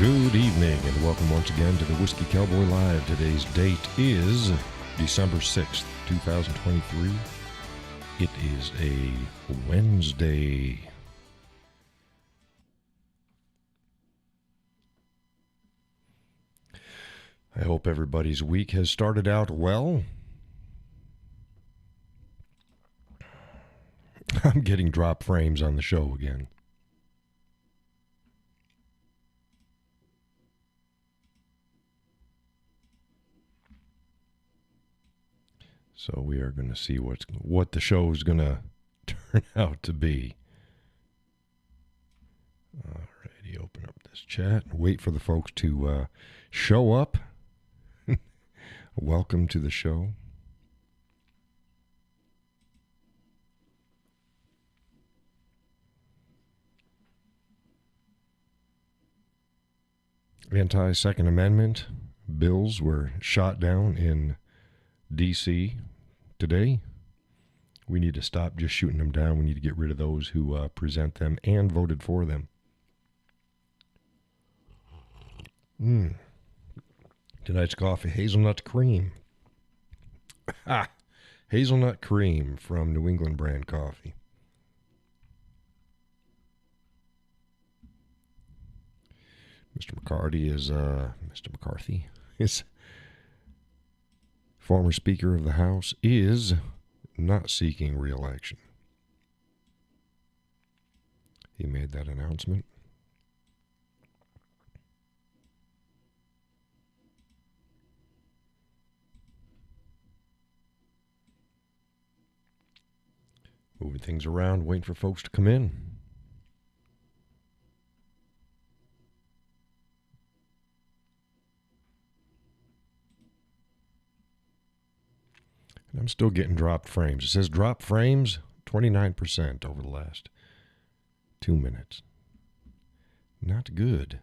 Good evening and welcome once again to the Whiskey Cowboy Live. Today's date is December 6th, 2023. It is a Wednesday. I hope everybody's week has started out well. I'm getting drop frames on the show again. So we are going to see what the show is going to turn out to be. Alrighty, open up this chat. Wait for the folks to show up. Welcome to the show. Anti-Second Amendment bills were shot down in D.C. today. We need to stop just shooting them down. We need to get rid of those who present them and voted for them. Tonight's coffee, hazelnut cream. Hazelnut cream from New England brand coffee. Mr. McCarthy is former Speaker of the House, is not seeking re-election. He made that announcement. Moving things around, waiting for folks to come in. And I'm still getting dropped frames. It says drop frames 29% over the last 2 minutes. Not good.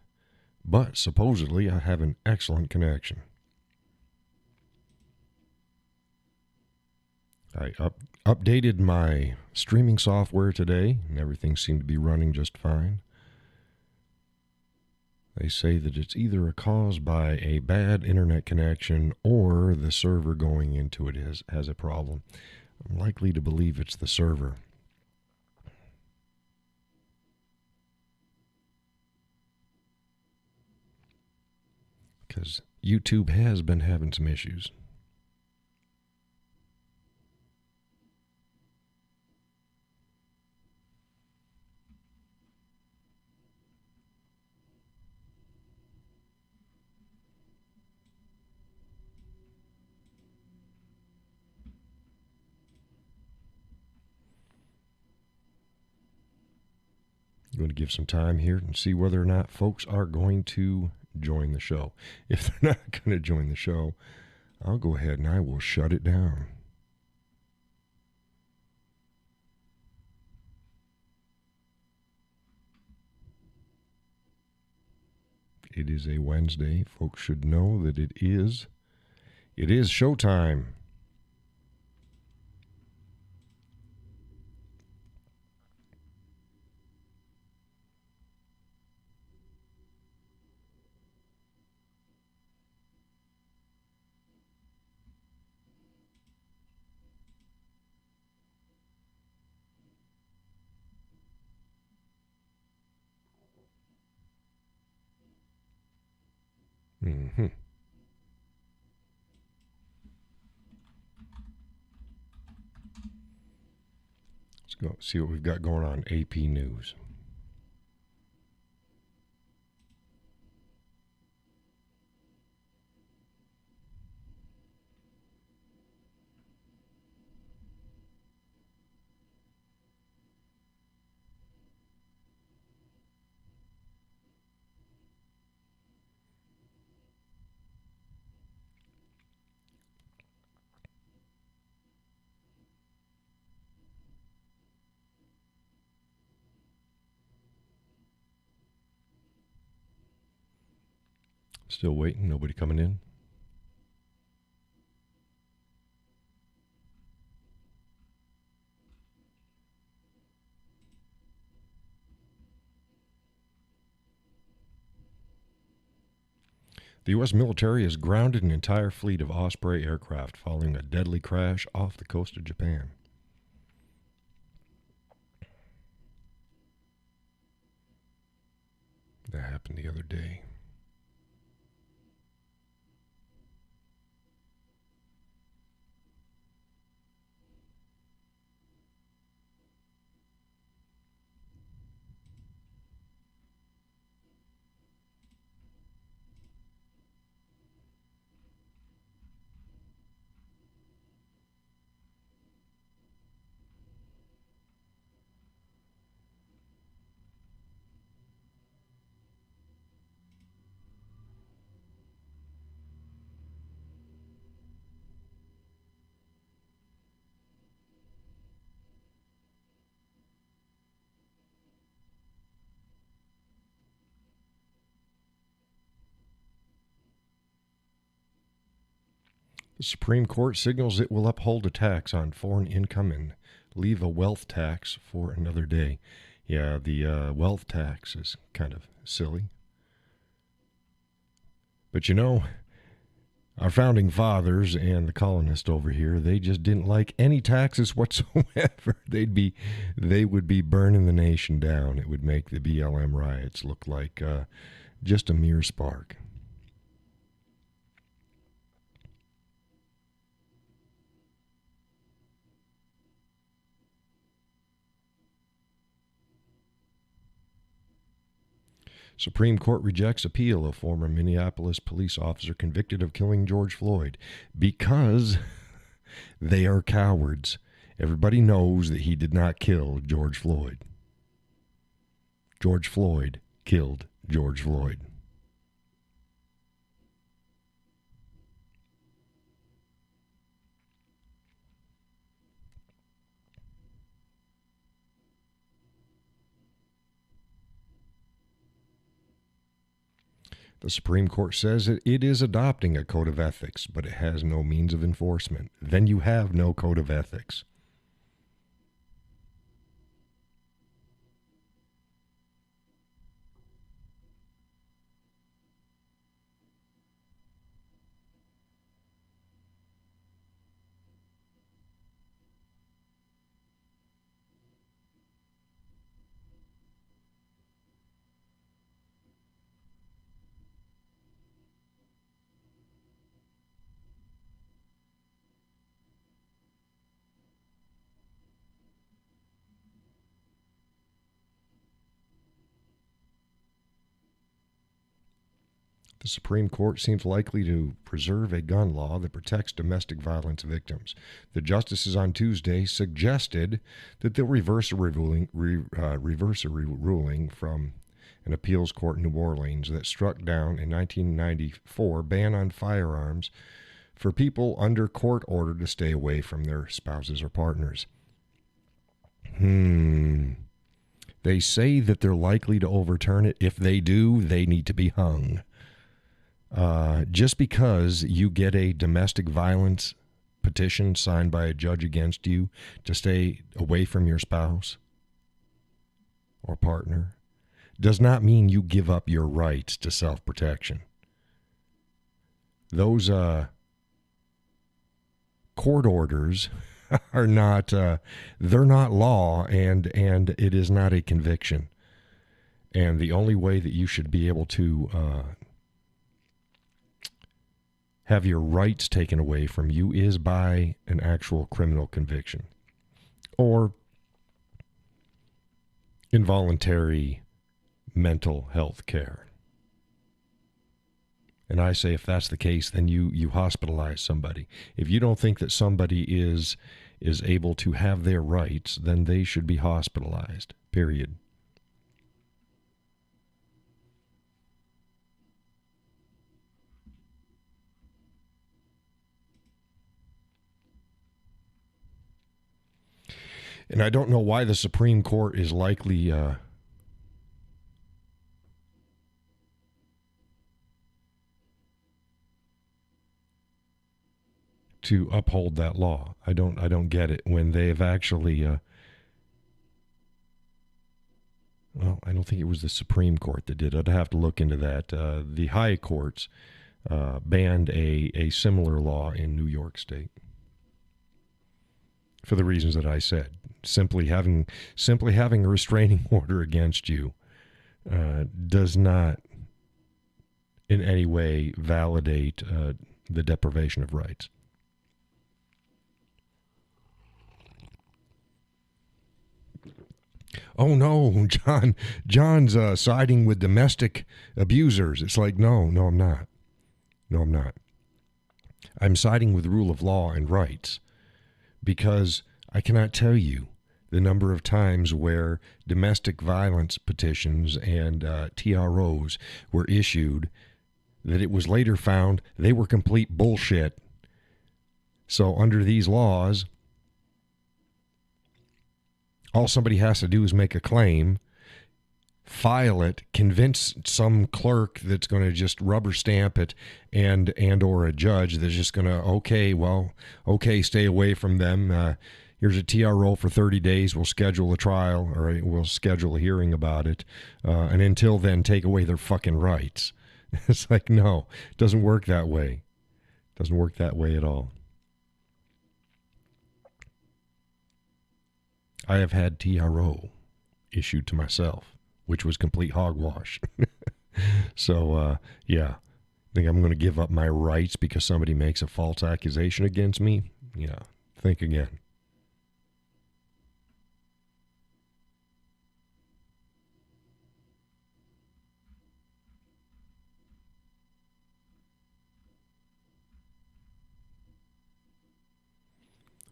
But supposedly I have an excellent connection. I updated my streaming software today, and everything seemed to be running just fine. They say that it's either caused by a bad internet connection or the server going into it has a problem. I'm likely to believe it's the server. Because YouTube has been having some issues. Going to give some time here and see whether or not folks are going to join the show. If they're not going to join the show, I'll go ahead and I will shut it down. It is a Wednesday. Folks should know that it is showtime. Let's go see what we've got going on AP News. Still waiting, nobody coming in. The U.S. military has grounded an entire fleet of Osprey aircraft following a deadly crash off the coast of Japan. That happened the other day. The Supreme Court signals it will uphold a tax on foreign income and leave a wealth tax for another day. Yeah, the wealth tax is kind of silly. But you know, our founding fathers and the colonists over here, they just didn't like any taxes whatsoever. They would be burning the nation down. It would make the BLM riots look like just a mere spark. Supreme Court rejects appeal of former Minneapolis police officer convicted of killing George Floyd because they are cowards. Everybody knows that he did not kill George Floyd. George Floyd killed George Floyd. The Supreme Court says that it is adopting a code of ethics, but it has no means of enforcement. Then you have no code of ethics. The Supreme Court seems likely to preserve a gun law that protects domestic violence victims. The justices on Tuesday suggested that they'll reverse a ruling from an appeals court in New Orleans that struck down a 1994 ban on firearms for people under court order to stay away from their spouses or partners. They say that they're likely to overturn it. If they do, they need to be hung. Just because you get a domestic violence petition signed by a judge against you to stay away from your spouse or partner does not mean you give up your rights to self-protection. Those court orders are not, they're not law, and it is not a conviction. And the only way that you should be able to have your rights taken away from you is by an actual criminal conviction or involuntary mental health care. And I say if that's the case, then you hospitalize somebody. If you don't think that somebody is able to have their rights, then they should be hospitalized, period. And I don't know why the Supreme Court is likely to uphold that law. I don't get it when they have actually well, I don't think it was the Supreme Court that did it. I'd have to look into that. The high courts banned a similar law in New York State. For the reasons that I said, simply having a restraining order against you does not in any way validate the deprivation of rights. Oh no, John's siding with domestic abusers. It's like, no, I'm not. No, I'm not. I'm siding with rule of law and rights, because I cannot tell you the number of times where domestic violence petitions and TROs were issued that it was later found they were complete bullshit. So under these laws, all somebody has to do is make a claim, file it, convince some clerk that's going to just rubber stamp it, and or a judge that's just going to, okay, stay away from them. Here's a TRO for 30 days. We'll schedule a trial, or we'll schedule a hearing about it. And until then, take away their fucking rights. It's like, no, it doesn't work that way. It doesn't work that way at all. I have had TRO issued to myself, which was complete hogwash. So, yeah, think I'm going to give up my rights because somebody makes a false accusation against me? Yeah, think again.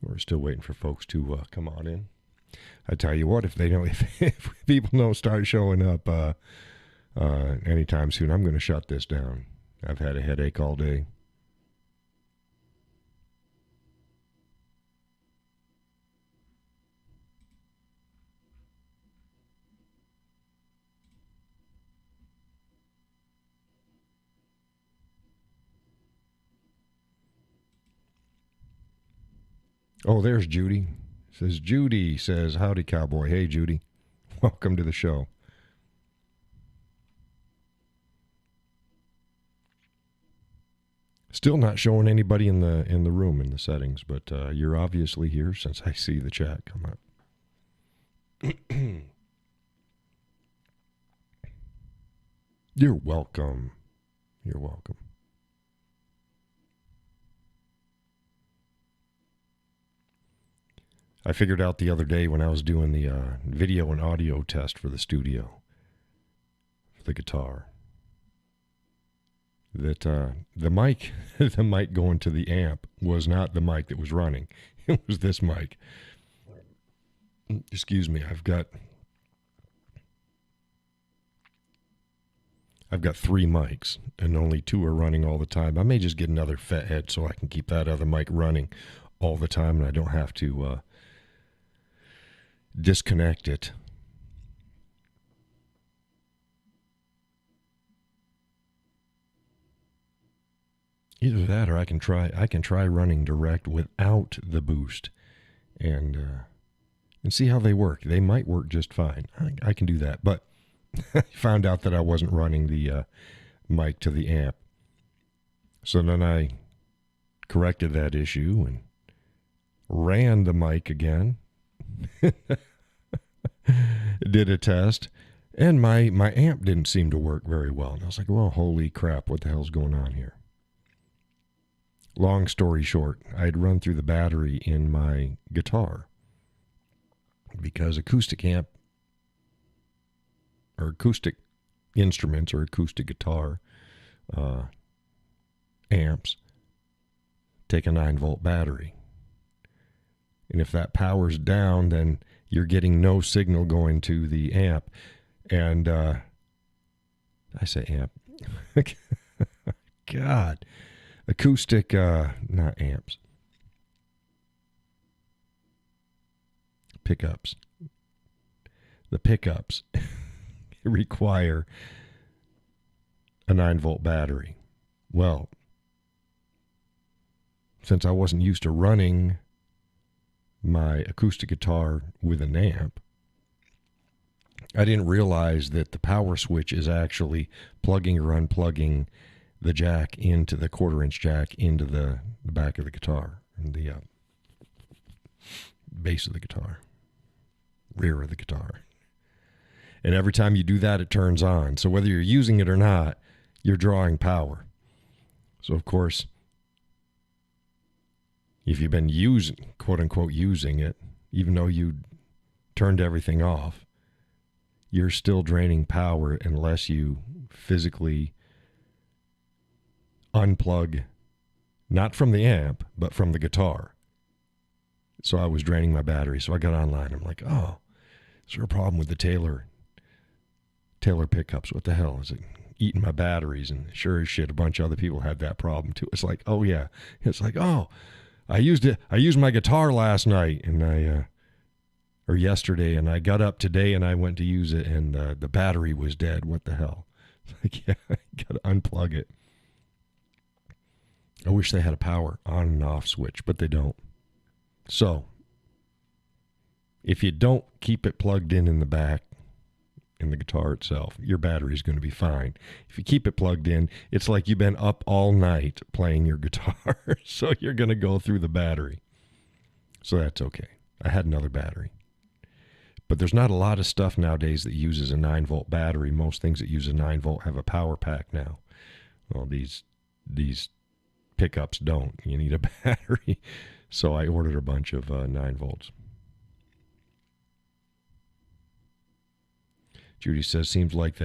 We're still waiting for folks to come on in. I tell you what, if people don't start showing up anytime soon, I'm going to shut this down. I've had a headache all day. Oh, there's Judy. Judy says, howdy, Cowboy. Hey, Judy. Welcome to the show. Still not showing anybody in the room in the settings, but you're obviously here since I see the chat come up. You're welcome. You're welcome. I figured out the other day when I was doing the video and audio test for the studio, for the guitar, that the mic going to the amp was not the mic that was running. It was this mic. Excuse me. I've got 3 mics and only 2 are running all the time. I may just get another fat head so I can keep that other mic running all the time and I don't have to disconnect it. Either that or I can try running direct without the boost and see how they work. They might work just fine. I can do that. But I found out that I wasn't running the mic to the amp. So then I corrected that issue and ran the mic again. Did a test, and my amp didn't seem to work very well. And I was like, well, holy crap, what the hell's going on here? Long story short, I'd run through the battery in my guitar because acoustic amp or acoustic instruments or acoustic guitar amps take a 9-volt battery. And if that power's down, then you're getting no signal going to the amp. And I say amp. God. Acoustic, not amps. Pickups. The pickups require a 9-volt battery. Well, since I wasn't used to running my acoustic guitar with an amp, I didn't realize that the power switch is actually plugging or unplugging the jack into the 1/4-inch jack into the back of the guitar, and the base of the guitar, rear of the guitar. And every time you do that, it turns on. So whether you're using it or not, you're drawing power. So, of course, if you've been using, quote unquote, using it, even though you turned everything off, you're still draining power unless you physically unplug, not from the amp, but from the guitar. So I was draining my battery. So I got online. I'm like, oh, is there a problem with the Taylor pickups? What the hell is it? Eating my batteries. And sure as shit, a bunch of other people had that problem too. It's like, oh yeah. It's like, oh, I used my guitar last night or yesterday, and I got up today and I went to use it and the battery was dead. What the hell? It's like, yeah, I got to unplug it. I wish they had a power on and off switch, but they don't. So, if you don't keep it plugged in the back, in the guitar itself, your battery is going to be fine. If you keep it plugged in, it's like you've been up all night playing your guitar, so you're going to go through the battery. So that's okay. I had another battery. But there's not a lot of stuff nowadays that uses a 9-volt battery. Most things that use a 9-volt have a power pack now. Well, these pickups don't. You need a battery. So I ordered a bunch of 9 volts. Judy says, seems like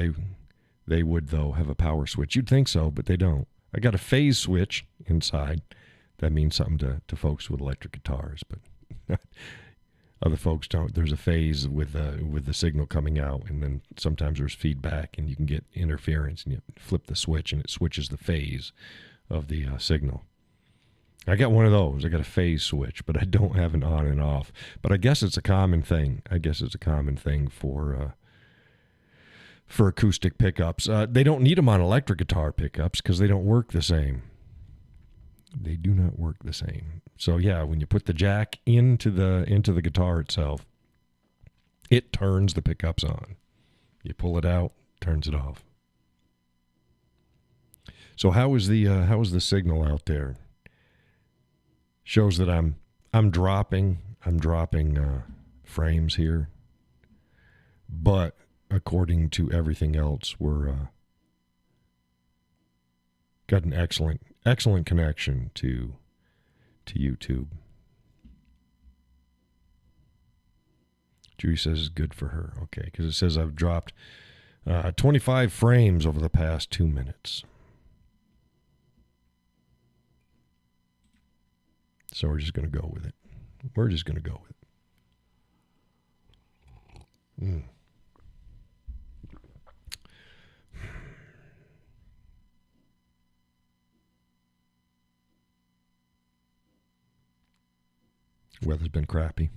they would, though, have a power switch. You'd think so, but they don't. I got a phase switch inside. That means something to folks with electric guitars, but other folks don't. There's a phase with the signal coming out, and then sometimes there's feedback, and you can get interference, and you flip the switch, and it switches the phase of the signal. I got one of those. I got a phase switch, but I don't have an on and off. But I guess it's a common thing. For acoustic pickups. They don't need them on electric guitar pickups because they don't work the same. They do not work the same. So yeah, when you put the jack into the guitar itself, it turns the pickups on. You pull it out, turns it off. So how is the signal out there? Shows that I'm dropping frames here, but according to everything else, we're got an excellent connection to YouTube. Judy says it's good for her. Okay, because it says I've dropped 25 frames over the past 2 minutes. So we're just going to go with it. Weather's been crappy.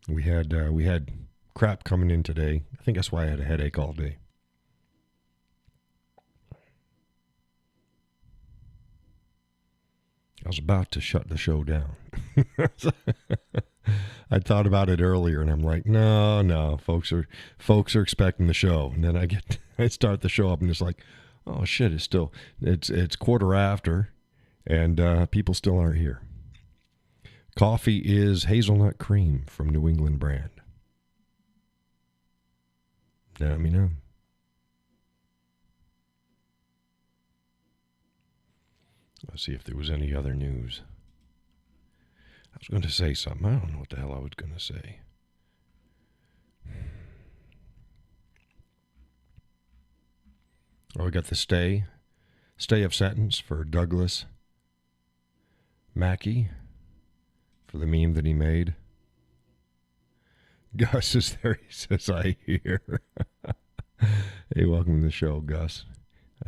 We had crap coming in today. I think that's why I had a headache all day. I was about to shut the show down. I thought about it earlier, and I'm like, no, folks are expecting the show, and then I start the show up, and it's like, oh shit, it's 1:15, and people still aren't here. Coffee is hazelnut cream from New England brand. Let me know. Let's see if there was any other news. I was going to say something. I don't know what the hell I was going to say. Oh, we got the stay of sentence for Douglas Mackey for the meme that he made. Gus is there. He says, I hear. Hey, welcome to the show, Gus.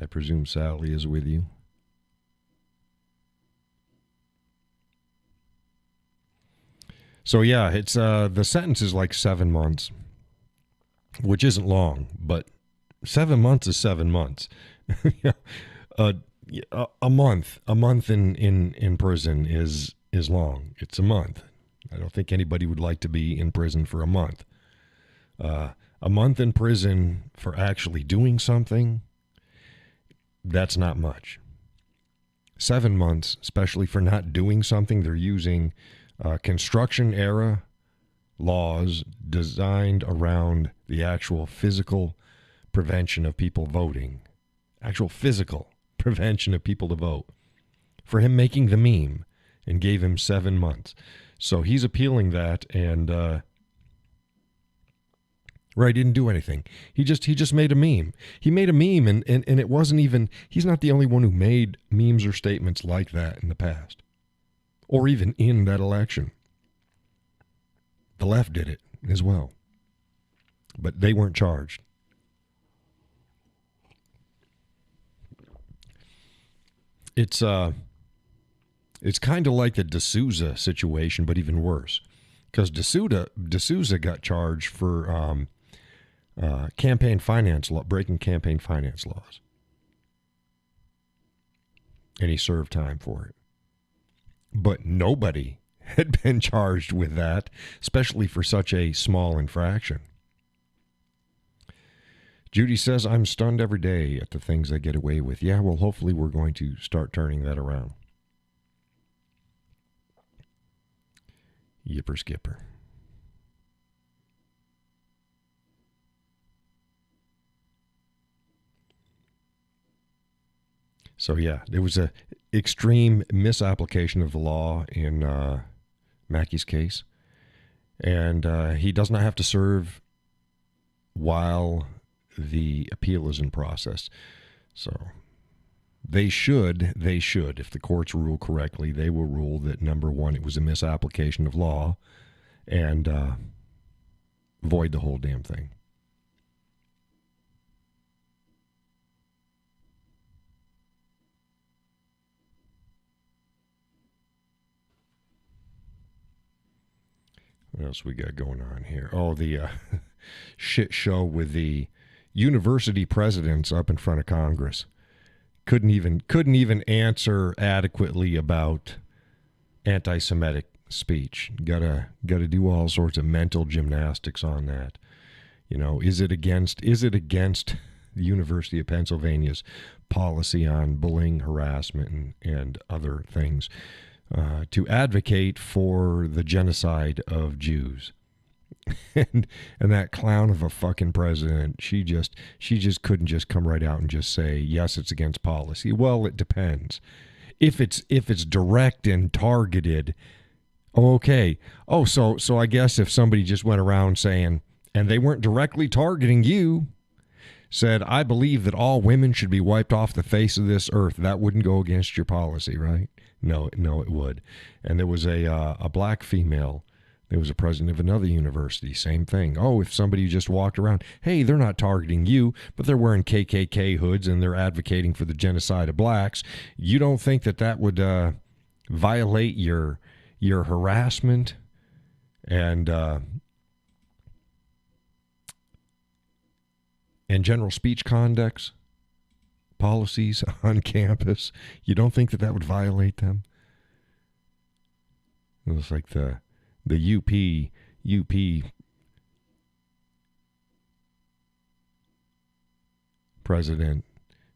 I presume Sally is with you. So yeah, it's the sentence is like 7 months, which isn't long, but 7 months is 7 months. A month in prison is long. It's a month. I don't think anybody would like to be in prison for a month. A month in prison for actually doing something That's not much. 7 months, especially for not doing something. They're using construction era laws designed around the actual physical prevention of people voting. Actual physical prevention of people to vote. For him making the meme and gave him 7 months. So he's appealing that, and right, didn't do anything. He just made a meme. He made a meme, and it wasn't even, he's not the only one who made memes or statements like that in the past. Or even in that election. The left did it as well. But they weren't charged. It's kind of like the D'Souza situation, but even worse. Because D'Souza got charged for campaign finance law, breaking campaign finance laws. And he served time for it. But nobody had been charged with that, especially for such a small infraction. Judy says, I'm stunned every day at the things they get away with. Yeah, well, hopefully we're going to start turning that around. Yipper skipper. So yeah, there was a extreme misapplication of the law in Mackey's case, and he does not have to serve while the appeal is in process. So they should, if the courts rule correctly, they will rule that, number one, it was a misapplication of law, and void the whole damn thing. What else we got going on here? Oh, the shit show with the university presidents up in front of Congress. Couldn't even answer adequately about anti-Semitic speech. Gotta do all sorts of mental gymnastics on that. You know, is it against the University of Pennsylvania's policy on bullying, harassment, and other things to advocate for the genocide of Jews? and that clown of a fucking president, she just couldn't just come right out and just say, yes, it's against policy. Well, it depends. If it's direct and targeted, okay. Oh, so I guess if somebody just went around saying, and they weren't directly targeting you, said, I believe that all women should be wiped off the face of this earth, that wouldn't go against your policy, right? No, it would. And there was a black female. There was a president of another university. Same thing. Oh, if somebody just walked around, hey, they're not targeting you, but they're wearing KKK hoods and they're advocating for the genocide of blacks. You don't think that would violate your harassment and general speech conducts policies on campus? You don't think that would violate them? It was like the UP president.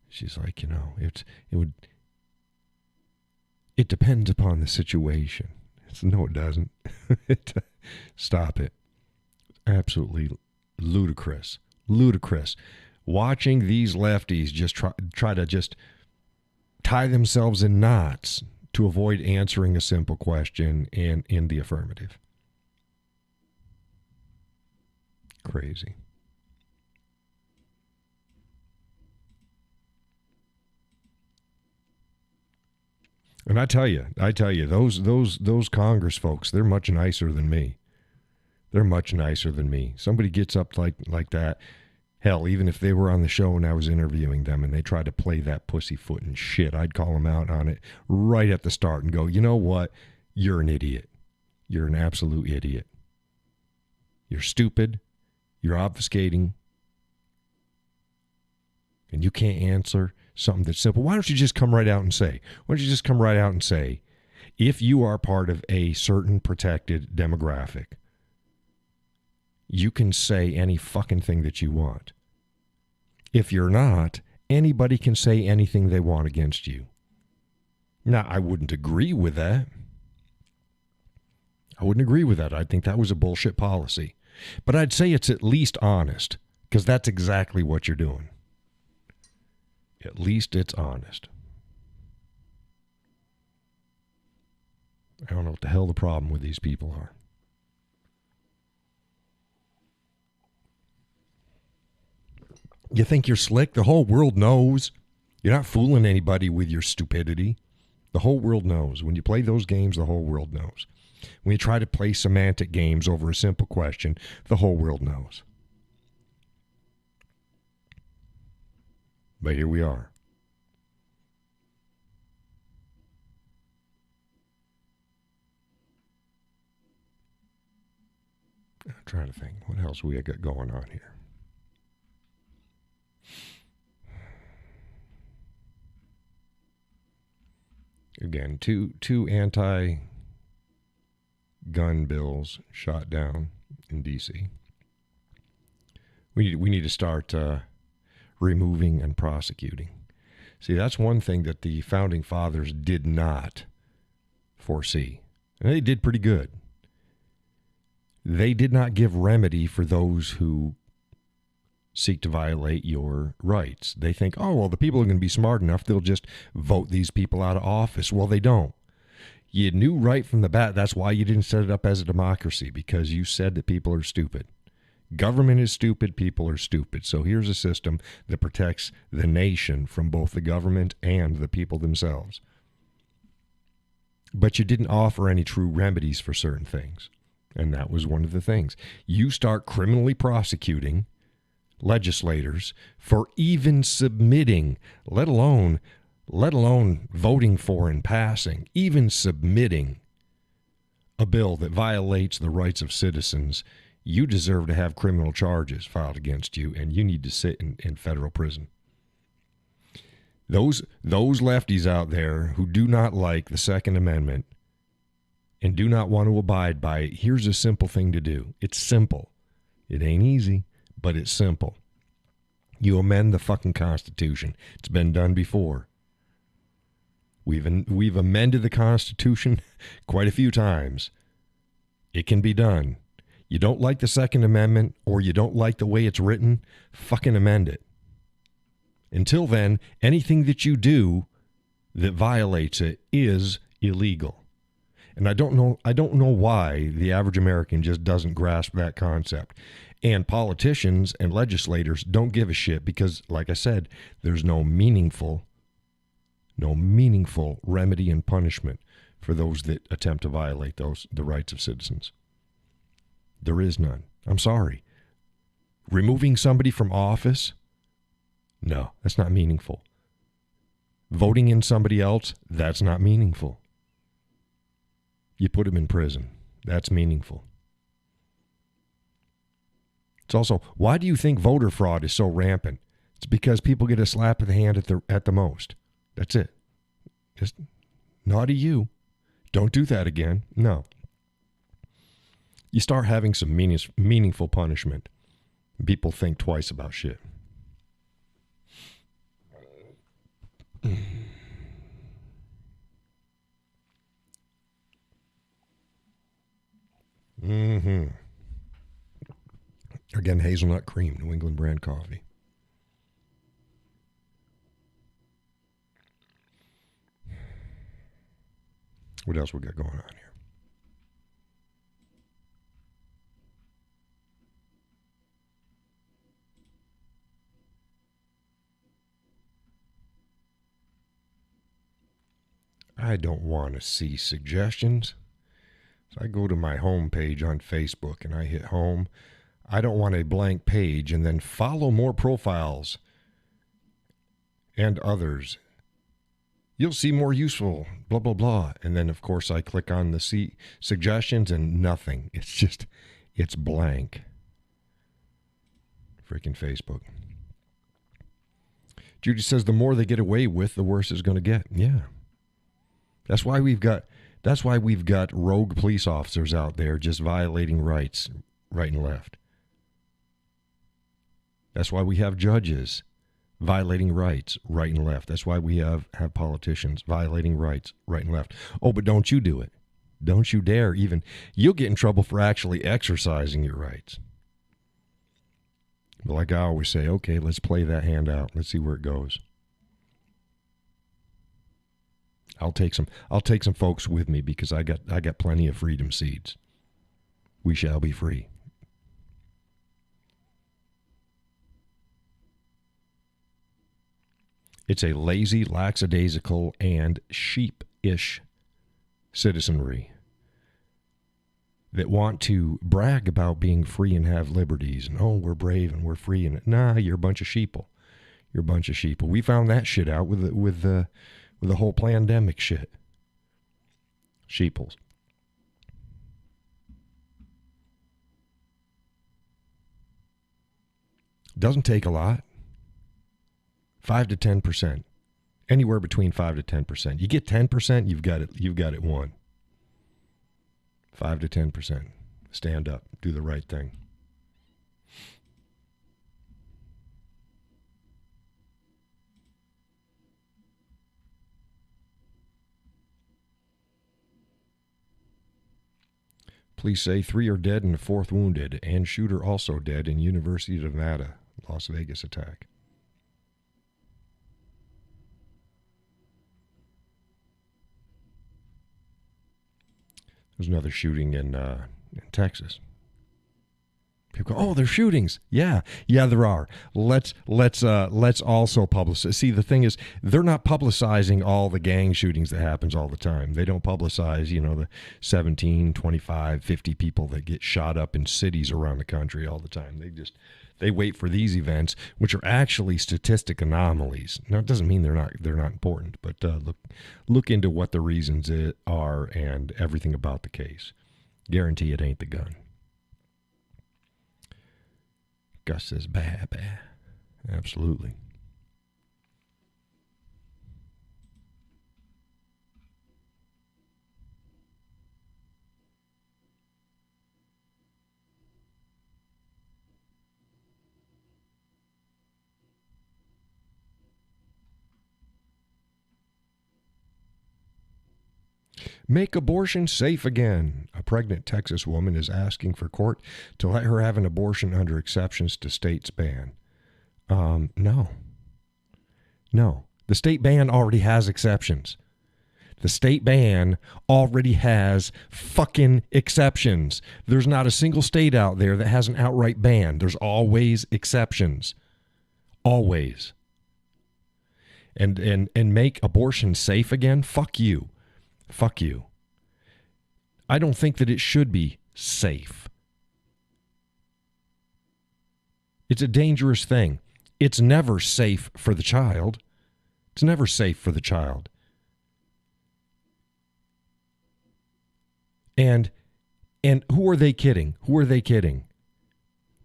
She's like, it depends upon the situation. No, it doesn't. Stop it. Absolutely ludicrous. Watching these lefties just try to just tie themselves in knots to avoid answering a simple question in the affirmative. Crazy. And I tell you, those Congress folks, they're much nicer than me. Somebody gets up like that. Hell, even if they were on the show and I was interviewing them and they tried to play that pussyfoot and shit, I'd call them out on it right at the start and go, you know what? You're an idiot. You're an absolute idiot. You're stupid. You're obfuscating. And you can't answer something that's simple. Why don't you just come right out and say, if you are part of a certain protected demographic, you can say any fucking thing that you want. If you're not, anybody can say anything they want against you. Now, I wouldn't agree with that. I think that was a bullshit policy. But I'd say it's at least honest, because that's exactly what you're doing. At least it's honest. I don't know what the hell the problem with these people are. You think you're slick? The whole world knows. You're not fooling anybody with your stupidity. The whole world knows. When you play those games, the whole world knows. When you try to play semantic games over a simple question, the whole world knows. But here we are. I'm trying to think. What else we got going on here? Again, two anti-gun bills shot down in D.C. We need to start removing and prosecuting. See, that's one thing that the Founding Fathers did not foresee. And they did pretty good. They did not give remedy for those who seek to violate your rights. They think, oh, well, the people are going to be smart enough, they'll just vote these people out of office. Well, they don't. You knew right from the bat that's why you didn't set it up as a democracy, because you said that people are stupid. Government is stupid, people are stupid. So here's a system that protects the nation from both the government and the people themselves. But you didn't offer any true remedies for certain things. And that was one of the things. You start criminally prosecuting legislators for even submitting, let alone voting for and passing, even submitting a bill that violates the rights of citizens. You deserve to have criminal charges filed against you, and you need to sit in federal prison. Those lefties out there who do not like the Second Amendment and do not want to abide by it, here's a simple thing to do. It's simple. It ain't easy, but it's simple. You amend the fucking Constitution. It's been done before. We've amended the Constitution quite a few times. It can be done. You don't like the Second Amendment, or you don't like the way it's written, fucking amend it. Until then, anything that you do that violates it is illegal. And I don't know why the average American just doesn't grasp that concept. And politicians and legislators don't give a shit because, like I said, there's no meaningful remedy and punishment for those that attempt to violate the rights of citizens. There is none. I'm sorry. Removing somebody from office? No, that's not meaningful. Voting in somebody else? That's not meaningful. You put them in prison. That's meaningful. It's also, why do you think voter fraud is so rampant? It's because people get a slap of the hand at the most. That's it. Just naughty you. Don't do that again. No. You start having some meaningful punishment. People think twice about shit. Mm-hmm. Again, hazelnut cream, New England brand coffee. What else we got going on here? I don't want to see suggestions. So I go to my home page on Facebook and I hit home. I don't want a blank page and then follow more profiles and others. You'll see more useful, blah, blah, blah. And then, of course, I click on the suggestions and nothing. It's blank. Freaking Facebook. Judy says the more they get away with, the worse it's going to get. Yeah. That's why we've got rogue police officers out there just violating rights right and left. That's why we have judges violating rights right and left. That's why we have politicians violating rights right and left. Oh, but don't you do it. Don't you dare even. You'll get in trouble for actually exercising your rights. But like I always say, okay, let's play that hand out. Let's see where it goes. I'll take some folks with me because I got plenty of freedom seeds. We shall be free. It's a lazy, lackadaisical, and sheepish citizenry that want to brag about being free and have liberties. And, oh, we're brave and we're free. And nah, you're a bunch of sheeple. You're a bunch of sheeple. We found that shit out with the whole pandemic shit. Sheeples. Doesn't take a lot. 5 to 10%. Anywhere between 5 to 10%. You get 10%, you've got it won. 5 to 10%. Stand up. Do the right thing. Police say 3 are dead and a 4th wounded, and shooter also dead in University of Nevada, Las Vegas attack. There's another shooting in Texas. People go, oh, there's shootings. Yeah, there are. Let's also publicize. See, the thing is, they're not publicizing all the gang shootings that happens all the time. They don't publicize, the 17, 25, 50 people that get shot up in cities around the country all the time. They wait for these events, which are actually statistic anomalies. Now, it doesn't mean they're not important, but look into what the reasons are and everything about the case. Guarantee it ain't the gun. Gus says, bah. Absolutely. Make abortion safe again. A pregnant Texas woman is asking for court to let her have an abortion under exceptions to state's ban. No. The state ban already has exceptions. The state ban already has fucking exceptions. There's not a single state out there that has an outright ban. There's always exceptions. Always. And make abortion safe again? Fuck you. Fuck you. I don't think that it should be safe. It's a dangerous thing. It's never safe for the child. It's never safe for the child. And who are they kidding? Who are they kidding?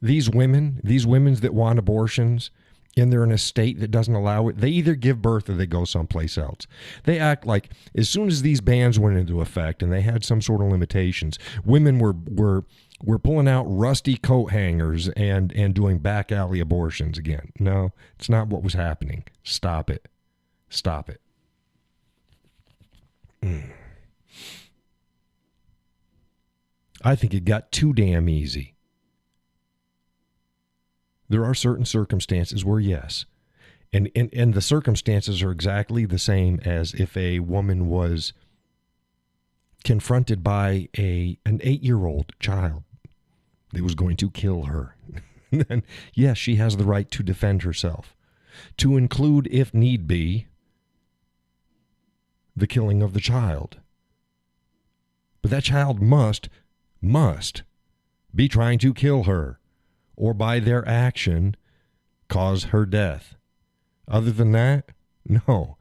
These women that want abortions, and they're in a state that doesn't allow it, they either give birth or they go someplace else. They act like as soon as these bans went into effect and they had some sort of limitations, women were pulling out rusty coat hangers and doing back alley abortions again. No, it's not what was happening. Stop it. Stop it. I think it got too damn easy. There are certain circumstances where yes, and the circumstances are exactly the same as if a woman was confronted by an 8-year-old child that was going to kill her. Then yes, she has the right to defend herself, to include, if need be, the killing of the child. But that child must be trying to kill her, or by their action, cause her death. Other than that, no.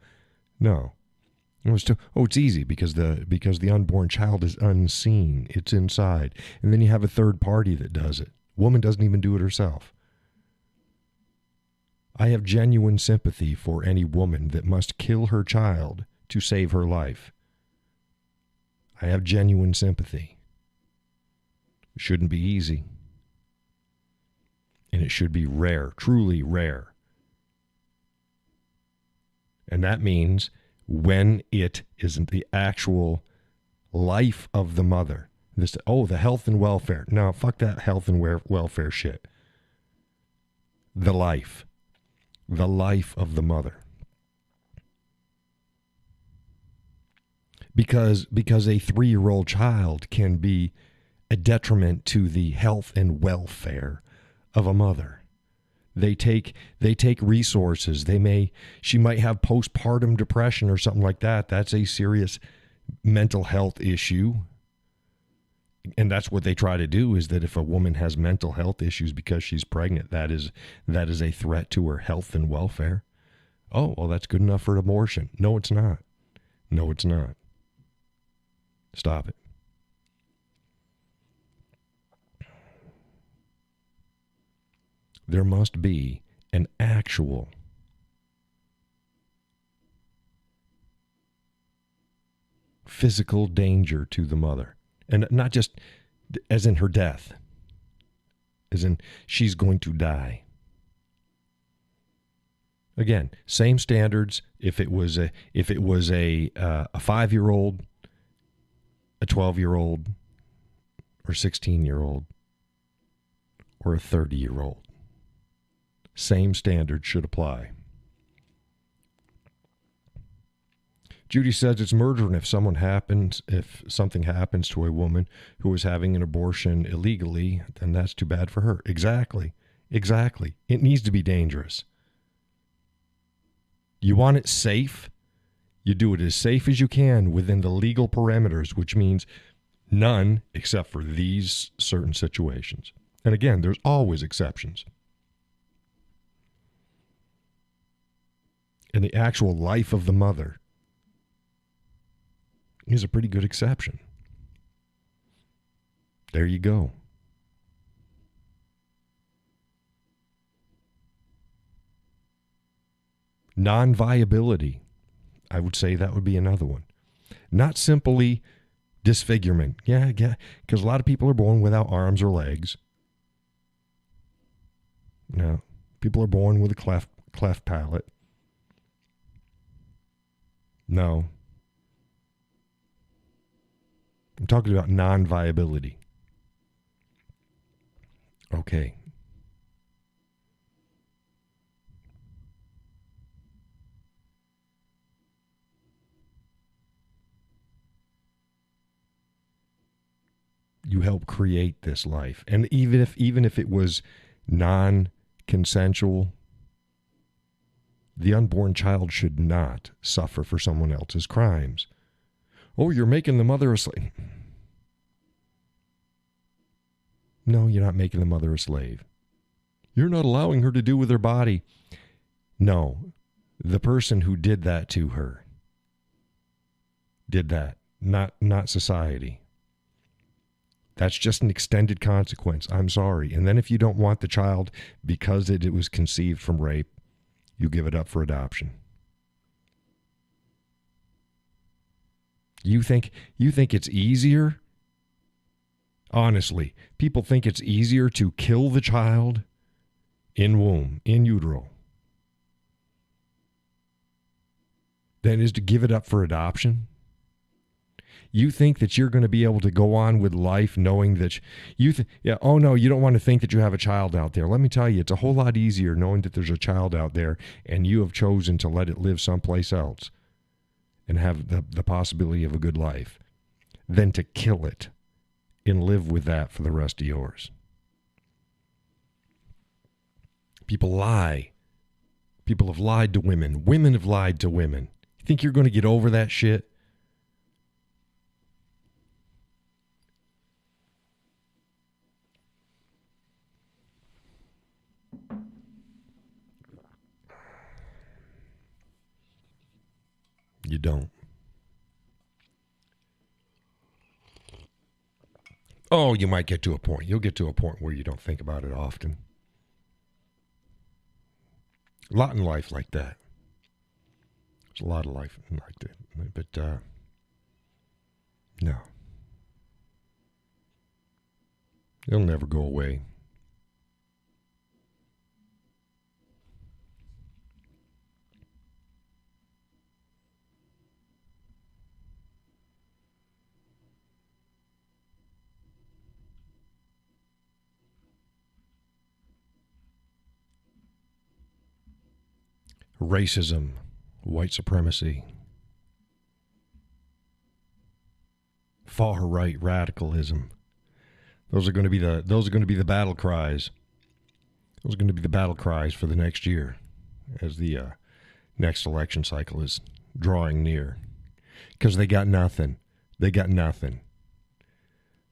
It's easy because the unborn child is unseen. It's inside. And then you have a third party that does it. Woman doesn't even do it herself. I have genuine sympathy for any woman that must kill her child to save her life. I have genuine sympathy. It shouldn't be easy. And it should be rare, truly rare. And that means when it isn't the actual life of the mother. The health and welfare. No, fuck that health and welfare shit. The life of the mother. Because a 3-year-old child can be a detriment to the health and welfare of a mother. They take resources. She might have postpartum depression or something like that. That's a serious mental health issue. And that's what they try to do, is that if a woman has mental health issues because she's pregnant, that is a threat to her health and welfare. Oh, well, that's good enough for an abortion. No, it's not. No, it's not. Stop it. There must be an actual physical danger to the mother. And not just as in her death, as in she's going to die. Again, same standards. If it was a 5-year-old, a 12-year-old, or 16-year-old, or a 30-year-old, same standards should apply. Judy says it's murder, and if something happens to a woman who is having an abortion illegally, then that's too bad for her. Exactly. It needs to be dangerous. You want it safe? You do it as safe as you can within the legal parameters, which means none except for these certain situations. And again, there's always exceptions. And the actual life of the mother is a pretty good exception. There you go. Non-viability. I would say that would be another one. Not simply disfigurement. Yeah, because a lot of people are born without arms or legs. No, people are born with a cleft palate. No. I'm talking about non-viability. Okay. You help create this life. And even if it was non-consensual, the unborn child should not suffer for someone else's crimes. Oh, you're making the mother a slave. No, you're not making the mother a slave. You're not allowing her to do with her body. No, the person who did that to her did that, not society. That's just an extended consequence. I'm sorry. And then if you don't want the child because it was conceived from rape, you give it up for adoption. You think it's easier? Honestly, people think it's easier to kill the child in womb, in utero, than it is to give it up for adoption? You think that you're going to be able to go on with life knowing that you don't want to think that you have a child out there. Let me tell you, it's a whole lot easier knowing that there's a child out there and you have chosen to let it live someplace else and have the possibility of a good life than to kill it and live with that for the rest of yours. People lie. People have lied to women. Women have lied to women. You think you're going to get over that shit? You don't. Oh, you might get to a point. You'll get to a point where you don't think about it often. A lot in life like that. There's a lot of life like that. But, no. It'll never go away. racism, white supremacy, far right radicalism. Those are going to be the battle cries. Those are going to be the battle cries for the next year as the next election cycle is drawing near. Because they got nothing. They got nothing.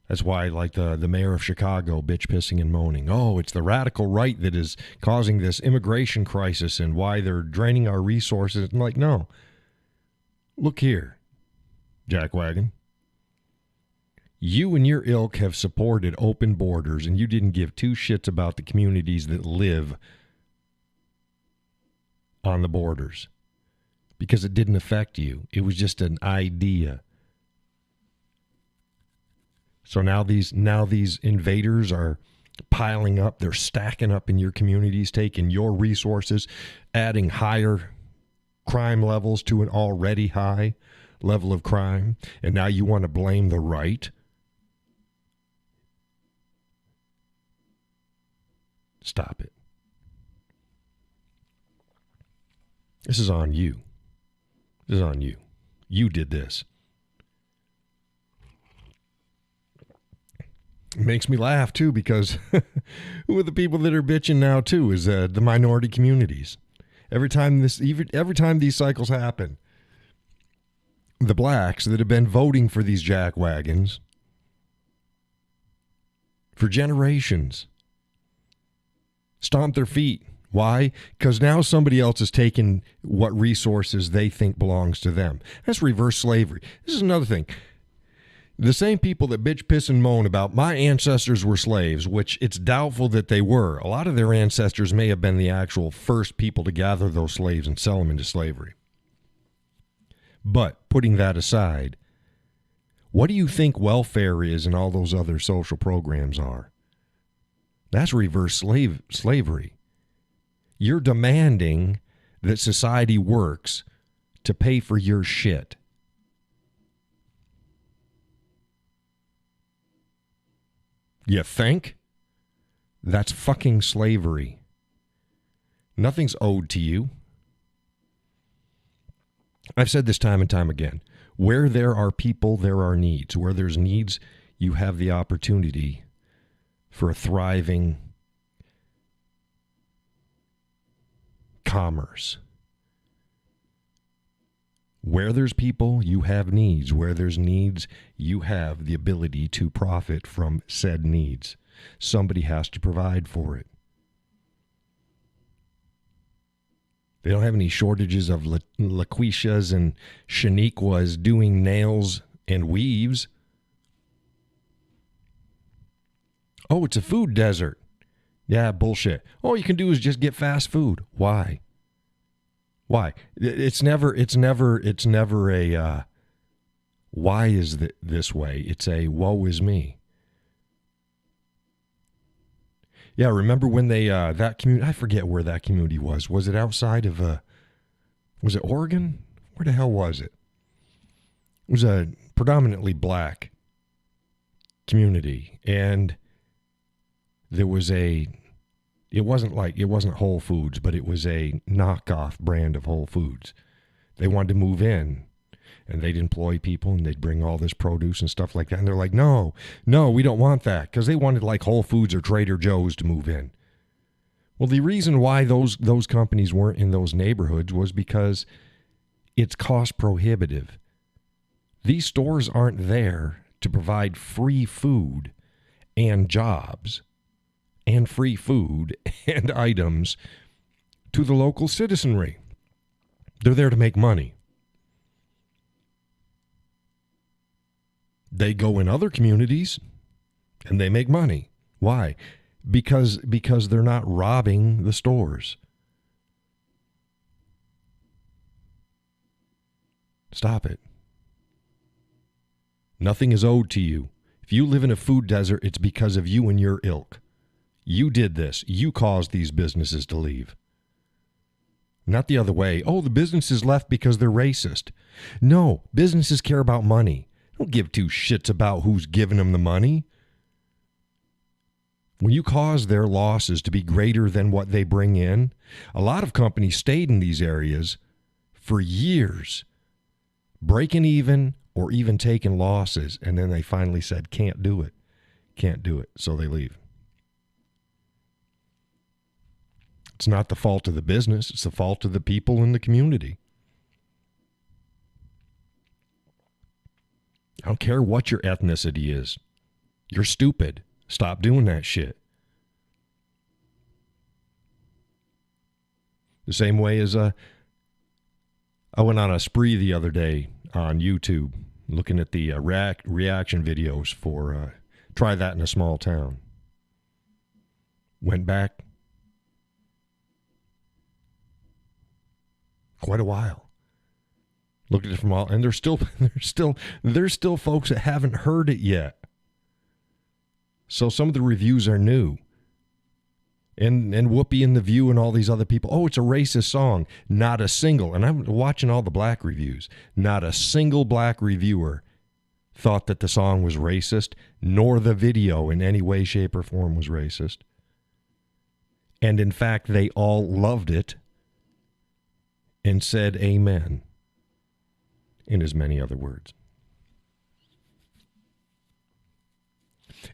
That's why, like the mayor of Chicago, bitch pissing and moaning. Oh, it's the radical right that is causing this immigration crisis and why they're draining our resources. I'm like, no. Look here, jackwagon. You and your ilk have supported open borders, and you didn't give two shits about the communities that live on the borders because it didn't affect you. It was just an idea. So now these invaders are piling up. They're stacking up in your communities, taking your resources, adding higher crime levels to an already high level of crime. And now you want to blame the right? Stop it. This is on you. This is on you. You did this. It makes me laugh, too, because who are the people that are bitching now, too, is the minority communities. Every time these cycles happen, the blacks that have been voting for these jackwagons for generations stomp their feet. Why? Because now somebody else is taking what resources they think belongs to them. That's reverse slavery. This is another thing. The same people that bitch, piss, and moan about my ancestors were slaves, which it's doubtful that they were. A lot of their ancestors may have been the actual first people to gather those slaves and sell them into slavery. But putting that aside, what do you think welfare is and all those other social programs are? That's reverse slavery. You're demanding that society works to pay for your shit. You think? That's fucking slavery. Nothing's owed to you. I've said this time and time again. Where there are people, there are needs. Where there's needs, you have the opportunity for a thriving commerce. Where there's people, you have needs. Where there's needs, you have the ability to profit from said needs. Somebody has to provide for it. They don't have any shortages of LaQuishas and Shaniquas doing nails and weaves. Oh, it's a food desert. Yeah, bullshit. All you can do is just get fast food. Why? Why? It's never a why is this way? It's a woe is me. Yeah, remember when they that community? I forget where that community was. Was it outside of was it Oregon? Where the hell was it? It was a predominantly black community, and there was it wasn't Whole Foods, but it was a knockoff brand of Whole Foods. They wanted to move in, and they'd employ people, and they'd bring all this produce and stuff like that. And they're like, no, we don't want that, because they wanted like Whole Foods or Trader Joe's to move in. Well, the reason why those companies weren't in those neighborhoods was because it's cost prohibitive. These stores aren't there to provide free food and jobs and free food and items to the local citizenry. They're there to make money. They go in other communities and they make money. Why? Because they're not robbing the stores. Stop it. Nothing is owed to you. If you live in a food desert, it's because of you and your ilk. You did this. You caused these businesses to leave. Not the other way. Oh, the businesses left because they're racist. No, businesses care about money. Don't give two shits about who's giving them the money. When you cause their losses to be greater than what they bring in, a lot of companies stayed in these areas for years, breaking even or even taking losses, and then they finally said, can't do it. Can't do it, so they leave. It's not the fault of the business. It's the fault of the people in the community. I don't care what your ethnicity is. You're stupid. Stop doing that shit. The same way as I went on a spree the other day on YouTube looking at the reaction videos for Try That in a Small Town. Went back quite a while. Looked at it from all, and there's still folks that haven't heard it yet. So some of the reviews are new. And Whoopi and The View and all these other people, oh, it's a racist song. Not a single, and I'm watching all the black reviews, not a single black reviewer thought that the song was racist, nor the video in any way, shape, or form was racist. And in fact, they all loved it and said amen in as many other words.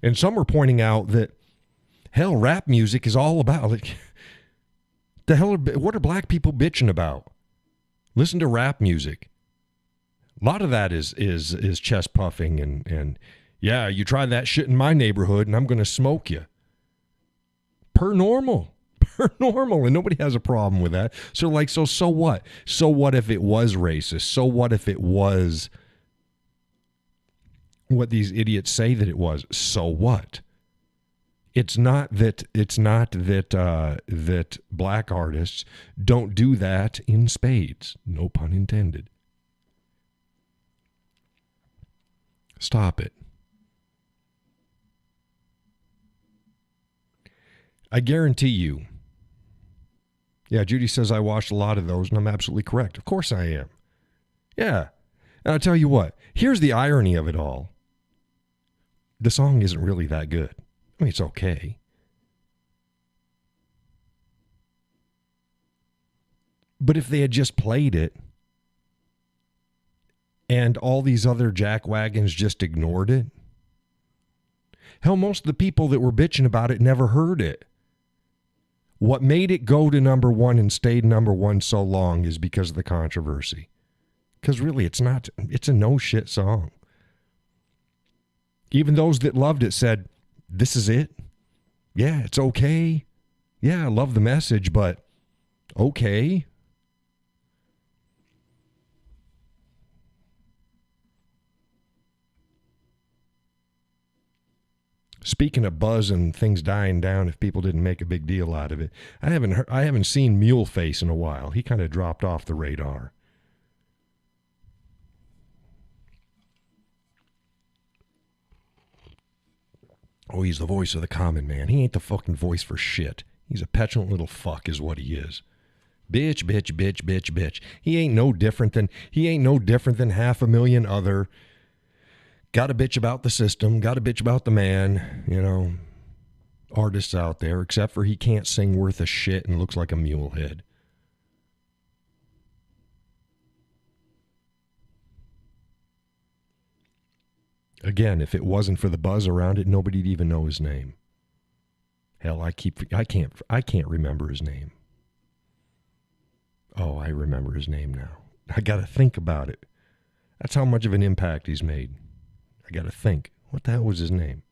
And some were pointing out that, hell, rap music is all about, like, what are black people bitching about? Listen to rap music. A lot of that is chest puffing and yeah, you try that shit in my neighborhood and I'm going to smoke you. Per normal, and nobody has a problem with that. So like, so what? So what if it was racist? So what if it was what these idiots say that it was? So what? It's not that that black artists don't do that in spades. No pun intended. Stop it. I guarantee you. Yeah, Judy says I watched a lot of those, and I'm absolutely correct. Of course I am. Yeah. And I'll tell you what. Here's the irony of it all. The song isn't really that good. I mean, it's okay. But if they had just played it and all these other jackwagons just ignored it, hell, most of the people that were bitching about it never heard it. What made it go to number one and stayed number one so long is because of the controversy. Because really, it's a no shit song. Even those that loved it said, this is it. Yeah, it's okay. Yeah, I love the message, but okay. Speaking of buzz and things dying down, if people didn't make a big deal out of it, I haven't seen Muleface in a while. He kind of dropped off the radar. Oh, he's the voice of the common man. He ain't the fucking voice for shit. He's a petulant little fuck is what he is. Bitch, bitch, bitch, bitch, bitch. He ain't no different than 500,000 other gotta bitch about the system, gotta bitch about the man, artists out there, except for he can't sing worth a shit and looks like a mule head. Again, if it wasn't for the buzz around it, nobody'd even know his name. Hell, I can't remember his name. Oh, I remember his name now. I got to think about it. That's how much of an impact he's made. I got to think. What the hell was his name?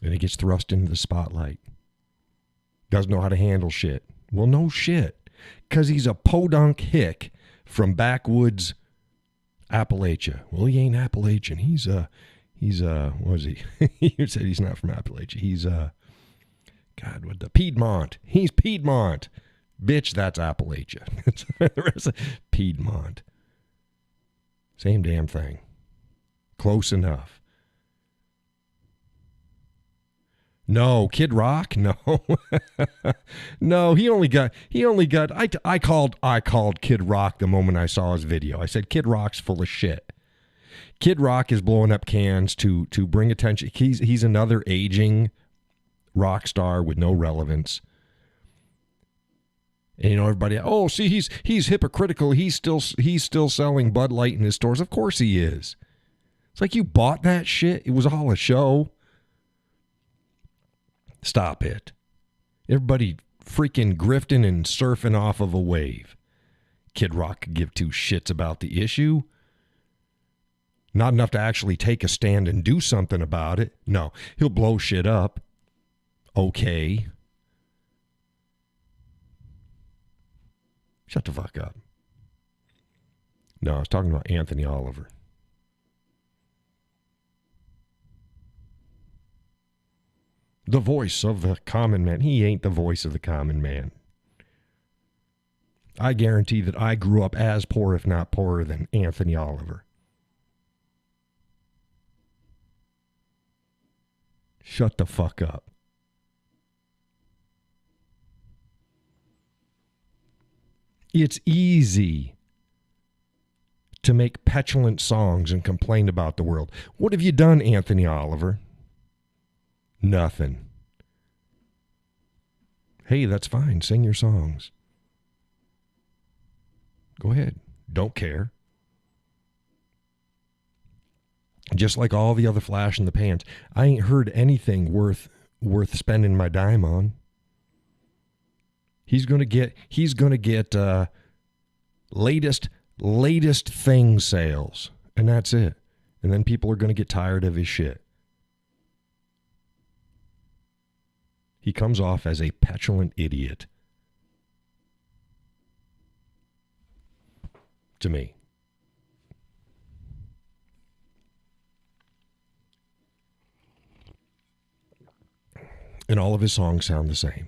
And he gets thrust into the spotlight. Doesn't know how to handle shit. Well, no shit. Because he's a podunk hick from backwoods Appalachia. Well, he ain't Appalachian. He's what is he? You said he's not from Appalachia. He's God, what the Piedmont. He's Piedmont. Bitch, that's Appalachia. The rest of Piedmont. Same damn thing. Close enough. No, Kid Rock? No. No, he only got I called Kid Rock the moment I saw his video. I said Kid Rock's full of shit. Kid Rock is blowing up cans to bring attention. He's another aging rock star with no relevance. And everybody, oh, see, he's hypocritical. He's still selling Bud Light in his stores. Of course he is. It's like, you bought that shit. It was all a show. Stop it. Everybody freaking grifting and surfing off of a wave. Kid Rock could give two shits about the issue. Not enough to actually take a stand and do something about it. No, he'll blow shit up. Okay. Shut the fuck up. No, I was talking about Anthony Oliver. The voice of the common man. He ain't the voice of the common man. I guarantee that I grew up as poor, if not poorer, than Anthony Oliver. Shut the fuck up. It's easy to make petulant songs and complain about the world. What have you done, Anthony Oliver? Nothing. Hey, that's fine. Sing your songs. Go ahead. Don't care. Just like all the other flash in the pans, I ain't heard anything worth spending my dime on. He's gonna get latest thing sales, and that's it. And then people are gonna get tired of his shit. He comes off as a petulant idiot to me. And all of his songs sound the same.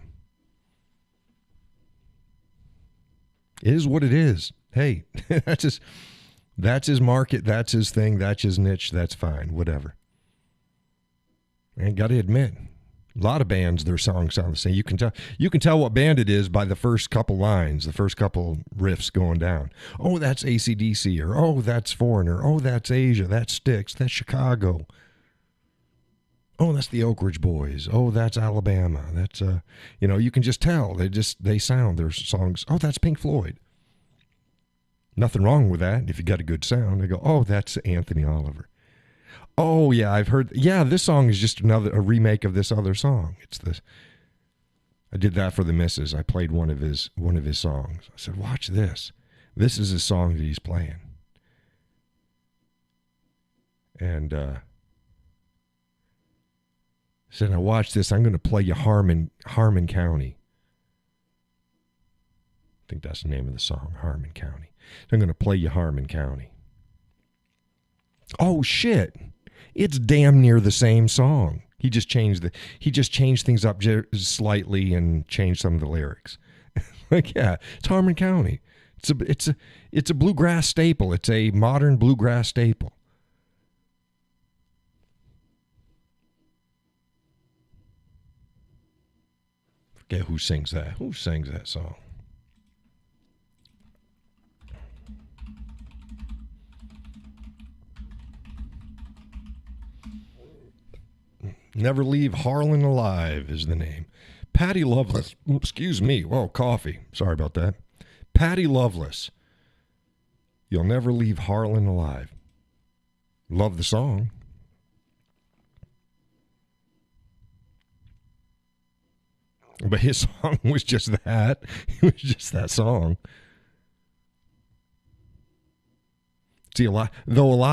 It is what it is. Hey, that's his market, that's his thing, that's his niche, that's fine, whatever. And got to admit, a lot of bands, their songs sound the same. You can tell what band it is by the first couple lines, the first couple riffs going down. Oh, that's AC/DC, or oh, that's Foreigner, oh, that's Asia, that's Styx, that's Chicago. Oh, that's the Oak Ridge Boys. Oh, that's Alabama. That's you can just tell. They sound their songs. Oh, that's Pink Floyd. Nothing wrong with that. If you got a good sound, they go, oh, that's Anthony Oliver. Oh yeah, I've heard. Yeah, this song is just a remake of this other song. It's this. I did that for the missus. I played one of his songs. I said, watch this. This is his song that he's playing. And said, now watch this. I'm going to play you Harmon County. I think that's the name of the song, Harmon County. I'm going to play you Harmon County. Oh shit! It's damn near the same song. He just changed things up slightly and changed some of the lyrics. Like, yeah, it's Harmon County. It's a bluegrass staple. It's a modern bluegrass staple. Forget who sings that. Who sings that song? Never Leave Harlan Alive is the name. Patty Loveless. Excuse me. Whoa, coffee. Sorry about that. Patty Loveless. You'll Never Leave Harlan Alive. Love the song. But his song was just that. It was just that song. See, a lot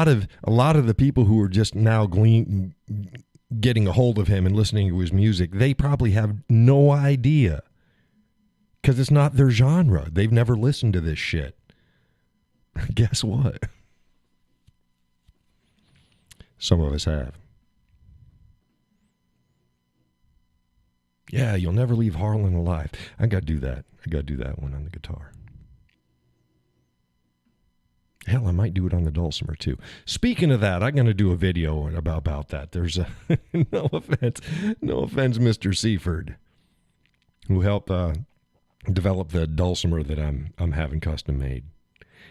of the people who are just now getting a hold of him and listening to his music, they probably have no idea because it's not their genre. They've never listened to this shit. Guess what? Some of us have. Yeah, You'll Never Leave Harlan Alive. I got to do that. I got to do that one on the guitar. Hell, I might do it on the dulcimer too. Speaking of that, I'm going to do a video about that. There's a no offense, Mr. Seaford, who helped develop the dulcimer that I'm having custom made.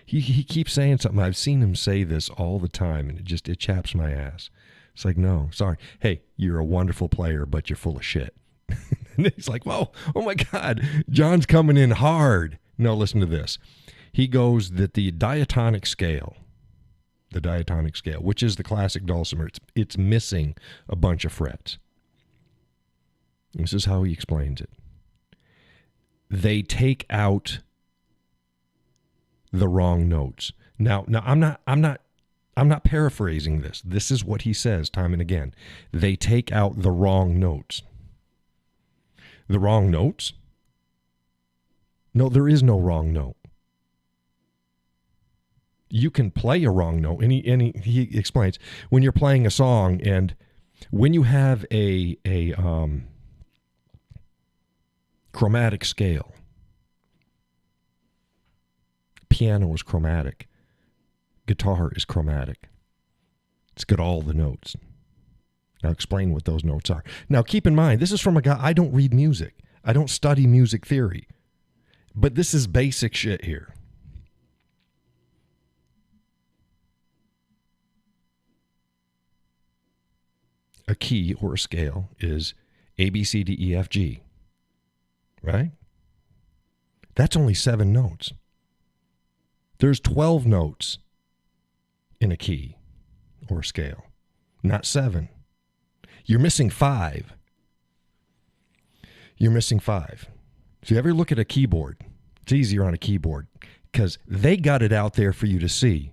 He keeps saying something. I've seen him say this all the time, and it chaps my ass. It's like, no, sorry. Hey, you're a wonderful player, but you're full of shit. And he's like, whoa, oh my God, John's coming in hard. No, listen to this. He goes that the diatonic scale, which is the classic dulcimer, it's missing a bunch of frets. This is how he explains it. They take out the wrong notes. Now I'm not paraphrasing this. This is what he says time and again. They take out the wrong notes. The wrong notes? No, there is no wrong note. You can play a wrong note, and he explains when you're playing a song, and when you have a chromatic scale. Piano is chromatic. Guitar is chromatic. It's got all the notes. Now explain what those notes are. Now keep in mind, this is from a guy, I don't read music. I don't study music theory. But this is basic shit here. A key or a scale is A, B, C, D, E, F, G. Right? That's only 7 notes. There's 12 notes in a key or a scale, not 7. You're missing 5. You're missing 5. So you ever look at a keyboard? It's easier on a keyboard because they got it out there for you to see.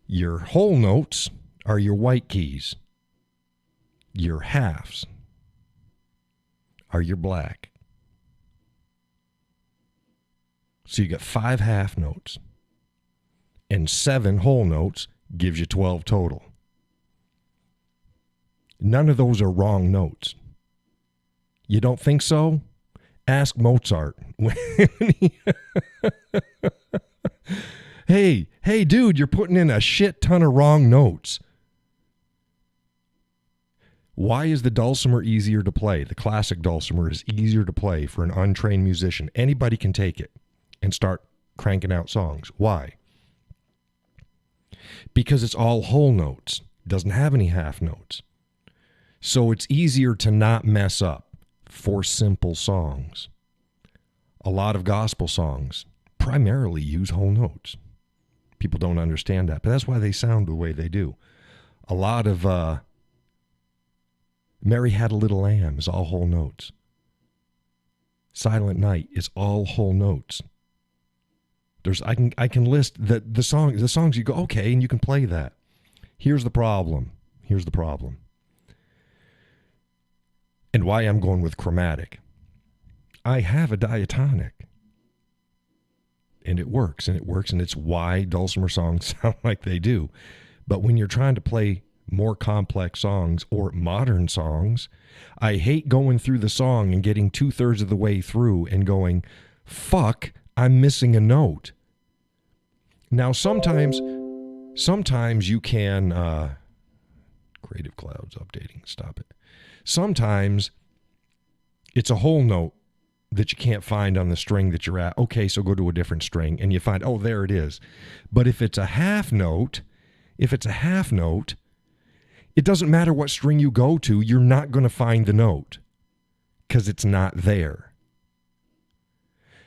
Your whole notes are your white keys. Your halves are your black. So you got 5 half notes. And 7 whole notes gives you 12 total. None of those are wrong notes. You don't think so? Ask Mozart. Hey, dude, you're putting in a shit ton of wrong notes. Why is the dulcimer easier to play? The classic dulcimer is easier to play for an untrained musician. Anybody can take it and start cranking out songs. Why? Because it's all whole notes. It doesn't have any half notes. So it's easier to not mess up for simple songs. A lot of gospel songs primarily use whole notes. People don't understand that, but that's why they sound the way they do. A lot of Mary Had a Little Lamb is all whole notes. Silent Night is all whole notes. I can list the songs you go, okay, and you can play that. Here's the problem. And why I'm going with chromatic. I have a diatonic. And it works, and it's why dulcimer songs sound like they do. But when you're trying to play more complex songs or modern songs, I hate going through the song and getting 2/3 of the way through and going, fuck, I'm missing a note. Now, sometimes you can, Creative Cloud's updating, stop it. Sometimes it's a whole note that you can't find on the string that you're at. Okay, so go to a different string and you find, oh, there it is. But if it's a half note, it doesn't matter what string you go to, you're not going to find the note because it's not there.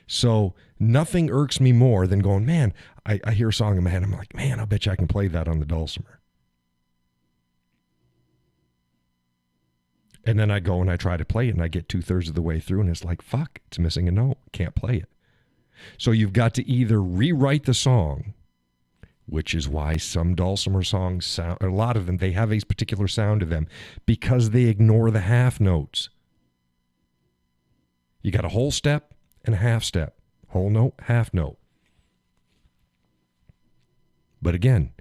So nothing irks me more than going, man, I hear a song in my head, I'm like, man, I bet you I can play that on the dulcimer. And then I go and I try to play it and I get 2/3 of the way through and it's like, fuck, it's missing a note. Can't play it. So you've got to either rewrite the song, which is why some dulcimer songs sound, a lot of them, they have a particular sound to them because they ignore the half notes. You got a whole step and a half step. Whole note, half note. But again,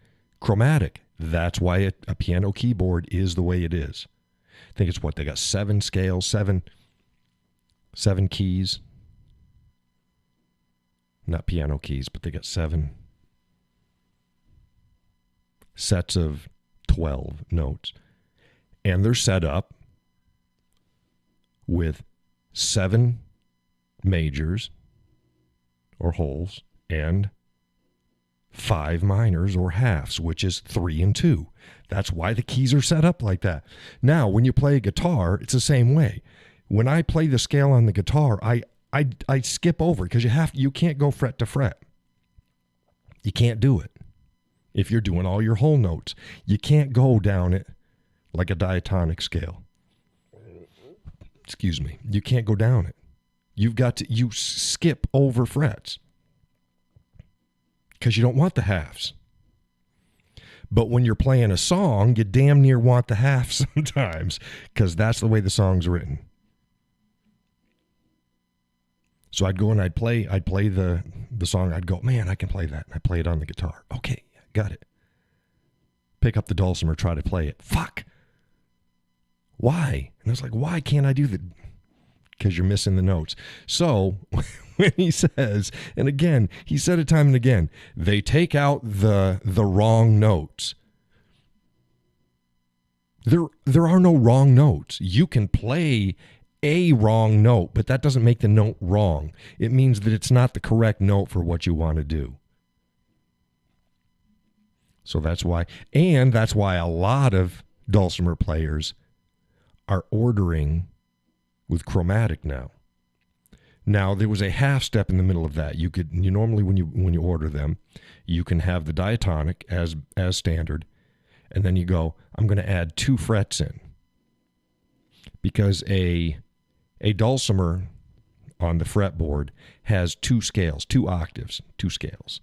chromatic. That's why a piano keyboard is the way it is. I think it's what they got 7 scales, 7 keys. Not piano keys, but they got 7 sets of 12 notes. And they're set up with 7 majors or wholes and 5 minors or halves, which is 3 and 2. That's why the keys are set up like that. Now, when you play a guitar, it's the same way. When I play the scale on the guitar, I skip over because you can't go fret to fret. You can't do it. If you're doing all your whole notes, you can't go down it like a diatonic scale. Excuse me. You can't go down it. You skip over frets because you don't want the halves. But when you're playing a song, you damn near want the halves sometimes because that's the way the song's written. So I'd go and I'd play the song. I'd go, man, I can play that. And I play it on the guitar. Okay, got it. Pick up the dulcimer, try to play it. Fuck. Why? And I was like, why can't I do that? Because you're missing the notes. So when he says, and again, he said it time and again, they take out the wrong notes. There are no wrong notes. You can play a wrong note, but that doesn't make the note wrong. It means that it's not the correct note for what you want to do. So that's why a lot of dulcimer players are ordering with chromatic now. Now, there was a half step in the middle of that. You normally when you order them, you can have the diatonic as standard, and then you go, I'm going to add 2 frets in. Because a dulcimer on the fretboard has 2 scales, 2 octaves, 2 scales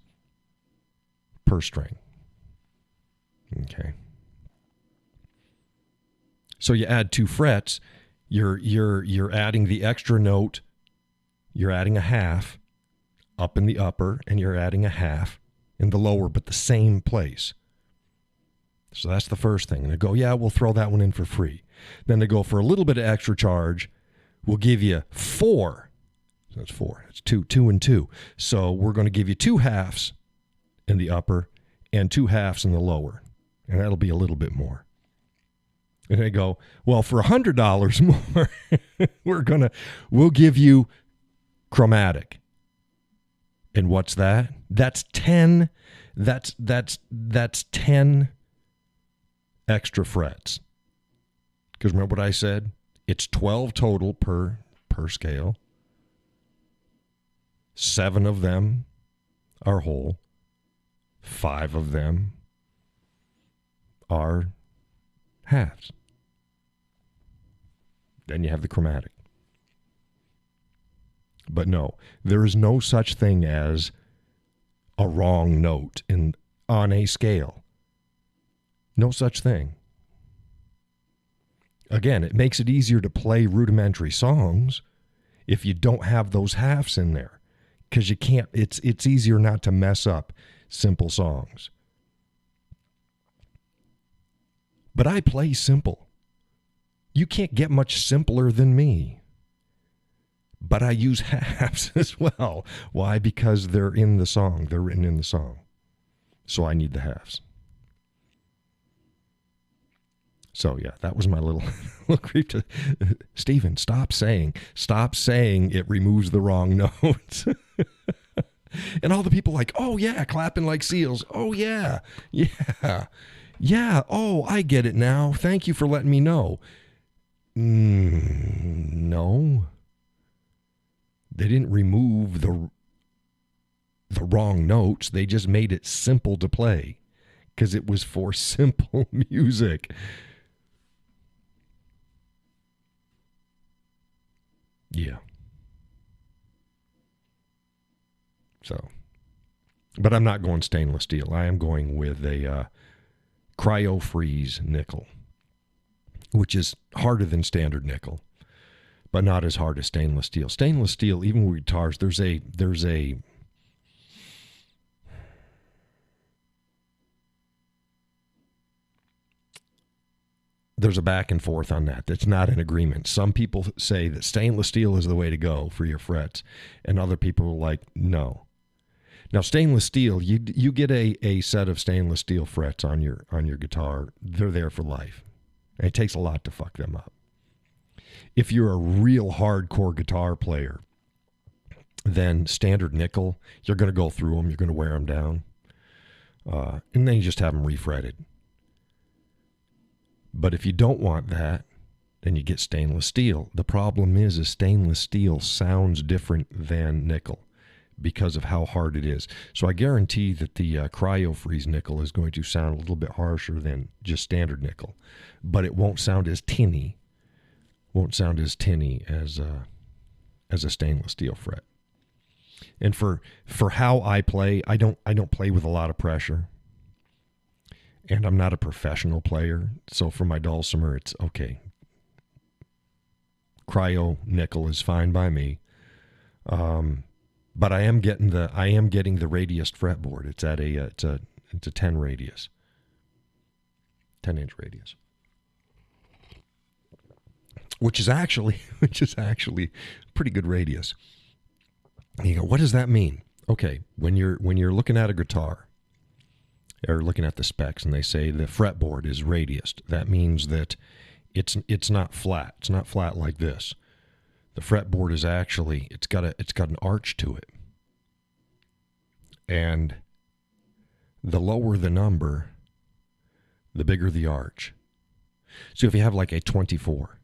per string. Okay. So you add 2 frets, you're adding the extra note, you're adding a half up in the upper, and you're adding a half in the lower, but the same place. So that's the first thing. And they go, yeah, we'll throw that one in for free. Then they go, for a little bit of extra charge, we'll give you 4. So that's 4. It's 2 and 2. So we're going to give you 2 halves in the upper and 2 halves in the lower. And that'll be a little bit more. And they go, well, for $100 more, we'll give you chromatic. And what's that? That's 10. That's 10 extra frets. Because remember what I said? It's 12 total per scale. 7 of them are whole. 5 of them are halves. Then you have the chromatic. But no, there is no such thing as a wrong note on a scale. No such thing. Again, it makes it easier to play rudimentary songs if you don't have those halves in there. Because you can't, it's easier not to mess up simple songs. But I play simple. You can't get much simpler than me. But I use halves as well. Why? Because they're in the song. They're written in the song. So I need the halves. So yeah, that was my little creep to Stephen, stop saying it removes the wrong notes. And all the people like, oh yeah, clapping like seals. Oh yeah. Oh, I get it now. Thank you for letting me know. No. They didn't remove the wrong notes. They just made it simple to play because it was for simple music. Yeah. So, but I'm not going stainless steel. I am going with a cryo freeze nickel, which is harder than standard nickel, but not as hard as stainless steel. Stainless steel, even with guitars, there's a back and forth on that. That's not an agreement. Some people say that stainless steel is the way to go for your frets, and other people are like, no. Now, stainless steel, you get a set of stainless steel frets on your guitar. They're there for life. And it takes a lot to fuck them up. If you're a real hardcore guitar player, then standard nickel, you're going to go through them. You're going to wear them down. And then you just have them refretted. But if you don't want that, then you get stainless steel. The problem is stainless steel sounds different than nickel because of how hard it is. So I guarantee that the cryo-freeze nickel is going to sound a little bit harsher than just standard nickel, but it won't sound as tinny. Won't sound as tinny as a stainless steel fret. And for how I play, I don't play with a lot of pressure. And I'm not a professional player, so for my dulcimer, it's okay. Cryo nickel is fine by me. But I am getting the radius fretboard. It's at it's a 10 radius. 10-inch radius. Which is actually pretty good radius. And you go, what does that mean? Okay, when you're looking at a guitar or looking at the specs and they say the fretboard is radiused, that means that it's not flat. It's not flat like this. The fretboard is actually it's got an arch to it. And the lower the number, the bigger the arch. So if you have like a 24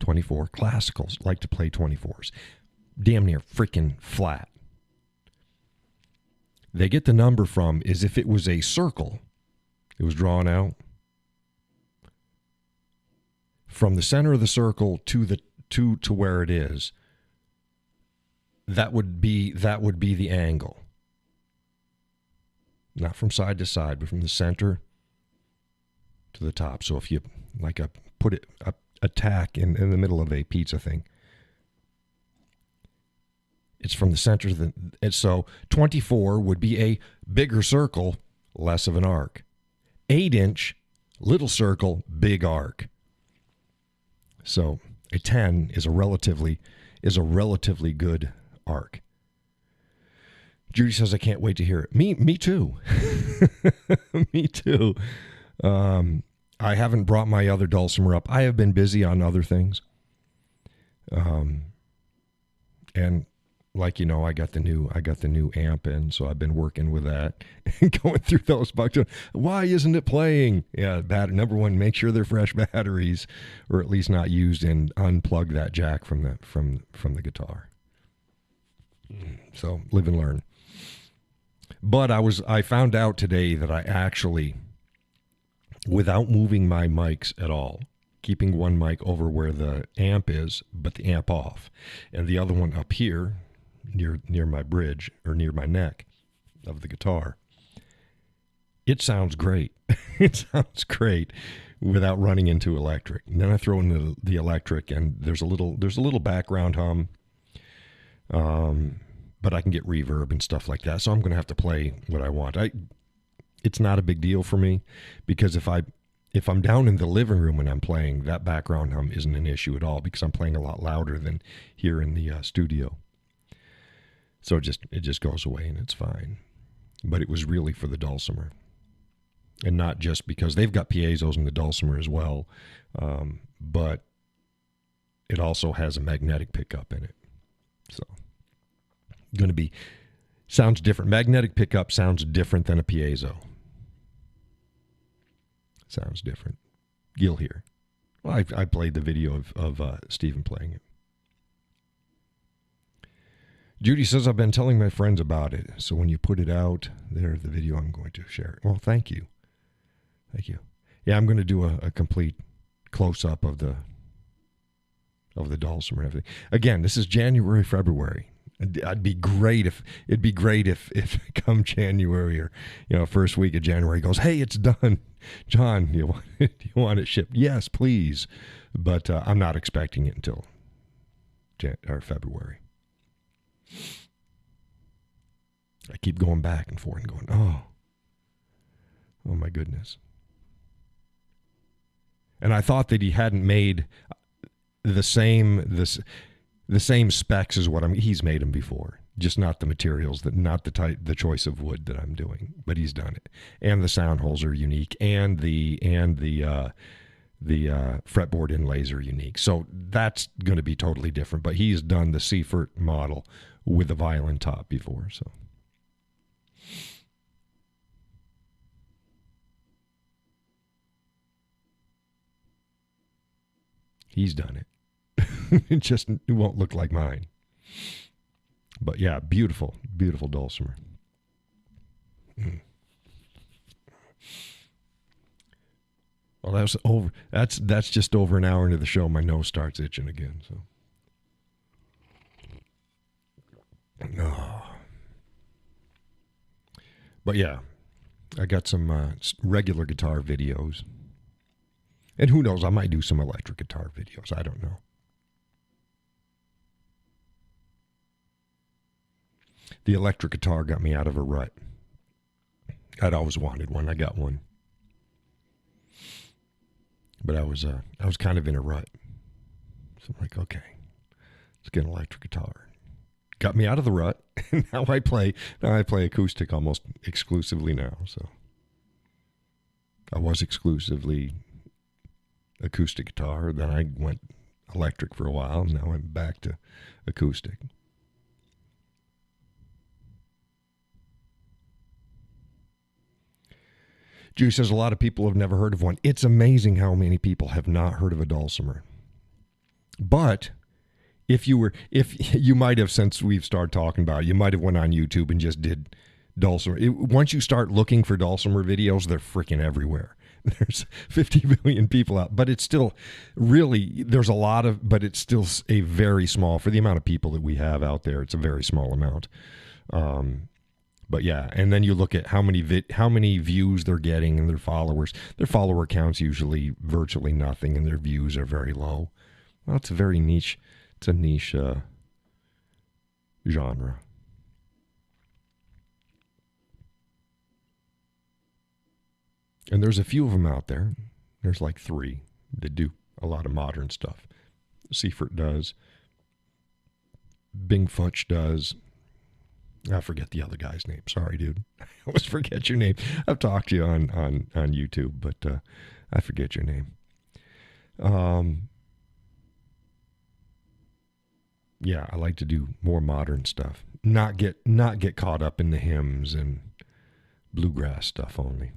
classicals like to play 24s, damn near freaking flat. They get the number from is if it was a circle, it was drawn out from the center of the circle to where it is. That would be the angle. Not from side to side, but from the center to the top. So if you put a tack in the middle of a pizza thing, it's from the center to the. So 24 would be a bigger circle, less of an arc. 8-inch, little circle, big arc. So a 10 is a relatively good arc. Judy says, I can't wait to hear it. Me too. Me too. I haven't brought my other dulcimer up. I have been busy on other things. And like, you know, I got the new amp in, so I've been working with that and going through those bugs. Why isn't it playing? Yeah, number one, make sure they're fresh batteries, or at least not used, and unplug that jack from the guitar. So live and learn. But I found out today that I actually, without moving my mics at all, keeping one mic over where the amp is, but the amp off, and the other one up here near my bridge or near my neck of the guitar. It sounds great. It sounds great without running into electric. And then I throw in the electric, and there's a little background hum. But I can get reverb and stuff like that. So I'm going to have to play what I want. It's not a big deal for me, because if I'm down in the living room and I'm playing, that background hum isn't an issue at all, because I'm playing a lot louder than here in the studio. So it just goes away and it's fine. But it was really for the dulcimer, and not just because they've got piezos in the dulcimer as well, but it also has a magnetic pickup in it. So going to be sounds different. Magnetic pickup sounds different than a piezo. Sounds different. You'll hear. Well, I played the video of Stephen playing it. Judy says, I've been telling my friends about it, so when you put it out, there's the video, I'm going to share it. Well, thank you. Thank you. Yeah, I'm going to do a complete close-up of the dulcimer and everything. Again, this is January, February. It'd be great if come January, or first week of January, goes, hey, it's done, John. Do you want it shipped? Yes, please. But I'm not expecting it until February. I keep going back and forth and going, oh my goodness. And I thought that he hadn't made the same specs as what he's made them before, just not the materials, not the choice of wood that I'm doing, but he's done it. And the sound holes are unique, and the fretboard inlays are unique. So that's going to be totally different, but he's done the Seifert model with the violin top before, so. He's done it. It won't look like mine. But yeah, beautiful, beautiful dulcimer. Well, that's over. That's just over an hour into the show. My nose starts itching again. So, no. But yeah, I got some regular guitar videos, and who knows? I might do some electric guitar videos. I don't know. The electric guitar got me out of a rut. I'd always wanted one. I got one. But I was kind of in a rut. So I'm like, okay, let's get an electric guitar. Got me out of the rut. Now I play acoustic almost exclusively now. So I was exclusively acoustic guitar. Then I went electric for a while. And now I'm back to acoustic. Judy says a lot of people have never heard of one. It's amazing how many people have not heard of a dulcimer. But if you might have, since we've started talking about it, you might have went on YouTube and just did dulcimer. Once you start looking for dulcimer videos, they're freaking everywhere. There's 50 million people out, but it's still really, there's a lot of, but it's still a very small, for the amount of people that we have out there, it's a very small amount. But yeah, and then you look at how many views they're getting and their followers. Their follower count's usually virtually nothing, and their views are very low. Well, it's a very niche. It's a niche genre. And there's a few of them out there. There's like 3 that do a lot of modern stuff. Seifert does. Bing Futch does. I forget the other guy's name. Sorry, dude. I always forget your name. I've talked to you on YouTube, but I forget your name. Yeah, I like to do more modern stuff. Not get caught up in the hymns and bluegrass stuff only.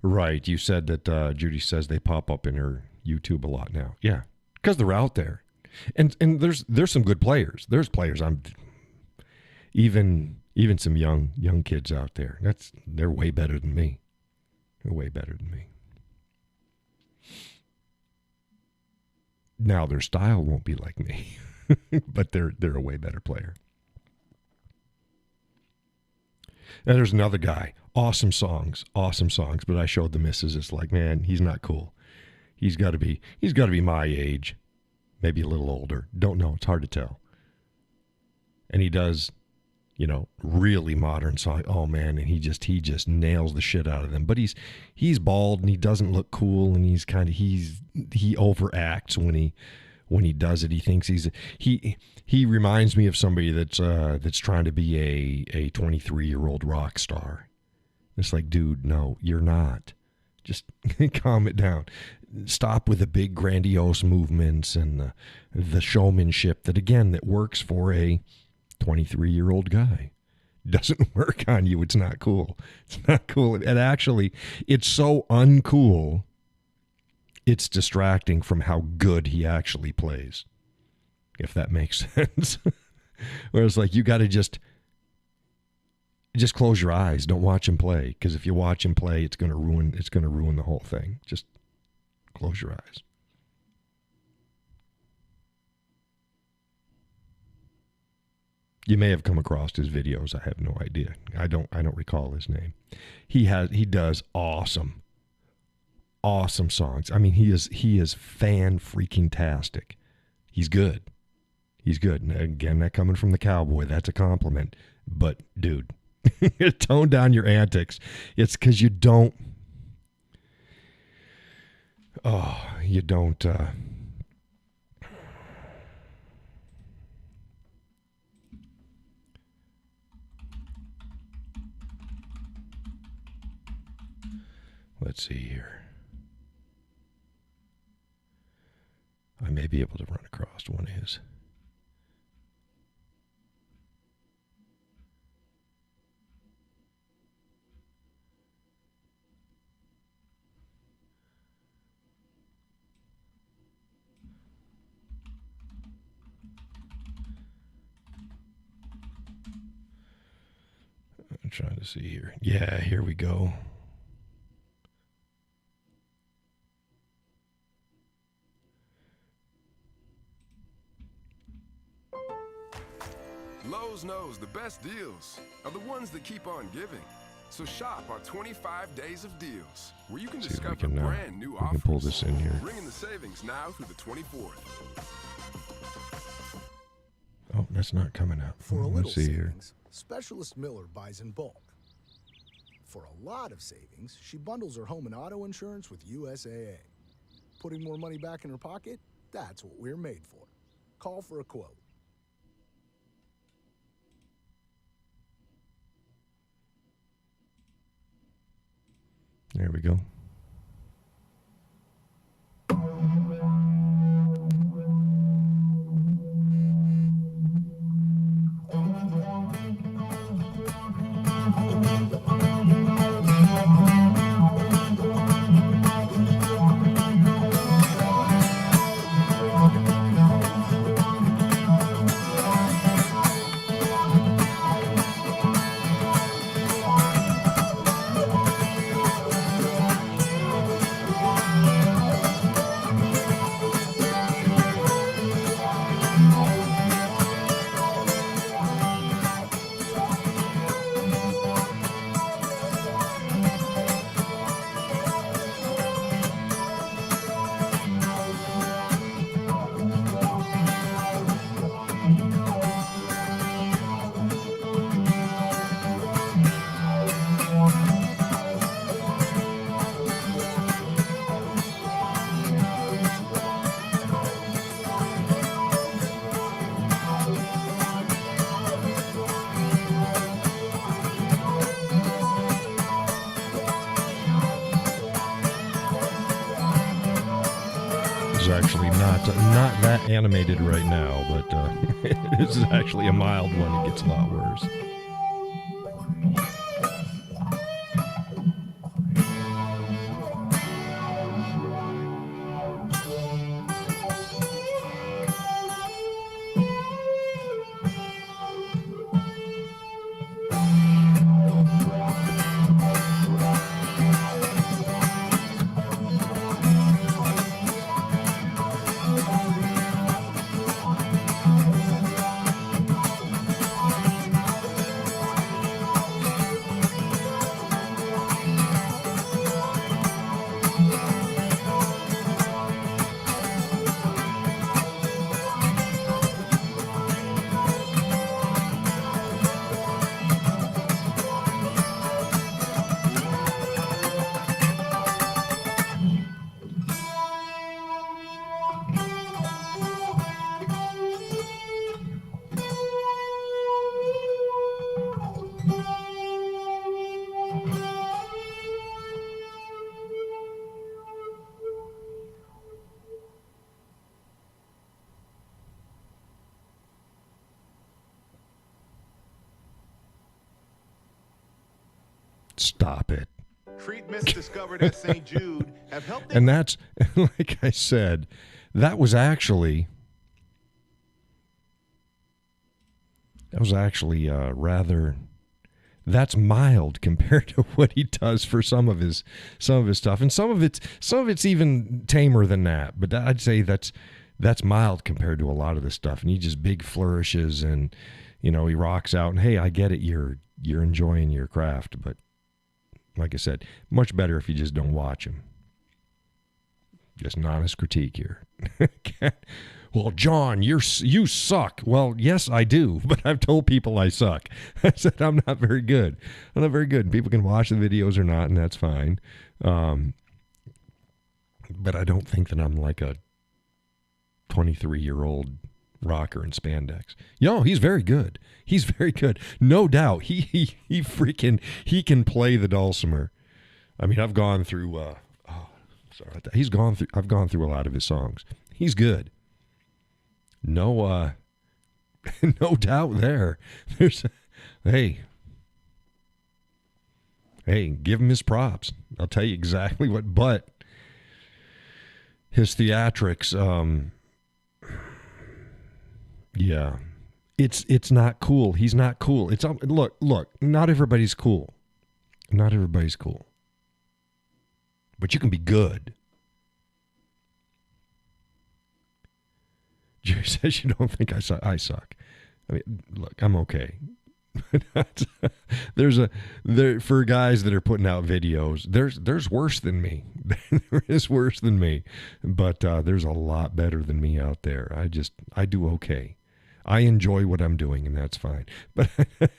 Right. You said that Judy says they pop up in her YouTube a lot now. Yeah, because they're out there, and there's some good players. There's players even some young kids out there. They're way better than me. They're way better than me. Now their style won't be like me, but they're a way better player. And there's another guy. Awesome songs, but I showed the missus. It's like, man, he's not cool. He's got to be my age, maybe a little older. Don't know. It's hard to tell. And he does, really modern song. Oh man, and he just nails the shit out of them. But he's bald and he doesn't look cool, and he overacts when he does it. He thinks he reminds me of somebody that's trying to be a 23-year-old rock star. It's like, dude, no, you're not. Just calm it down. Stop with the big grandiose movements and the showmanship that works for a 23-year-old guy. Doesn't work on you. It's not cool. It's not cool. And actually, it's so uncool, it's distracting from how good he actually plays, if that makes sense. Whereas, like, you got to just close your eyes. Don't watch him play, because if you watch him play, it's going to ruin the whole thing. Just close your eyes. You may have come across his videos. I have no idea. I don't recall his name. He does awesome songs. I mean, he is fan freaking tastic. He's good. And again, that coming from the Cowboy, that's a compliment. But dude, tone down your antics. It's because you don't. Let's see here. I may be able to run across one of his. trying to see here. Yeah, here we go. Lowe's knows the best deals are the ones that keep on giving. So shop our 25 days of deals, where you can discover brand new offers. We can pull this in here. Bring in the savings now through the 24th. Oh, that's not coming out. For a little see savings, Specialist Miller buys in bulk. For a lot of savings, she bundles her home and auto insurance with USAA. Putting more money back in her pocket? That's what we're made for. Call for a quote. There we go. Actually not that animated right now, but this is actually a mild one. It gets a lot worse. Stop it. Treatments discovered at St. Jude have helped. And that's, like I said, that was actually rather, that's mild compared to what he does for some of his stuff, and some of it's even tamer than that. But I'd say that's mild compared to a lot of this stuff. And he just big flourishes, and he rocks out. And hey, I get it, you're enjoying your craft, but like I said, much better if you just don't watch him. Just an honest critique here. Well, John, you suck. Well, yes, I do, but I've told people I suck. I said I'm not very good. I'm not very good. People can watch the videos or not, and that's fine. But I don't think that I'm like a 23-year-old rocker in spandex. He's very good. He's very good. No doubt. He can play the dulcimer. I mean, I've gone through I've gone through a lot of his songs. He's good. No no doubt there. Hey, give him his props. I'll tell you exactly what, but his theatrics, yeah, It's not cool. He's not cool. Look, not everybody's cool. Not everybody's cool. But you can be good. Jerry says you don't think I suck. I mean, look, I'm okay. For guys that are putting out videos, there's worse than me. There is worse than me, but there's a lot better than me out there. I do okay. I enjoy what I'm doing, and that's fine. But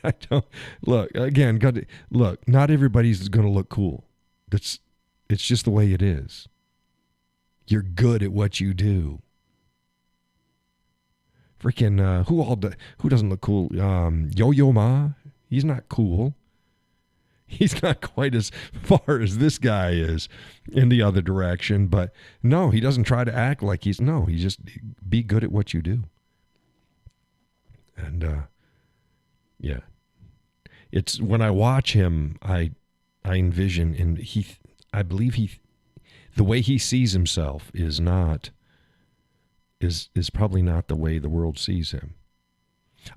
I don't look again. Look, not everybody's going to look cool. It's just the way it is. You're good at what you do. Freaking who doesn't look cool? Yo-Yo Ma, he's not cool. He's not quite as far as this guy is in the other direction, but no, he doesn't try to act like he just be good at what you do. And yeah, it's when I watch him, I envision, and I believe the way he sees himself is probably not the way the world sees him.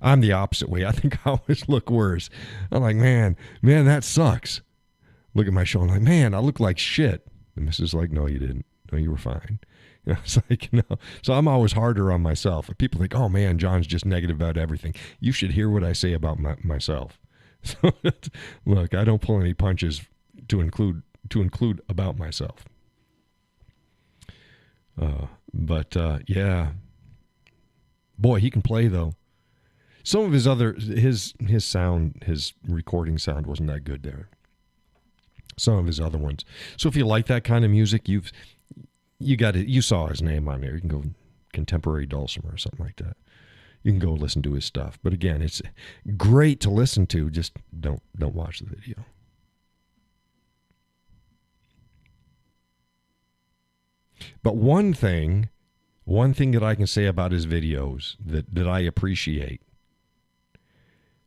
I'm the opposite way. I think I always look worse. I'm like, man, that sucks. Look at my show. I'm like, man, I look like shit. And Mrs. like, no, you didn't. No, you were fine. You know, it's like, no. So I'm always harder on myself. If people think, oh man, John's just negative about everything, you should hear what I say about myself. So look, I don't pull any punches to include about myself. But yeah, boy, he can play though. Some of his sound, his recording sound wasn't that good there. Some of his other ones. So if you like that kind of music, you saw his name on there. You can go Contemporary Dulcimer or something like that. You can go listen to his stuff. But again, it's great to listen to. Just don't watch the video. But one thing that I can say about his videos that I appreciate,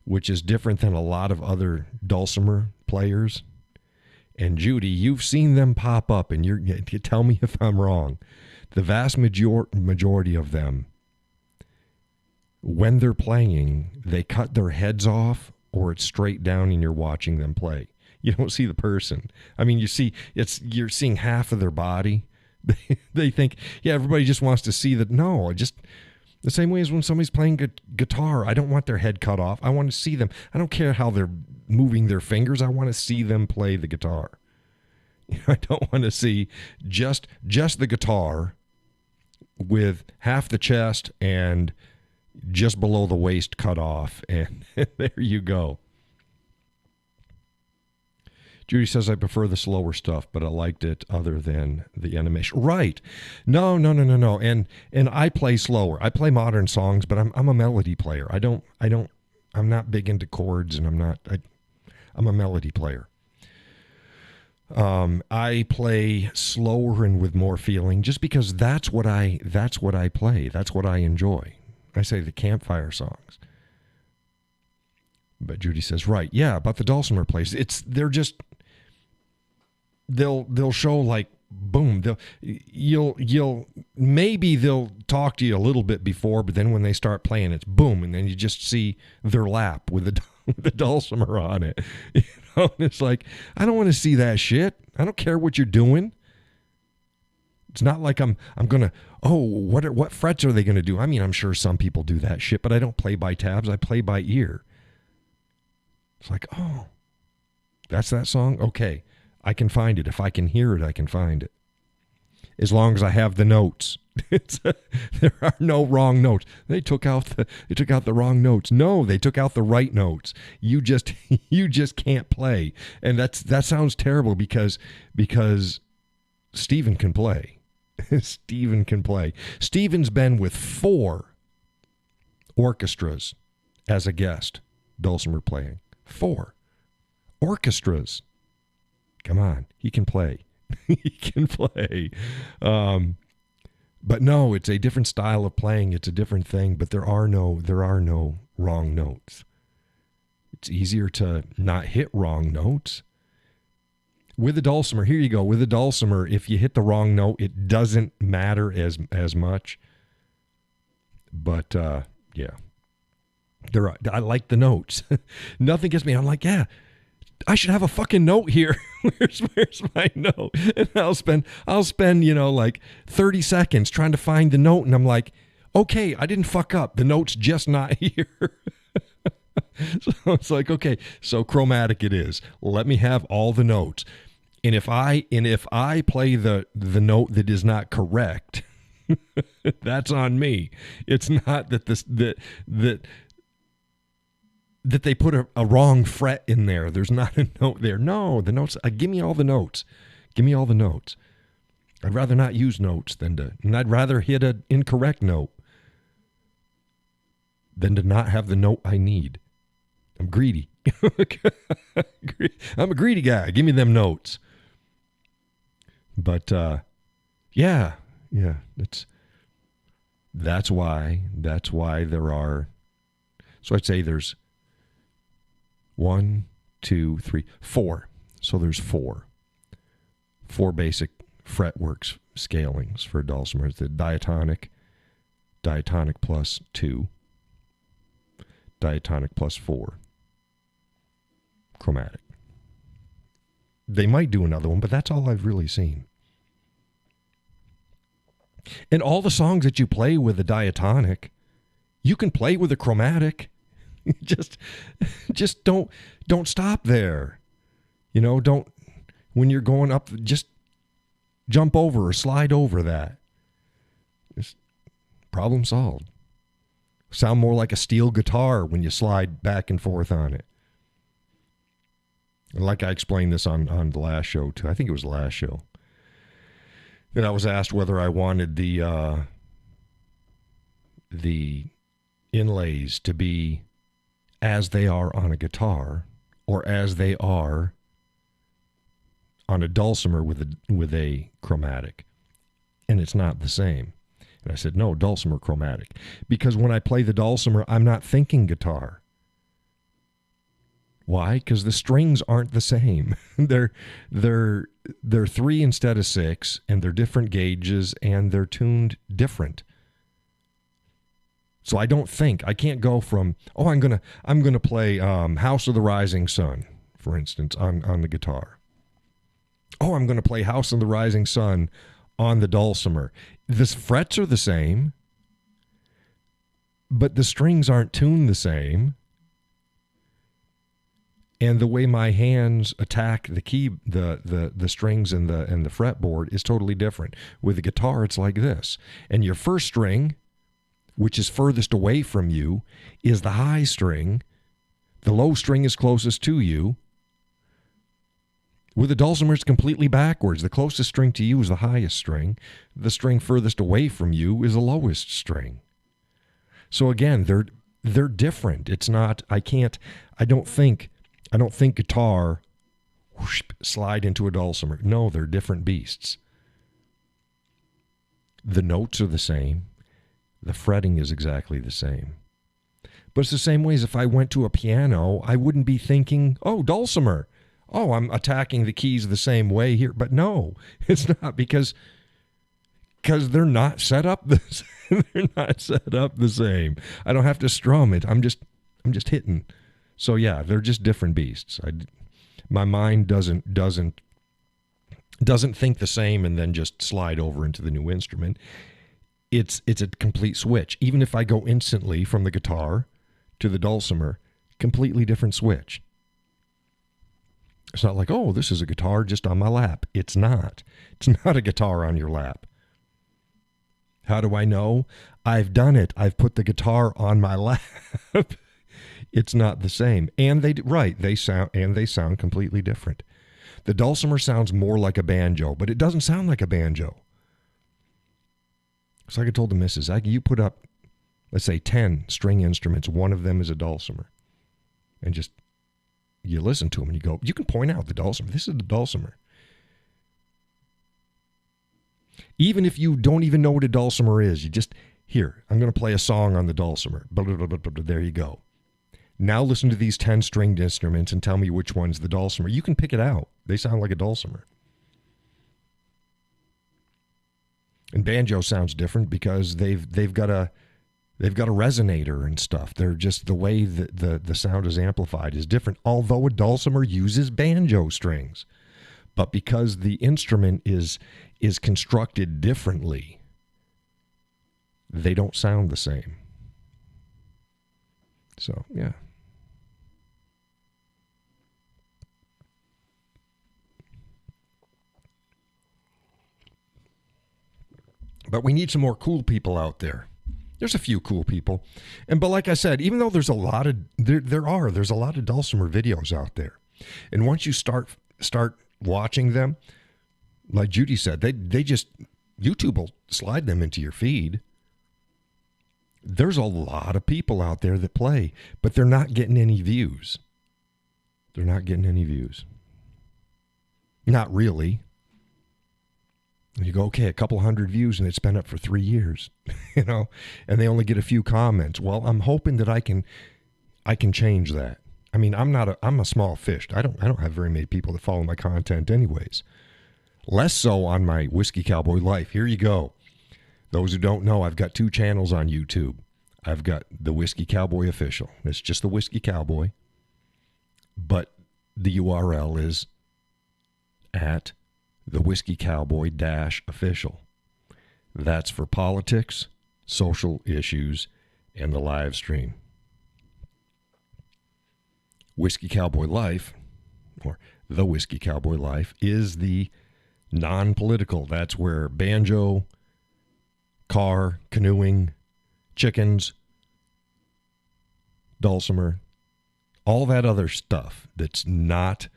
which is different than a lot of other dulcimer players, and Judy, you've seen them pop up, and you tell me if I'm wrong. The vast majority of them, when they're playing, they cut their heads off, or it's straight down, and you're watching them play. You don't see the person. I mean, you're seeing half of their body. They think, yeah, everybody just wants to see that. No, just the same way as when somebody's playing guitar. I don't want their head cut off. I want to see them. I don't care how they're moving their fingers. I want to see them play the guitar. I don't want to see just the guitar with half the chest and just below the waist cut off. And there you go. Judy says, I prefer the slower stuff, but I liked it other than the animation. Right. No. And I play slower. I play modern songs, but I'm a melody player. I'm not big into chords, and I'm a melody player. I play slower and with more feeling just because that's what I play. That's what I enjoy. I say the campfire songs. But Judy says, right, yeah, about the dulcimer plays. They'll show like boom. Maybe they'll talk to you a little bit before, but then when they start playing, it's boom, and then you just see their lap with the dulcimer on it. You know, it's like, I don't want to see that shit. I don't care what you're doing. It's not like I'm gonna, what frets are they gonna do? I mean, I'm sure some people do that shit, but I don't play by tabs. I play by ear. It's like, oh, that's that song? Okay, I can find it. If I can hear it, I can find it. As long as I have the notes. There are no wrong notes. They took out the wrong notes. No, they took out the right notes. You just can't play. And that sounds terrible because Steven can play. Steven can play. Steven's been with 4 orchestras as a guest, dulcimer playing. 4 orchestras. Come on, he can play. He can play. But no, it's a different style of playing. It's a different thing, but there are no wrong notes. It's easier to not hit wrong notes. With the dulcimer, here you go. With the dulcimer, if you hit the wrong note, it doesn't matter as much. But yeah. I like the notes. Nothing gets me. I'm like, yeah, I should have a fucking note here. Where's my note? And I'll spend, like 30 seconds trying to find the note. And I'm like, okay, I didn't fuck up. The note's just not here. So it's like, okay, so chromatic it is. Let me have all the notes. And if I play the note that is not correct, that's on me. It's not that that they put a wrong fret in there. There's not a note there. No, the notes, give me all the notes. Give me all the notes. I'd rather not use notes and I'd rather hit an incorrect note than to not have the note I need. I'm greedy. I'm a greedy guy. Give me them notes. But, yeah, that's why there are, so I'd say there's 1, 2, 3, 4. So there's 4 basic fretworks scalings for a dulcimer. It's the diatonic plus 2, diatonic plus 4, chromatic. They might do another one, but that's all I've really seen. And all the songs that you play with a diatonic, you can play with a chromatic. just don't stop there. Don't, when you're going up, just jump over or slide over that. Just problem solved. Sound more like a steel guitar when you slide back and forth on it. And like I explained this on the last show too. I think it was the last show. That I was asked whether I wanted the inlays to be as they are on a guitar or as they are on a dulcimer with a chromatic. And it's not the same. And I said, no, dulcimer chromatic. Because when I play the dulcimer, I'm not thinking guitar. Why? Because the strings aren't the same. They're 3 instead of 6, and they're different gauges, and they're tuned different. So I can't go from, I'm gonna play House of the Rising Sun, for instance, on the guitar. I'm gonna play House of the Rising Sun on the dulcimer. The frets are the same, but the strings aren't tuned the same. And the way my hands attack the key, the strings and the fretboard is totally different. With the guitar, it's like this. And your first string, which is furthest away from you, is the high string. The low string is closest to you. With the dulcimer, it's completely backwards. The closest string to you is the highest string. The string furthest away from you is the lowest string. So again, they're different. It's not, I don't think guitar whoosh, slide into a dulcimer. No, they're different beasts. The notes are the same. The fretting is exactly the same. But it's the same way as if I went to a piano, I wouldn't be thinking, dulcimer. I'm attacking the keys the same way here. But no, it's not because they're not set up they're not set up the same. I don't have to strum it. I'm just hitting. So yeah, they're just different beasts. My mind doesn't think the same and then just slide over into the new instrument. It's a complete switch. Even if I go instantly from the guitar to the dulcimer, completely different switch. It's not like, this is a guitar just on my lap. It's not. It's not a guitar on your lap. How do I know? I've done it. I've put the guitar on my lap. It's not the same. And they sound completely different. The dulcimer sounds more like a banjo, but it doesn't sound like a banjo. So like I told the missus, you put up, let's say 10 string instruments, one of them is a dulcimer. And just, you listen to them and you go, you can point out the dulcimer. This is the dulcimer. Even if you don't even know what a dulcimer is, you just, here, I'm going to play a song on the dulcimer. Blah, blah, blah, blah, blah, there you go. Now listen to these 10 stringed instruments and tell me which one's the dulcimer. You can pick it out. They sound like a dulcimer. And banjo sounds different because they've got a They've got a resonator and stuff. They're just, the way that the sound is amplified is different, although a dulcimer uses banjo strings. But because the instrument is constructed differently, they don't sound the same. So, yeah. But we need some more cool people out there. There's a few cool people. But like I said, even though there's a lot of, there's a lot of dulcimer videos out there. And once you start watching them, like Judy said, they just, YouTube will slide them into your feed. There's a lot of people out there that play, but they're not getting any views. They're not getting any views. Not really. You go, okay, a couple hundred views and it's been up for 3 years, and they only get a few comments. Well, I'm hoping that I can change that. I mean, I'm a small fish. I don't have very many people that follow my content anyways. Less so on my Whiskey Cowboy Life. Here you go. Those who don't know, I've got 2 channels on YouTube. I've got the Whiskey Cowboy Official. It's just the Whiskey Cowboy. But the URL is at the Whiskey Cowboy -official. That's for politics, social issues, and the live stream. Whiskey Cowboy Life, or the Whiskey Cowboy Life, is the non-political. That's where banjo, car, canoeing, chickens, dulcimer, all that other stuff that's not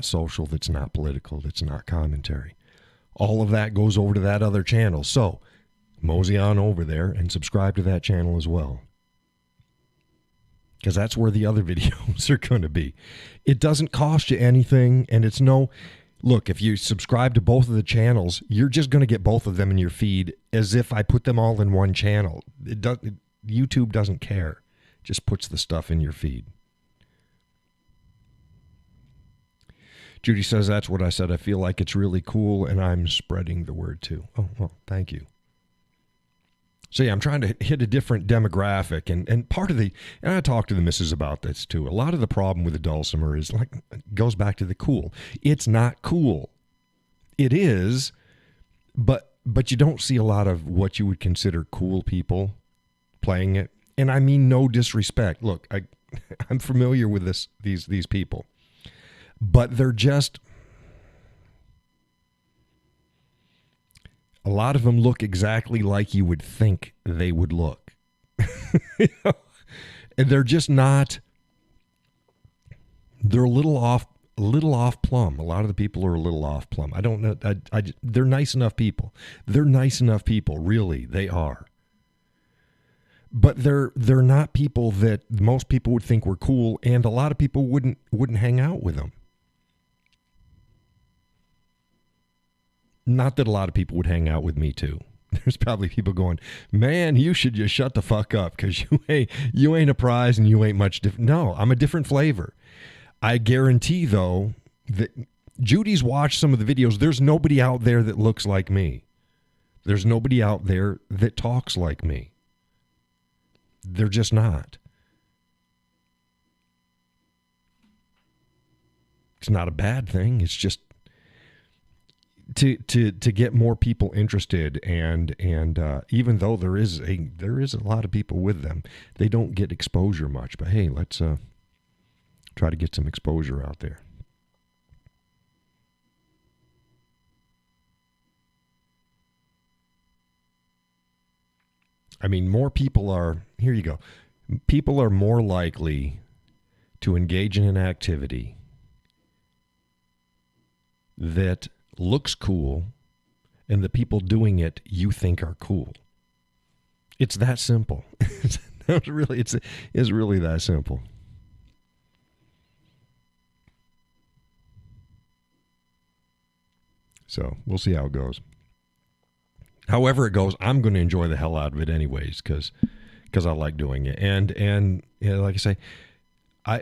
social, that's not political, that's not commentary. All of that goes over to that other channel. So mosey on over there and subscribe to that channel as well, because that's where the other videos are going to be. It doesn't cost you anything, and it's no... Look, if you subscribe to both of the channels, you're just going to get both of them in your feed as if I put them all in one channel. YouTube doesn't care. It just puts the stuff in your feed. Judy says, that's what I said. I feel like it's really cool, and I'm spreading the word too. Oh, well, thank you. So, yeah, I'm trying to hit a different demographic. And part of and I talked to the missus about this too. A lot of the problem with the dulcimer is, like, goes back to the cool. It's not cool. It is, but you don't see a lot of what you would consider cool people playing it. And I mean no disrespect. Look, I'm familiar with these people. But they're just, a lot of them look exactly like you would think they would look. And they're just not, they're a little off plumb. A lot of the people are a little off plumb. I don't know. They're nice enough people. They're nice enough people. Really, they are. But they're not people that most people would think were cool, and a lot of people wouldn't hang out with them. Not that a lot of people would hang out with me too. There's probably people going, man, you should just shut the fuck up, because you ain't a prize and you ain't much different. No, I'm a different flavor. I guarantee, though, that Judy's watched some of the videos. There's nobody out there that looks like me. There's nobody out there that talks like me. They're just not. It's not a bad thing. It's just to get more people interested, and even though there is a lot of people with them, they don't get exposure much. But hey, let's try to get some exposure out there. I mean, more people are, here you go. People are more likely to engage in an activity that looks cool, and the people doing it you think are cool. It's that simple. It's really that simple. So we'll see how it goes. However it goes, I'm going to enjoy the hell out of it anyways, because I like doing it. And you know, like I say,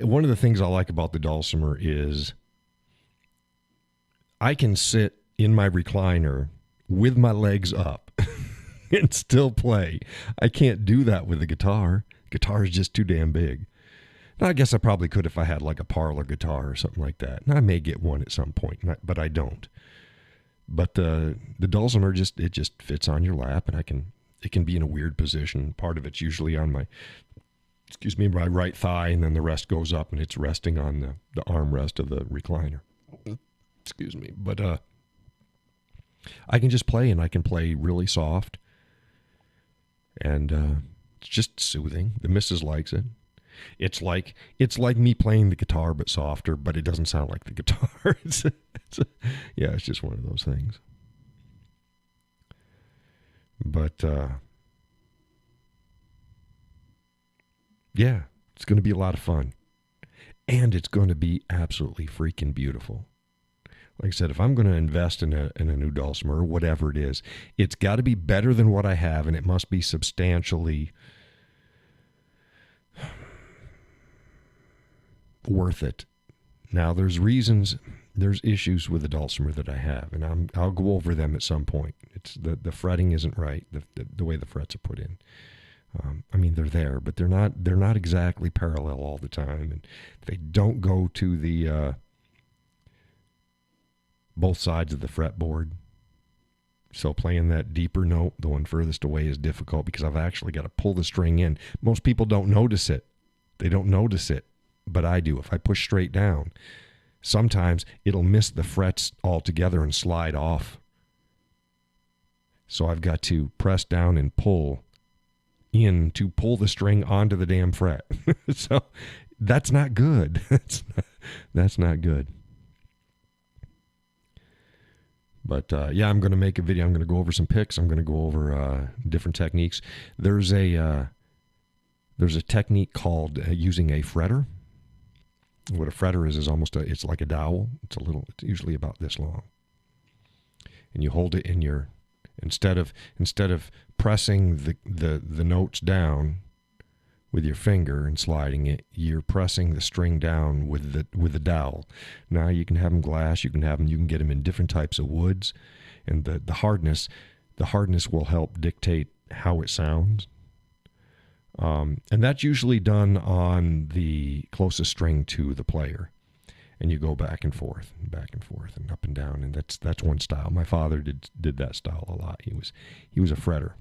one of the things I like about the dulcimer is I can sit in my recliner with my legs up. and still play. I can't do that with the guitar. Guitar is just too damn big. Now, I guess I probably could if I had like a parlor guitar or something like that. And I may get one at some point, but I don't. But the dulcimer just fits on your lap, and it can be in a weird position. Part of it's usually on my right thigh, and then the rest goes up, and it's resting on the armrest of the recliner. Excuse me. But I can just play, and I can play really soft, and it's just soothing. The missus likes it. It's like me playing the guitar but softer, but it doesn't sound like the guitar. It's just one of those things. But yeah, it's going to be a lot of fun, and it's going to be absolutely freaking beautiful. Like I said, if I'm going to invest in a new dulcimer, whatever it is, it's got to be better than what I have, and it must be substantially worth it. Now, there's issues with the dulcimer that I have, and I'll go over them at some point. It's the fretting isn't right, the way the frets are put in. I mean, they're there, but they're not exactly parallel all the time, and they don't go to the both sides of the fretboard. So playing that deeper note, the one furthest away, is difficult because I've actually got to pull the string in. Most people don't notice it. They don't notice it, but I do. If I push straight down, sometimes it'll miss the frets altogether and slide off. So I've got to press down and pull in to pull the string onto the damn fret. So that's not good. That's not good. But yeah, I'm going to make a video. I'm going to go over some picks. I'm going to go over different techniques. There's a technique called using a fretter. What a fretter is almost it's like a dowel. It's usually about this long, and you hold it in your instead of pressing the notes down with your finger and sliding it, you're pressing the string down with the dowel. Now you can have them glass, you can get them in different types of woods, and the hardness will help dictate how it sounds. And that's usually done on the closest string to the player, and you go back and forth and up and down, and that's one style. My father did that style a lot. He was a fretter.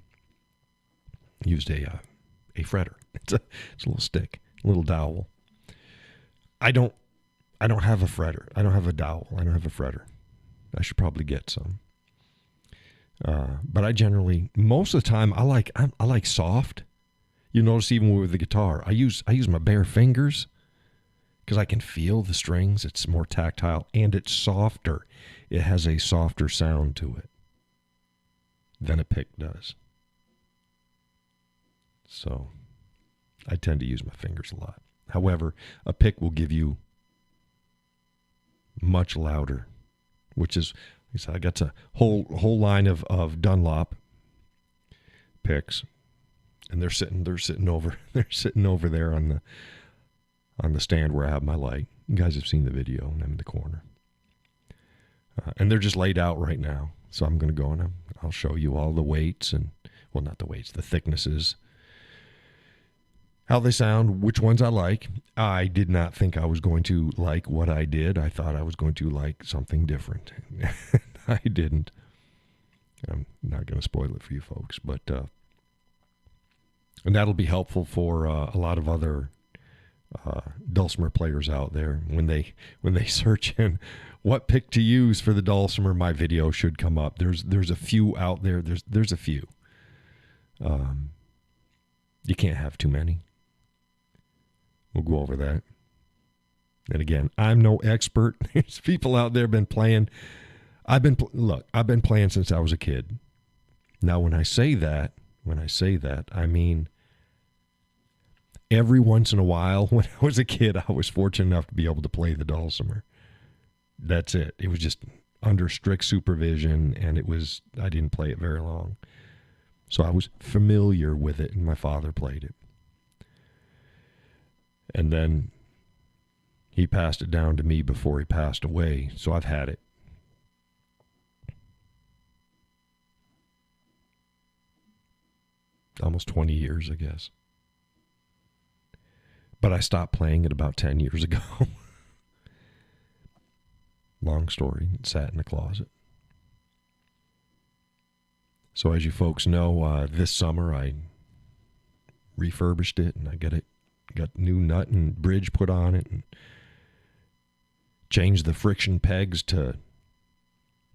He used a fretter. It's a little stick, a little dowel. I don't have a fretter. I don't have a dowel. I don't have a fretter. I should probably get some. But I generally, most of the time, I like soft. You notice even with the guitar, I use my bare fingers because I can feel the strings. It's more tactile and it's softer. It has a softer sound to it than a pick does. So I tend to use my fingers a lot. However, a pick will give you much louder, which is, like I said, I got a whole line of Dunlop picks, and they're sitting over there on the stand where I have my light. You guys have seen the video, and I'm in the corner, and they're just laid out right now. So I'm going to go and I'll show you all the weights not the weights, the thicknesses, how they sound, which ones I like. I did not think I was going to like what I did. I thought I was going to like something different. I didn't. I'm not going to spoil it for you folks, but and that'll be helpful for a lot of other dulcimer players out there. When they search in what pick to use for the dulcimer, my video should come up. There's a few out there. There's a few. You can't have too many. We'll go over that. And again, I'm no expert. There's people out there been playing. I've been playing since I was a kid. Now, when I say that, I mean every once in a while when I was a kid, I was fortunate enough to be able to play the dulcimer. That's it. It was just under strict supervision, and I didn't play it very long. So I was familiar with it, and my father played it. And then he passed it down to me before he passed away, so I've had it. Almost 20 years, I guess. But I stopped playing it about 10 years ago. Long story. It sat in the closet. So as you folks know, this summer I refurbished it and I got new nut and bridge put on it and changed the friction pegs to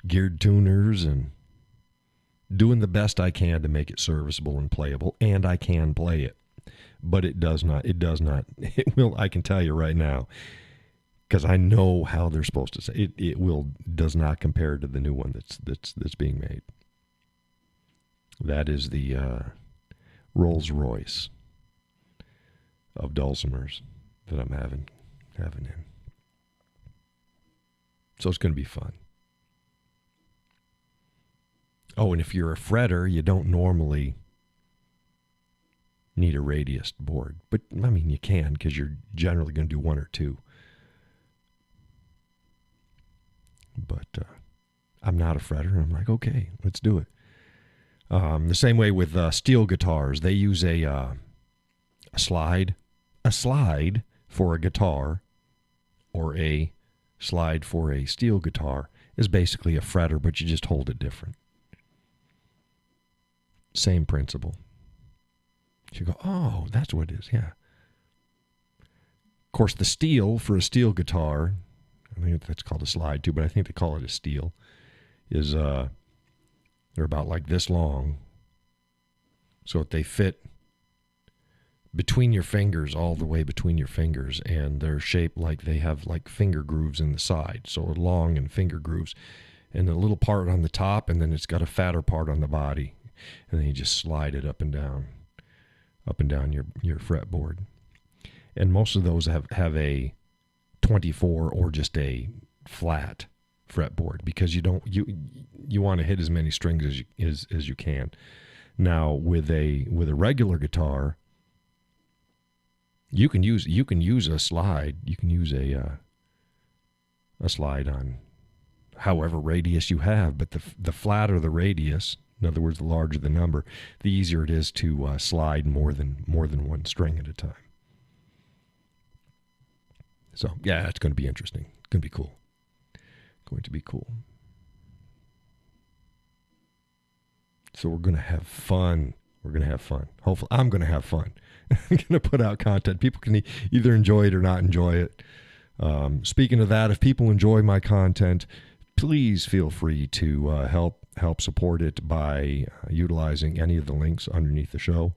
geared tuners and doing the best I can to make it serviceable and playable, and I can play it. But it does not, it will, I can tell you right now, because I know how they're supposed to say does not compare to the new one that's being made. That is the Rolls Royce of dulcimers that I'm having in. So it's going to be fun. Oh, and if you're a fretter, you don't normally need a radius board. But, I mean, you can because you're generally going to do one or two. But I'm not a fretter. I'm like, okay, let's do it. The same way with steel guitars. They use a slide. A slide for a guitar or a slide for a steel guitar is basically a fretter, but you just hold it different. Same principle. You go, oh, that's what it is, yeah. Of course, the steel for a steel guitar, I think that's called a slide too, but I think they call it a steel, is they're about like this long. So that they fit between your fingers, all the way between your fingers, and they're shaped like they have like finger grooves in the side. So long and finger grooves, and a little part on the top, and then it's got a fatter part on the body. And then you just slide it up and down your fretboard. And most of those have a 24 or just a flat fretboard because you want to hit as many strings as you can. Now with a regular guitar, you can use a slide. You can use a slide on however radius you have, but the flatter the radius, in other words, the larger the number, the easier it is to slide more than one string at a time. So, yeah, it's going to be interesting. It's going to be cool. Going to be cool. So we're going to have fun. Hopefully, I'm going to have fun. I'm going to put out content. People can either enjoy it or not enjoy it. Speaking of that, if people enjoy my content, please feel free to help support it by utilizing any of the links underneath the show.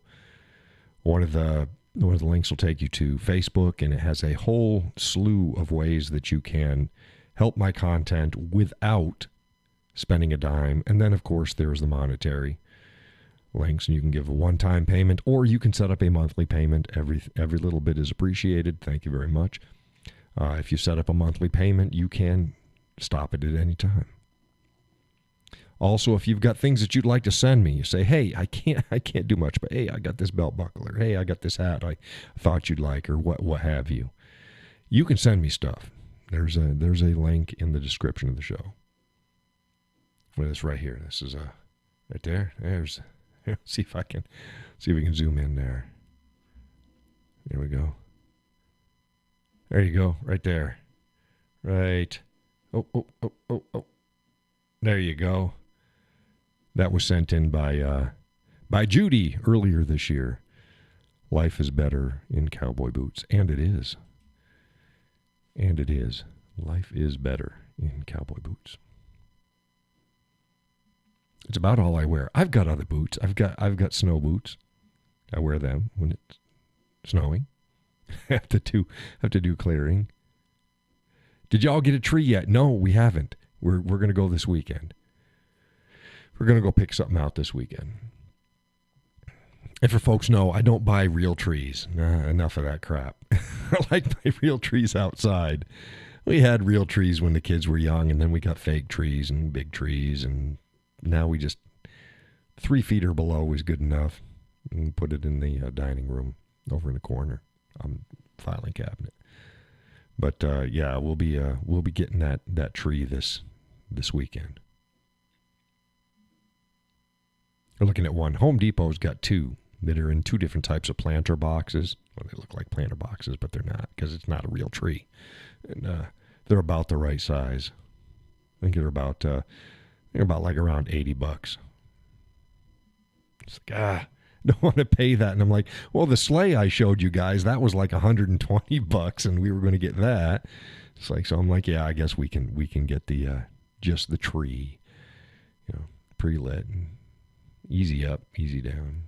One of the links will take you to Facebook, and it has a whole slew of ways that you can help my content without spending a dime. And then, of course, there's the monetary links, and you can give a one-time payment, or you can set up a monthly payment. Every little bit is appreciated. Thank you very much. If you set up a monthly payment, you can stop it at any time. Also, if you've got things that you'd like to send me, you say, hey, I can't do much, but hey, I got this belt buckle, or hey, I got this hat I thought you'd like, or what have you. You can send me stuff. There's a link in the description of the show. Well, it's right here. This is right there. There's see if we can zoom in there. There we go. There you go, right there. Right. Oh. There you go. That was sent in by Judy earlier this year. Life is better in cowboy boots. And it is. Life is better in cowboy boots. It's about all I wear. I've got other boots. I've got snow boots. I wear them when it's snowing. have to do clearing. Did y'all get a tree yet? No, we haven't. We're going to go this weekend. We're going to go pick something out this weekend. And for folks know, I don't buy real trees. Enough of that crap. I like my real trees outside. We had real trees when the kids were young, and then we got fake trees and big trees, and now we just 3 feet or below is good enough. And put it in the dining room over in the corner on the filing cabinet. But yeah, we'll be getting that tree this weekend. We're looking at one. Home Depot's got 2 that are in two different types of planter boxes. Well, they look like planter boxes, but they're not because it's not a real tree. And they're about the right size. I think they're about like around $80. It's like, don't want to pay that. And I'm like, well, the sleigh I showed you guys, that was like $120, and we were going to get that. It's like, so I'm like, yeah, I guess we can get the just the tree, pre-lit, and easy up, easy down.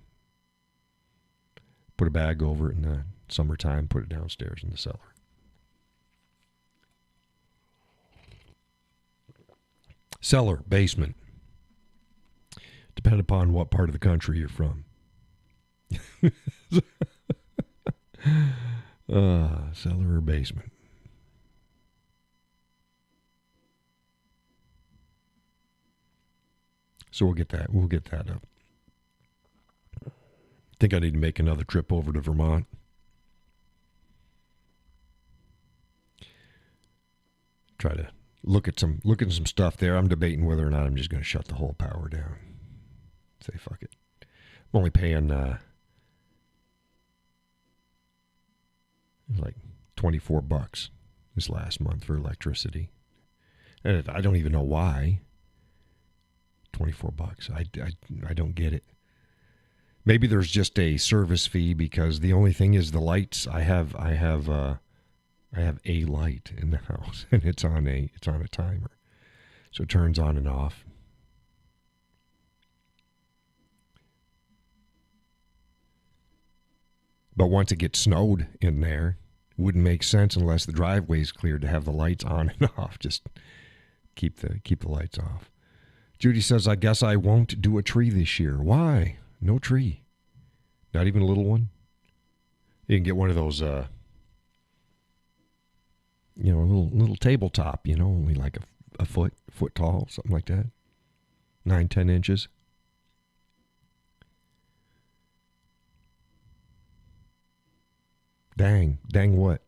Put a bag over it in the summertime, put it downstairs in the cellar. Cellar, basement. Depending upon what part of the country you're from. Cellar or basement. So we'll get that up. I think I need to make another trip over to Vermont. Try to look at some stuff there. I'm debating whether or not I'm just going to shut the whole power down. Say fuck it. I'm only paying like $24 this last month for electricity, and I don't even know why. $24. I don't get it. Maybe there's just a service fee because the only thing is the lights. I have a light in the house, and it's on a timer, so it turns on and off. But once it gets snowed in there, it wouldn't make sense unless the driveway's cleared to have the lights on and off. Just keep the lights off. Judy says, I guess I won't do a tree this year. Why? No tree. Not even a little one? You can get one of those, a little tabletop, only like a foot tall, something like that. 9-10 inches. Dang what?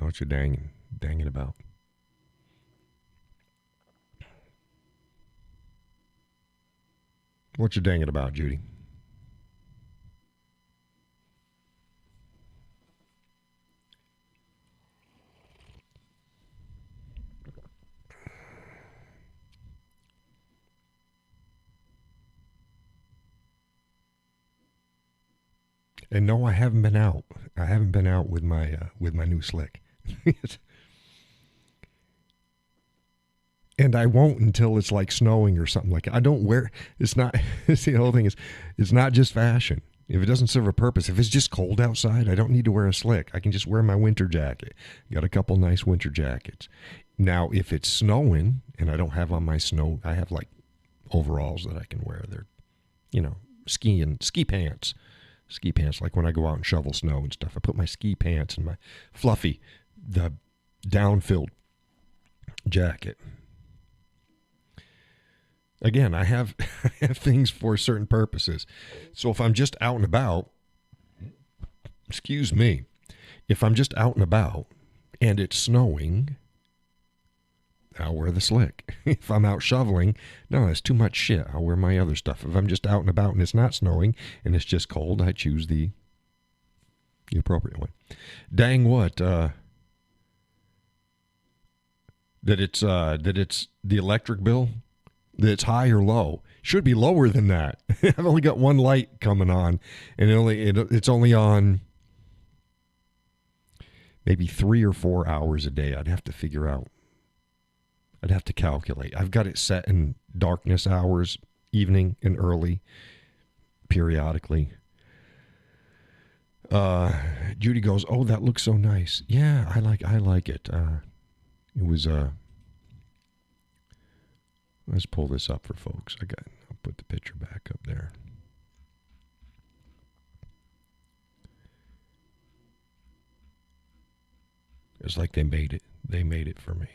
Oh, what you danging about? What you danging about, Judy? And no, I haven't been out. I haven't been out with my new slick. And I won't until it's like snowing or something like that. I don't wear, it's not, the whole thing is, it's not just fashion. If it doesn't serve a purpose, if it's just cold outside, I don't need to wear a slick. I can just wear my winter jacket. Got a couple nice winter jackets. Now, if it's snowing and I don't have on my snow, I have like overalls that I can wear. They're, ski pants. Ski pants, like when I go out and shovel snow and stuff. I put my ski pants and my fluffy, the down-filled jacket. Again, I have things for certain purposes. So if I'm just out and about, if I'm just out and about and it's snowing, I'll wear the slick. If I'm out shoveling, no, that's too much shit. I'll wear my other stuff. If I'm just out and about and it's not snowing and it's just cold, I choose the appropriate one. Dang what? That it's the electric bill, that it's high or low. Should be lower than that. I've only got one light coming on, and it's only on maybe 3 or 4 hours a day. I'd have to figure out. I'd have to calculate. I've got it set in darkness hours, evening and early, periodically. Judy goes, "Oh, that looks so nice." Yeah, I like it. It was let's pull this up for folks. I'll put the picture back up there. It's like they made it. They made it for me.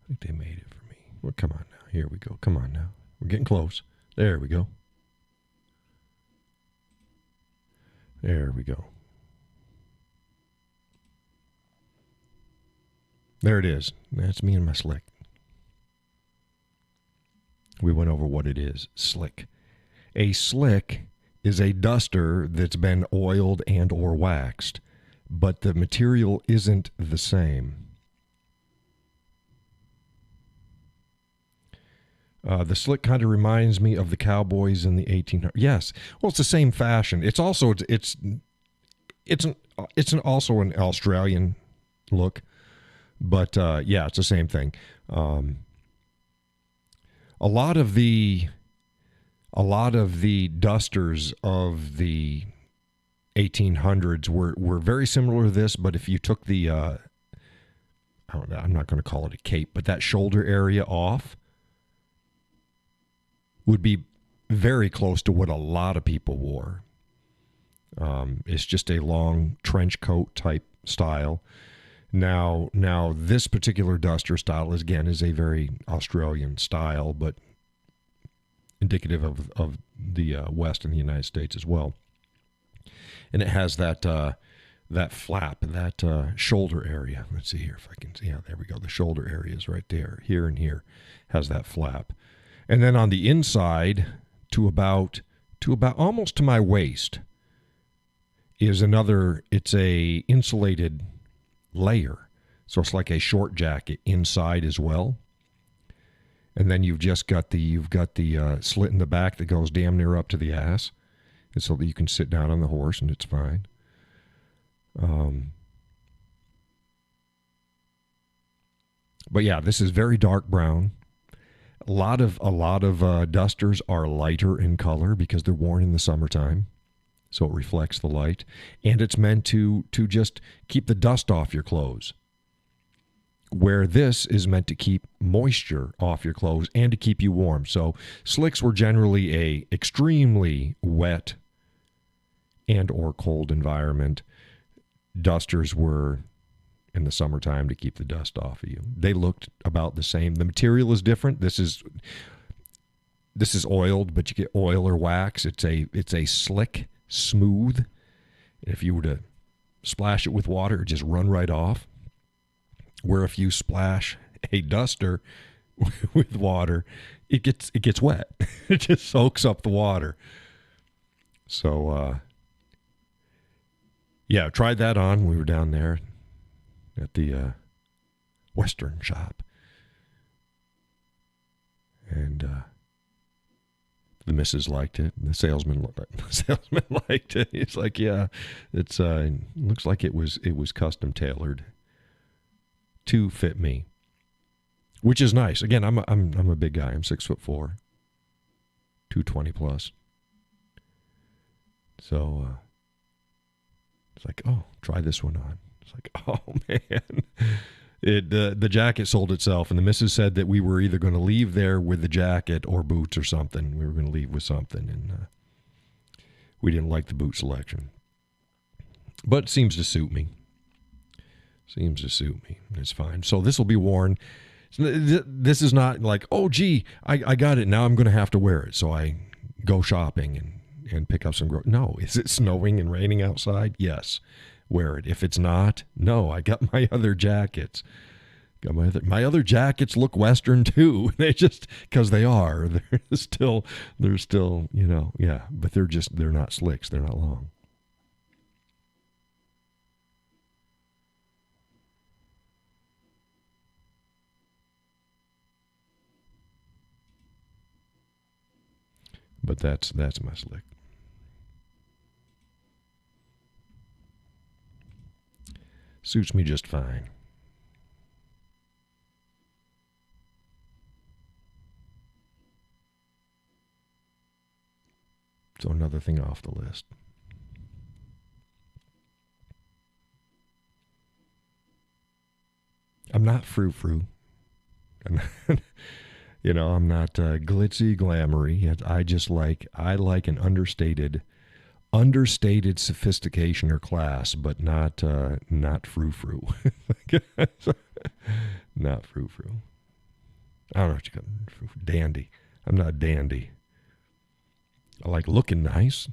I think they made it for me. Well, come on now. Here we go. Come on now. We're getting close. There we go. There we go. There it is. That's me and my slick. We went over what it is. Slick. A slick is a duster that's been oiled and or waxed, but the material isn't the same. The slick kind of reminds me of the Cowboys in the 1800s. Yes, well, it's the same fashion. It's also it's also an Australian look, but yeah, it's the same thing. A lot of the dusters of the 1800s were very similar to this, but if you took the I don't know, I'm not going to call it a cape, but that shoulder area off, would be very close to what a lot of people wore. It's just a long trench coat type style. Now this particular duster style is a very Australian style, but indicative of the West and the United States as well. And it has that flap, that shoulder area. Let's see here if I can see. Yeah, there we go. The shoulder area is right there. Here and here has that flap. And then on the inside, to about almost to my waist, is another. It's a insulated layer, so it's like a short jacket inside as well. And then you've got the slit in the back that goes damn near up to the ass, and so that you can sit down on the horse and it's fine. But yeah, this is very dark brown. A lot of dusters are lighter in color because they're worn in the summertime, so it reflects the light, and it's meant to just keep the dust off your clothes. Where this is meant to keep moisture off your clothes and to keep you warm. So slicks were generally a extremely wet and or cold environment. Dusters were in the summertime to keep the dust off of you. They looked about the same. The material is different. This is oiled, but you get oil or wax. It's a slick, smooth. If you were to splash it with water, it just run right off. Where if you splash a duster with water, it gets wet. It just soaks up the water. So yeah, tried that on. We were down there at the Western shop, and the missus liked it. The salesman liked it. It's like, yeah, it's looks like it was custom tailored to fit me, which is nice. Again, I'm a big guy. I'm 6'4", 220 plus. So it's like, oh, try this one on. It's like, oh man, the jacket sold itself, and the missus said that we were either going to leave there with the jacket or boots or something. We were going to leave with something, and we didn't like the boot selection, but it seems to suit me. It's fine. So this will be worn. This is not like, oh gee, I got it. Now I'm going to have to wear it. So I go shopping and pick up some. No, is it snowing and raining outside? Yes. Wear it. If it's not, no, I got my other jackets. My other jackets look Western too. They just, because they are. They're still, yeah. But they're not slicks. They're not long. But that's my slick. Suits me just fine. So another thing off the list. I'm not frou-frou. I'm not glitzy, glamoury. I like an understated sophistication or class, but not frou-frou. Not frou-frou. I don't know what you call it. Dandy. I'm not dandy. I like looking nice.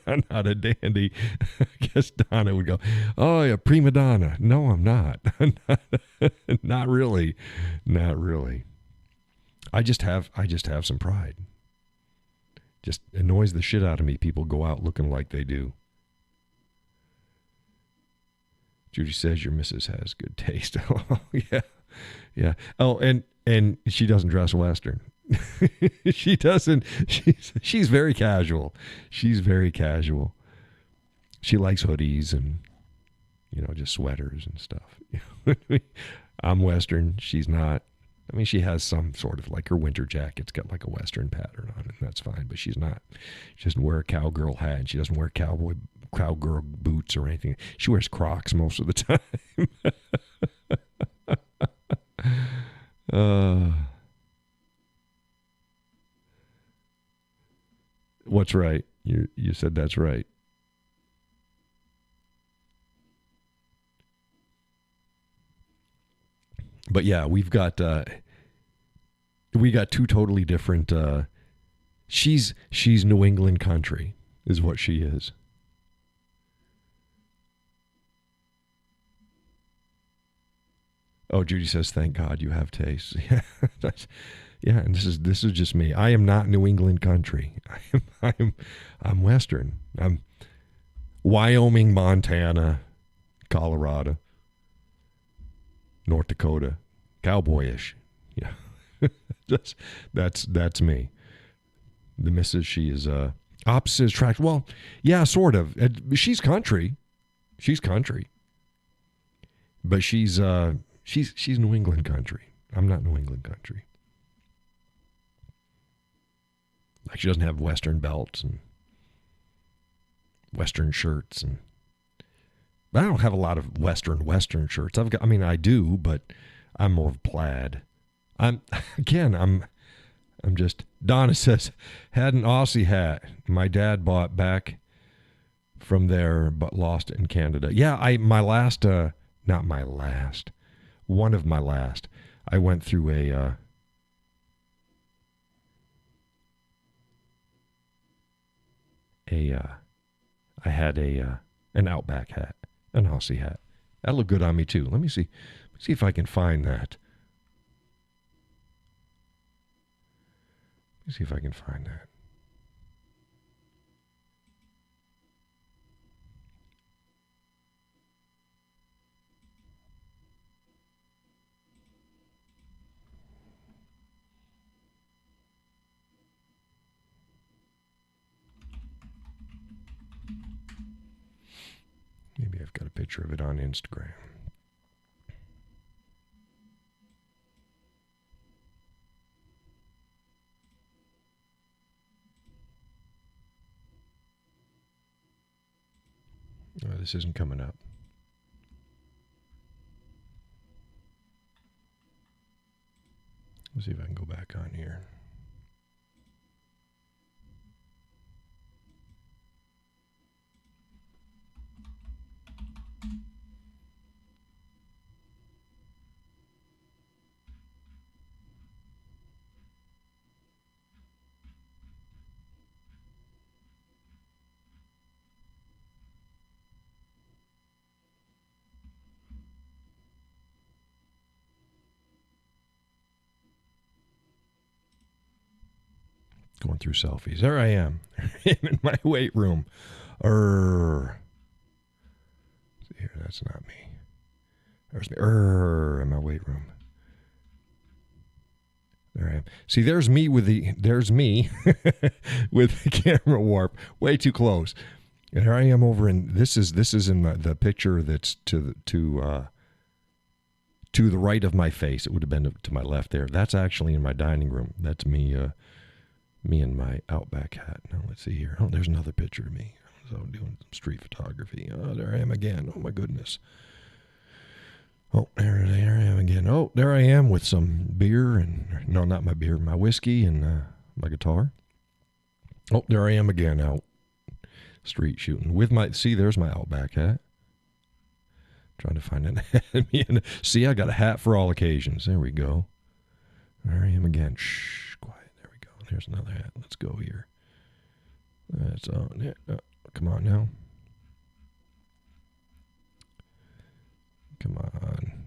I'm not a dandy. I guess Donna would go, oh, yeah, prima donna. No, I'm not. Not really. Not really. I just have some pride. Just annoys the shit out of me. People go out looking like they do. Judy says your missus has good taste. Oh, yeah. Yeah. Oh, and she doesn't dress Western. She doesn't. She's very casual. She's very casual. She likes hoodies and, just sweaters and stuff. I'm Western. She's not. I mean, she has some sort of like her winter jacket's got like a Western pattern on it, and that's fine. But she's not. She doesn't wear a cowgirl hat. And she doesn't wear cowgirl boots or anything. She wears Crocs most of the time. What's right? You said that's right. But yeah, we got two totally different. She's New England country, is what she is. Oh, Judy says, "Thank God you have taste." Yeah, yeah, and this is just me. I am not New England country. I'm Western. I'm Wyoming, Montana, Colorado, North Dakota, cowboyish. Yeah, that's me. The missus, she is opposite attract. Well, yeah, sort of. She's country. She's country, but she's New England country. I'm not New England country. Like, she doesn't have Western belts and Western shirts, and but I don't have a lot of Western shirts. I do, but I'm more of plaid. I'm just. Donna says, had an Aussie hat my dad bought back from there, but lost it in Canada. Yeah, one of my last. I went through I had an Outback hat, an Aussie hat. That looked good on me too. Let me see if I can find that. Let me see if I can find that. Maybe I've got a picture of it on Instagram. Oh, this isn't coming up. Let's see if I can go back on here. Going through selfies. There I am. In my weight room. See here, that's not me. There's me. In my weight room. There I am. See, there's me with the with the camera warp. Way too close. And here I am over in this is in the picture that's to the right of my face. It would have been to my left there. That's actually in my dining room. That's me. Me in my Outback hat. Now let's see here. Oh, there's another picture of me. So I'm doing some street photography. Oh, there I am again. Oh my goodness. Oh, there I am again. Oh, there I am with some beer and no, not my beer, my whiskey and my guitar. Oh, there I am again out street shooting with there's my Outback hat. Trying to find it. See, I got a hat for all occasions. There we go. There I am again. Shh. Here's another hat. Let's go here. That's on it. Come on now. Come on.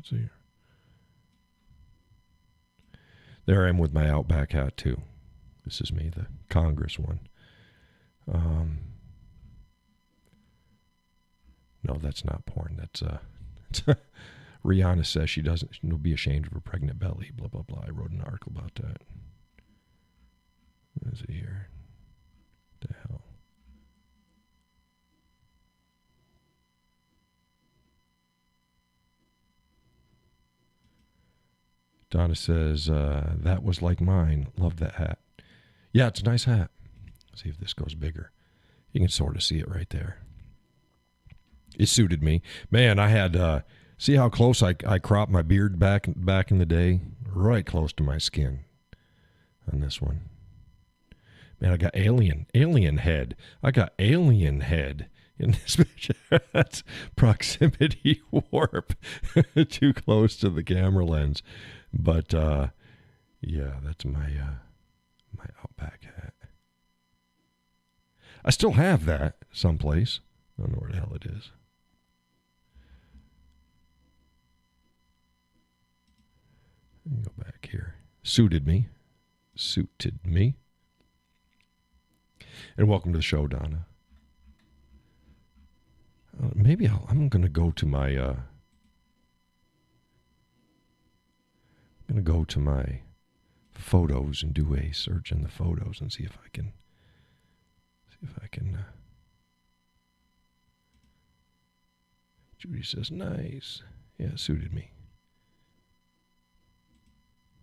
Let's see here. There I am with my Outback hat, too. This is me, the Congress one. No, that's not porn. That's Rihanna says she'll be ashamed of her pregnant belly, blah, blah, blah. I wrote an article about that. What is it here? What the hell? Donna says, that was like mine. Love that hat. Yeah, it's a nice hat. Let's see if this goes bigger. You can sort of see it right there. It suited me. Man, I had, see how close I cropped my beard back in the day? Right close to my skin on this one. Man, I got alien head. I got alien head in this picture. That's proximity warp. Too close to the camera lens. But, yeah, that's my Outback hat. I still have that someplace. I don't know where the hell it is. Go back here. Suited me. And welcome to the show, Donna. Maybe I'm going to go to my... I'm going to go to my photos and do a search in the photos and see if I can... Judy says, nice. Yeah, it suited me.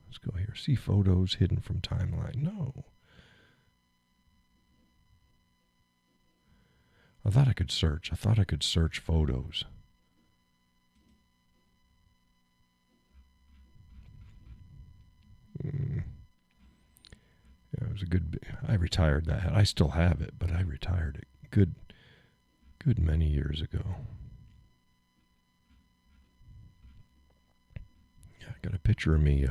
Let's go here. See photos hidden from timeline. No. I thought I could search photos. Yeah, it was a good... I retired that hat. I still have it, but I retired it good many years ago. Yeah, I got a picture of me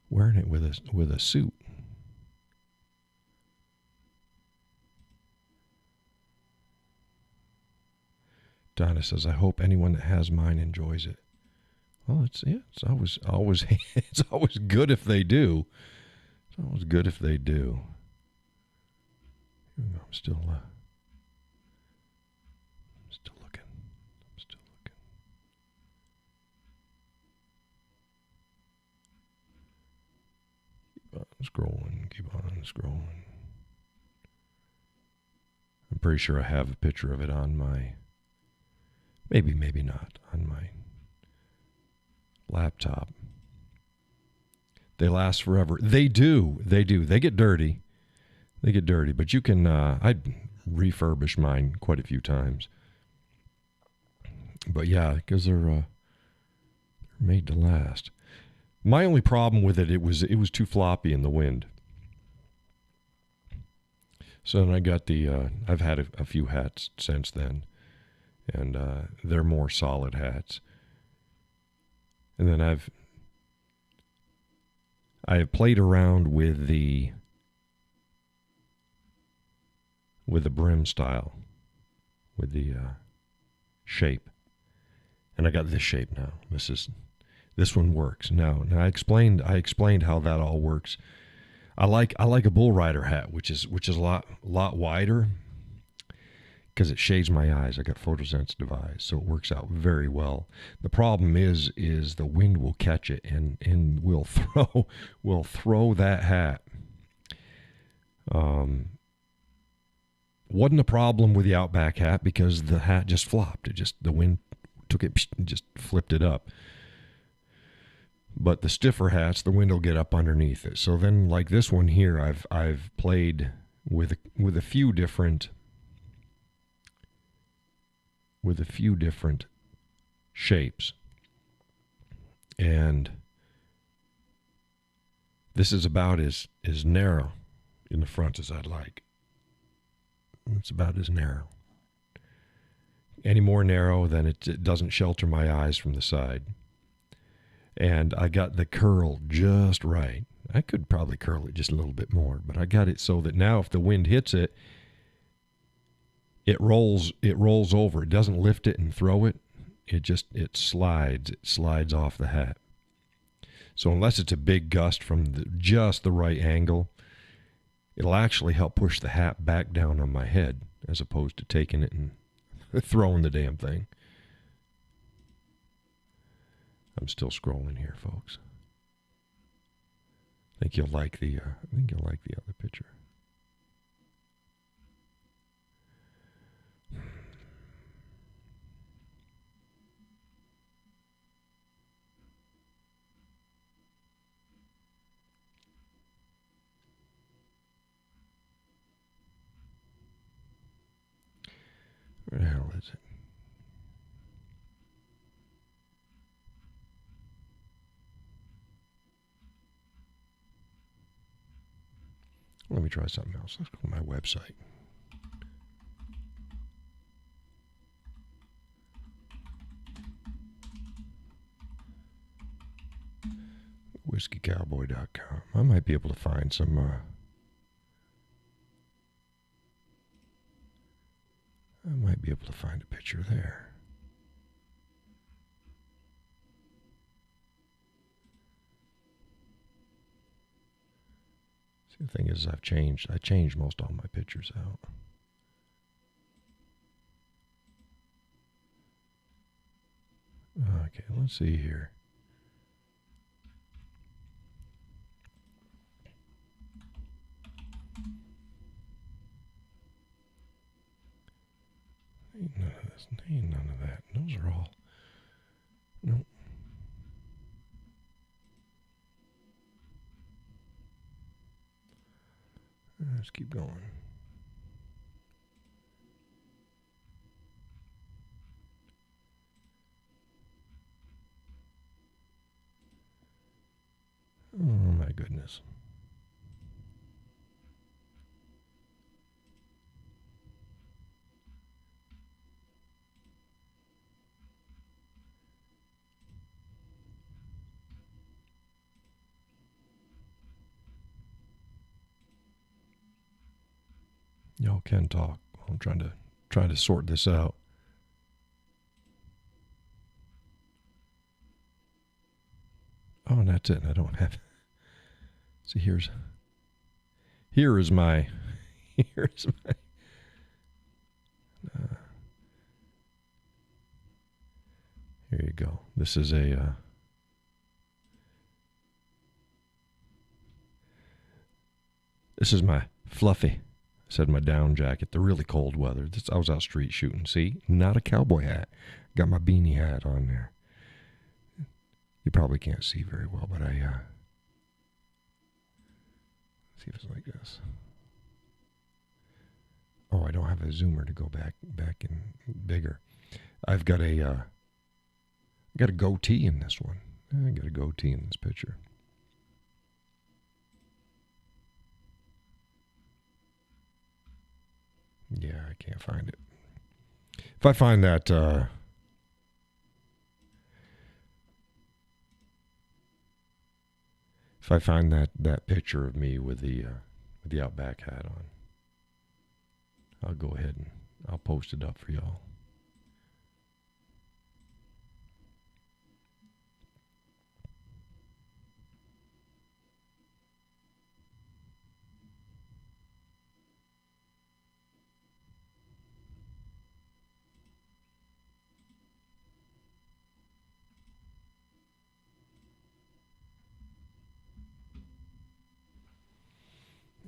wearing it with a suit. Donna says, I hope anyone that has mine enjoys it. Well, it's always it's always good if they do. It's always good if they do. I'm still looking. Keep on scrolling. I'm pretty sure I have a picture of it on my, maybe not, on my laptop. They last forever. They do. They get dirty. But you can, I refurbish mine quite a few times. But yeah, because they're made to last. My only problem with it was too floppy in the wind. So then I got I've had a few hats since then, and they're more solid hats. And then I have played around with the brim style, with the shape, and I got this shape now. This one works now. I explained how that all works. I like a bull rider hat, which is a lot wider, because it shades my eyes. I got photosensitive eyes, so it works out very well. The problem is the wind will catch it and will throw that hat. Wasn't a problem with the Outback hat because the hat just flopped. The wind took it and just flipped it up. But the stiffer hats, the wind will get up underneath it. So then, like this one here, I've played with a few different shapes, and this is about as narrow in the front as I'd like. It's about as narrow. Any more narrow, then it doesn't shelter my eyes from the side. And I got the curl just right. I could probably curl it just a little bit more, but I got it so that now if the wind hits it, it rolls over. It doesn't lift it and throw it. it slides off the hat. So unless it's a big gust from just the right angle, it'll actually help push the hat back down on my head as opposed to taking it and throwing the damn thing. I'm still scrolling here, folks. I think you'll like the other picture. Where the hell is it? Let me try something else. Let's go to my website. WhiskeyCowboy.com. I might be able to find some I might be able to find a picture there. See, the thing is, I changed most all my pictures out. Okay, let's see here. Ain't none of this. Ain't none of that. Those are all. Nope. Let's keep going. Oh my goodness. Y'all can talk. I'm trying to sort this out. Oh, and that's it. I don't have. See, here is my. Here you go. This is a. This is my fluffy. I said my down jacket, the really cold weather. I was out street shooting. See, not a cowboy hat. Got my beanie hat on there. You probably can't see very well, but see if it's like this. Oh, I don't have a zoomer to go back in bigger. I've got a goatee in this one. I got a goatee in this picture. Yeah, I can't find it. If I find that, that picture of me with the Outback hat on, I'll go ahead and I'll post it up for y'all.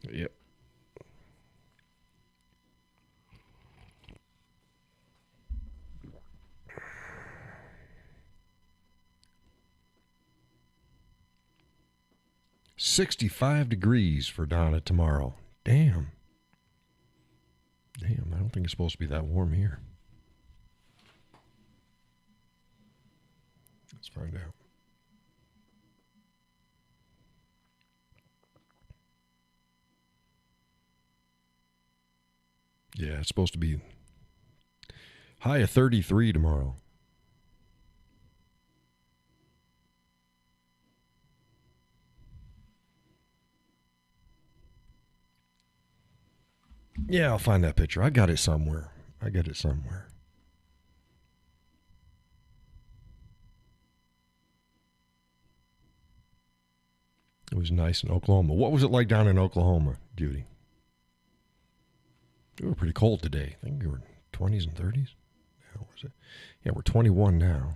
Yep. $65 for Donna tomorrow. Damn. I don't think it's supposed to be that warm here. Let's find out. Yeah, it's supposed to be high of 33 tomorrow. Yeah, I'll find that picture. I got it somewhere. It was nice in Oklahoma. What was it like down in Oklahoma, Judy? We were pretty cold today. I think we were 20s and 30s. How was it? Yeah, we're 21 now.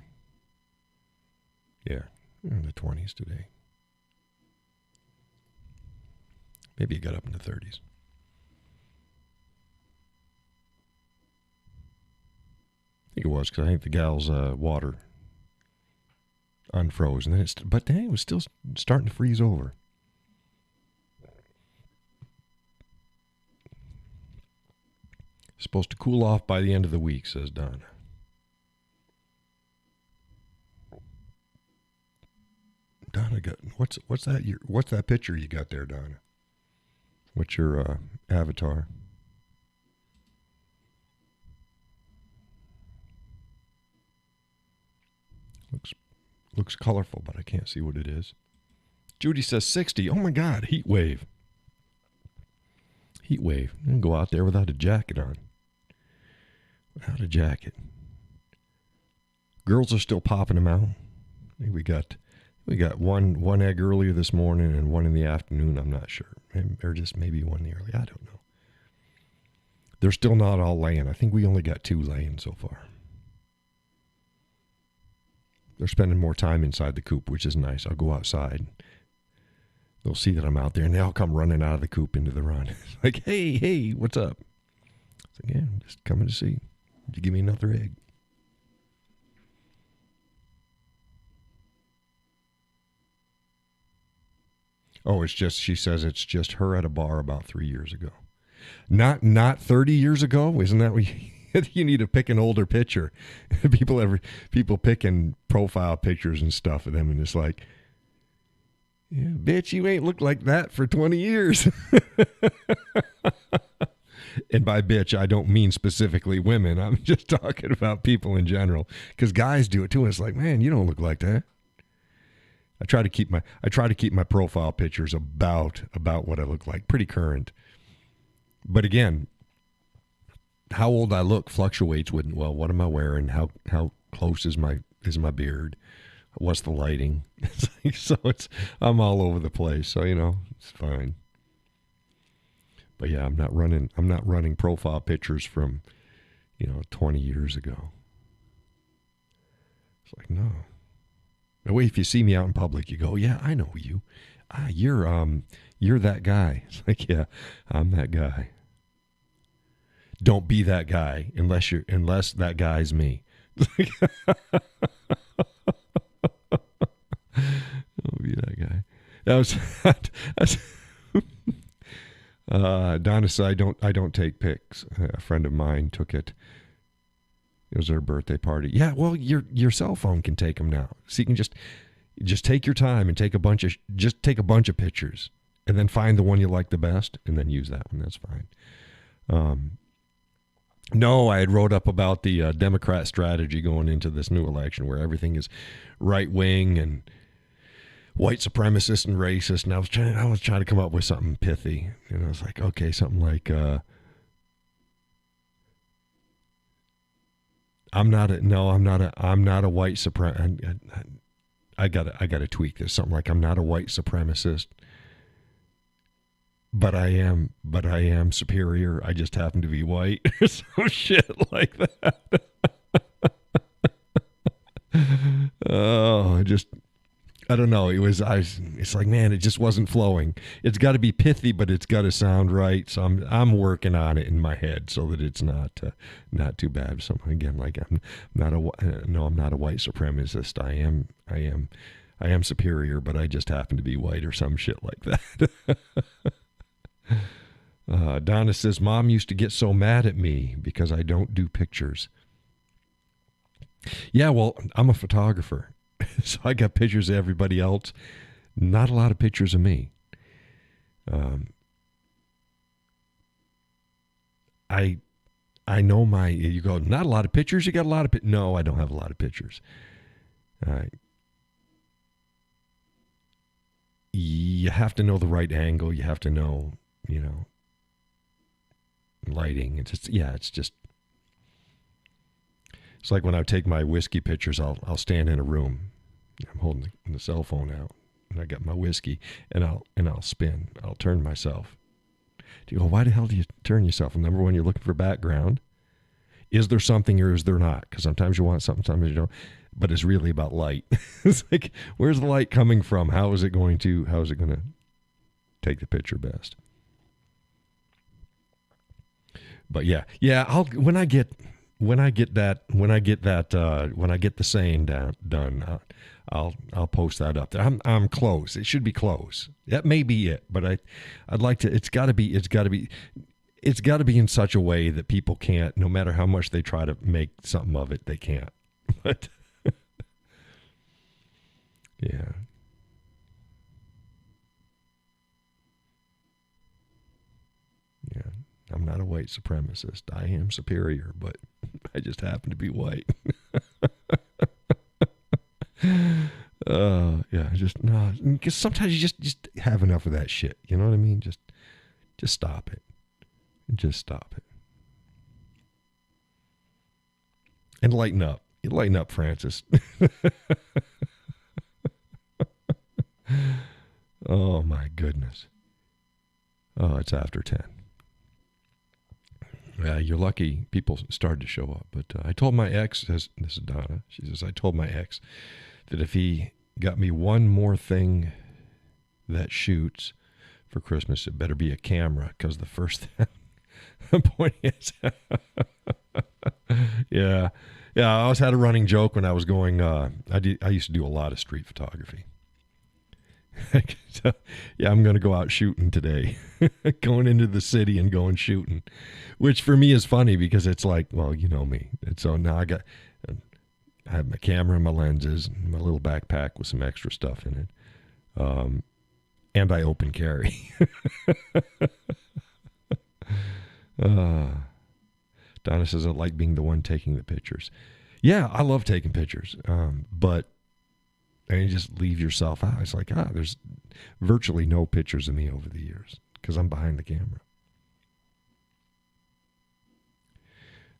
Yeah, we're in the 20s today. Maybe it got up in the 30s. I think it was because I think the gal's water unfroze, and then it was still starting to freeze over. Supposed to cool off by the end of the week, says Donna. Donna got what's that? What's that picture you got there, Donna? What's your avatar? Looks colorful, but I can't see what it is. Judy says 60. Oh my God, heat wave. Heat wave. You can go out there without a jacket on. Without a jacket. Girls are still popping them out. I think we got one egg earlier this morning and one in the afternoon. I'm not sure. Or just maybe one early. I don't know. They're still not all laying. I think we only got 2 laying so far. They're spending more time inside the coop, which is nice. I'll go outside. They'll see that I'm out there, and they'll come running out of the coop into the run. It's like, hey, what's up? It's like, yeah, I'm just coming to see. Would you give me another egg? Oh, she says it's just her at a bar about 3 years ago. Not 30 years ago? Isn't that what you need to pick an older picture? People picking profile pictures and stuff of them, and it's like, yeah, bitch, you ain't looked like that for 20 years. And by bitch, I don't mean specifically women. I'm just talking about people in general, because guys do it too. It's like, man, you don't look like that. I try to keep my profile pictures about what I look like, pretty current. But again, how old I look fluctuates with, well, what am I wearing? How close is my beard? What's the lighting? So I'm all over the place. So, it's fine. But yeah, I'm not running profile pictures from, 20 years ago. It's like, no. No way, if you see me out in public, you go, yeah, I know you. You're that guy. It's like, yeah, I'm that guy. Don't be that guy unless that guy's me. Don't be that guy. Donna said, I don't take pics. A friend of mine took it. It was their birthday party. Yeah, well, your cell phone can take them now. So you can just take your time and take a bunch of pictures, and then find the one you like the best, and then use that one. That's fine. No, I had wrote up about the Democrat strategy going into this new election, where everything is right wing and white supremacist and racist. And I was trying to come up with something pithy, and I was like, okay, something like, I'm not a white supremacist. I gotta tweak this. Something like, I'm not a white supremacist, but I am superior. I just happen to be white. Some shit like that. Oh, I don't know. It's like, man, it just wasn't flowing. It's got to be pithy, but it's got to sound right. So I'm working on it in my head so that it's not too bad. So again, like, I'm not a white supremacist. I am superior, but I just happen to be white, or some shit like that. Donna says, Mom used to get so mad at me because I don't do pictures. Yeah, well, I'm a photographer. So I got pictures of everybody else. Not a lot of pictures of me. I know you go, not a lot of pictures? You got a lot of No, I don't have a lot of pictures. You have to know the right angle. You have to know, lighting. It's like when I take my whiskey pictures, I'll stand in a room. I'm holding the cell phone out. and I got my whiskey, and I'll spin. I'll turn myself. Do you go, why the hell do you turn yourself? And number one, you're looking for background. Is there something or is there not? Because sometimes you want something, sometimes you don't. But it's really about light. It's like, where's the light coming from? How is it going to take the picture best? But yeah, when I get the saying done, I'll post that up there. I'm close. It should be close. That may be it, but I'd like to. It's got to be in such a way that people can't, no matter how much they try to make something of it, they can't. But yeah. Yeah. I'm not a white supremacist. I am superior, but I just happen to be white. Yeah, just no. Because sometimes you just have enough of that shit. You know what I mean? Just stop it. Just stop it. And lighten up. You lighten up, Francis. Oh my goodness. Oh, it's after 10. Yeah, you're lucky people started to show up. But I told my ex, this is Donna, she says, I told my ex that if he got me one more thing that shoots for Christmas, it better be a camera, because the first thing I'm pointing is, yeah, I always had a running joke when I was going, I used to do a lot of street photography. So, yeah, I'm going to go out shooting today, going into the city and going shooting, which for me is funny because it's like, well, you know me. And so now I have my camera and my lenses and my little backpack with some extra stuff in it. And I open carry. Donna says, I like being the one taking the pictures. Yeah, I love taking pictures. But and you just leave yourself out. It's like, there's virtually no pictures of me over the years because I'm behind the camera.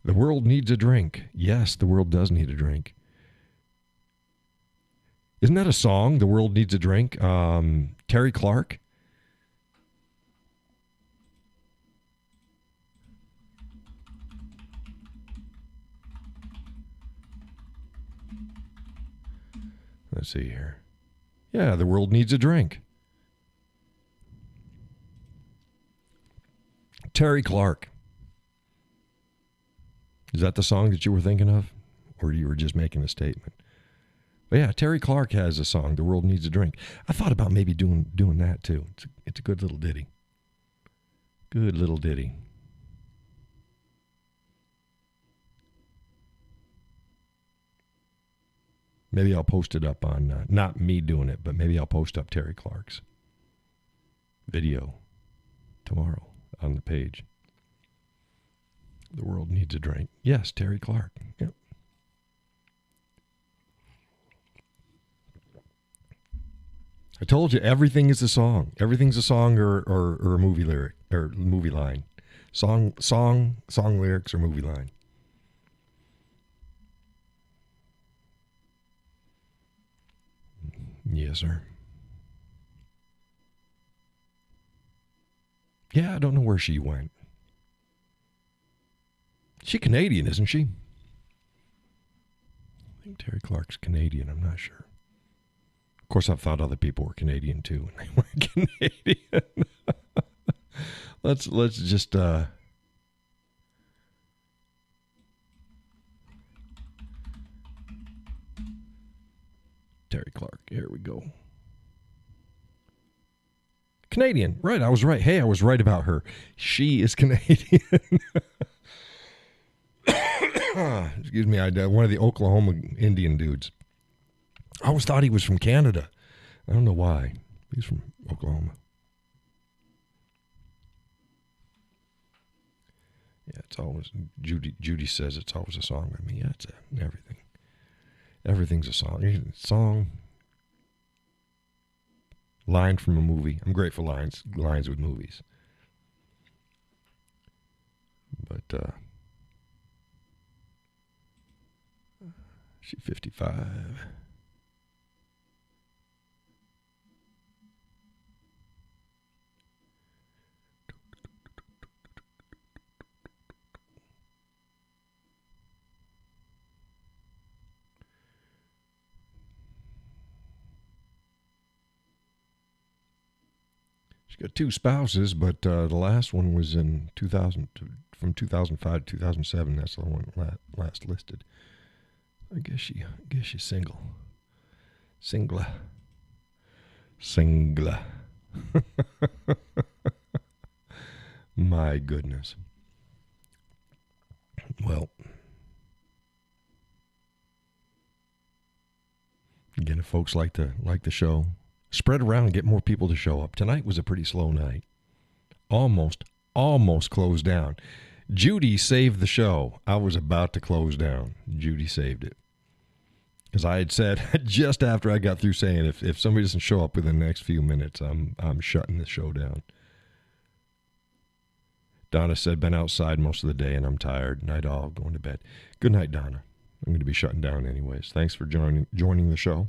The world needs a drink. Yes, the world does need a drink. Isn't that a song? The world needs a drink. Terry Clark. Let's see here. Yeah, the world needs a drink. Terry Clark. Is that the song that you were thinking of? Or you were just making a statement? But yeah, Terry Clark has a song, The World Needs a Drink. I thought about maybe doing that too. It's a good little ditty. Good little ditty. Maybe I'll post it up on, not me doing it, but maybe I'll post up Terry Clark's video tomorrow on the page. The world needs a drink. Yes, Terry Clark. Yep. I told you, everything is a song. Everything's a song or a movie lyric or movie line. Song lyrics or movie line. Yes, sir. Yeah, I don't know where she went. She's Canadian, isn't she? I think Terry Clark's Canadian. I'm not sure. Of course, I thought other people were Canadian too, and they weren't Canadian. Let's just Terry Clark. Here we go. Canadian. Right, I was right. Hey, I was right about her. She is Canadian. Excuse me, one of the Oklahoma Indian dudes. I always thought he was from Canada. I don't know why. He's from Oklahoma. Yeah, it's always, Judy says it's always a song with me. Yeah, it's everything. Everything's a song. Song. Line from a movie. I'm great for lines with movies. But, she's 55. She's got 2 spouses, but the last one was in 2000, from 2005 to 2007. That's the one last listed. I guess she's single. Singla. My goodness. Well, again, if folks like the show, spread around and get more people to show up. Tonight was a pretty slow night. Almost closed down. Judy saved the show. I was about to close down. Judy saved it. Because I had said just after I got through saying if somebody doesn't show up within the next few minutes, I'm shutting the show down. Donna said, been outside most of the day and I'm tired. Night all, going to bed. Good night, Donna. I'm going to be shutting down anyways. Thanks for joining the show.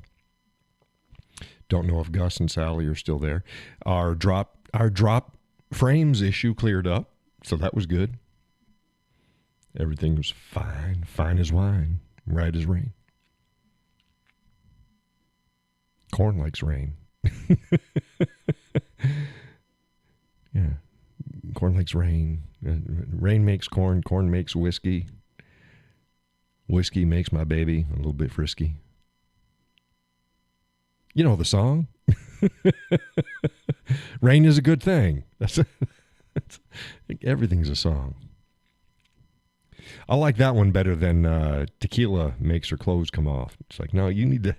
Don't know if Gus and Sally are still there. Our drop frames issue cleared up, so that was good. Everything was fine as wine, right as rain. Corn likes rain. Yeah. Corn likes rain. Rain makes corn. Corn makes whiskey. Whiskey makes my baby a little bit frisky. You know the song? Rain is a good thing. Everything's a song. I like that one better than tequila makes her clothes come off. It's like, no, you need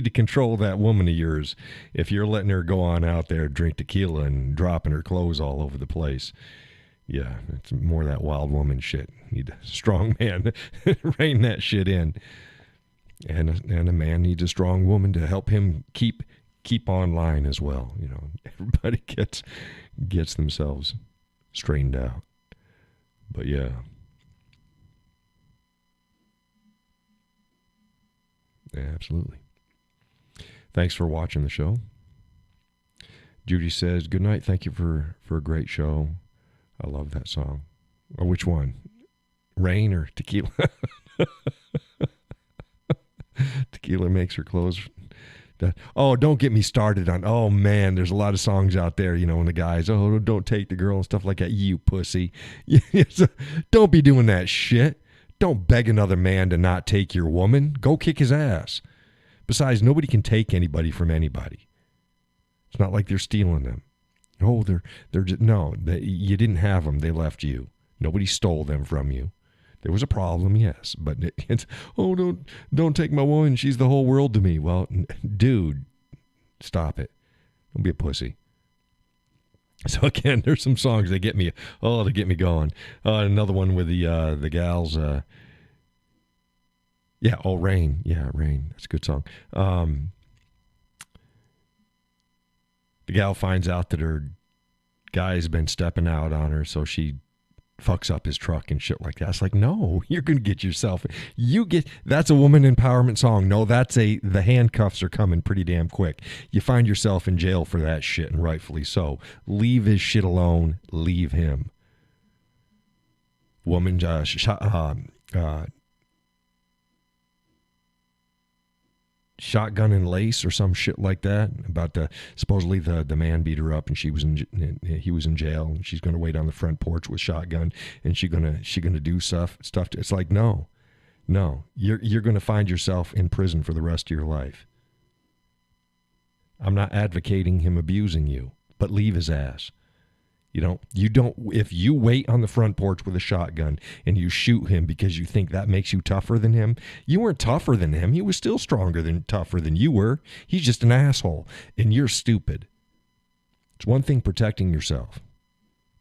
to control that woman of yours. If you're letting her go on out there, drink tequila and dropping her clothes all over the place. Yeah, it's more that wild woman shit. You need a strong man to rein that shit in. And a man needs a strong woman to help him keep online as well. You know, everybody gets themselves straightened out. But yeah. Yeah, absolutely. Thanks for watching the show. Judy says, good night. Thank you for a great show. I love that song. Or which one? Rain or tequila? Tequila makes her clothes. Oh, don't get me started on, oh man, there's a lot of songs out there, you know, when the guys, oh, don't take the girl and stuff like that. You pussy. Don't be doing that shit. Don't beg another man to not take your woman. Go kick his ass. Besides, nobody can take anybody from anybody. It's not like they're stealing them. Oh, they're just, no, you didn't have them. They left you. Nobody stole them from you. There was a problem, yes, but it's, oh, don't take my woman. She's the whole world to me. Well, dude, stop it. Don't be a pussy. So again, there's some songs that get me going. Another one with the gals. Yeah, oh, Rain. Yeah, Rain. That's a good song. The gal finds out that her guy's been stepping out on her, so she fucks up his truck and shit like that. It's like, no, you're going to get yourself. That's a woman empowerment song. No, the handcuffs are coming pretty damn quick. You find yourself in jail for that shit, and rightfully so. Leave his shit alone. Leave him. Woman, shotgun and lace or some shit like that. About supposedly the man beat her up and he was in jail and she's gonna wait on the front porch with shotgun and she gonna do stuff. It's like no, you're gonna find yourself in prison for the rest of your life. I'm not advocating him abusing you, but leave his ass. You don't, if you wait on the front porch with a shotgun and you shoot him because you think that makes you tougher than him, you weren't tougher than him. He was still tougher than you were. He's just an asshole and you're stupid. It's one thing protecting yourself.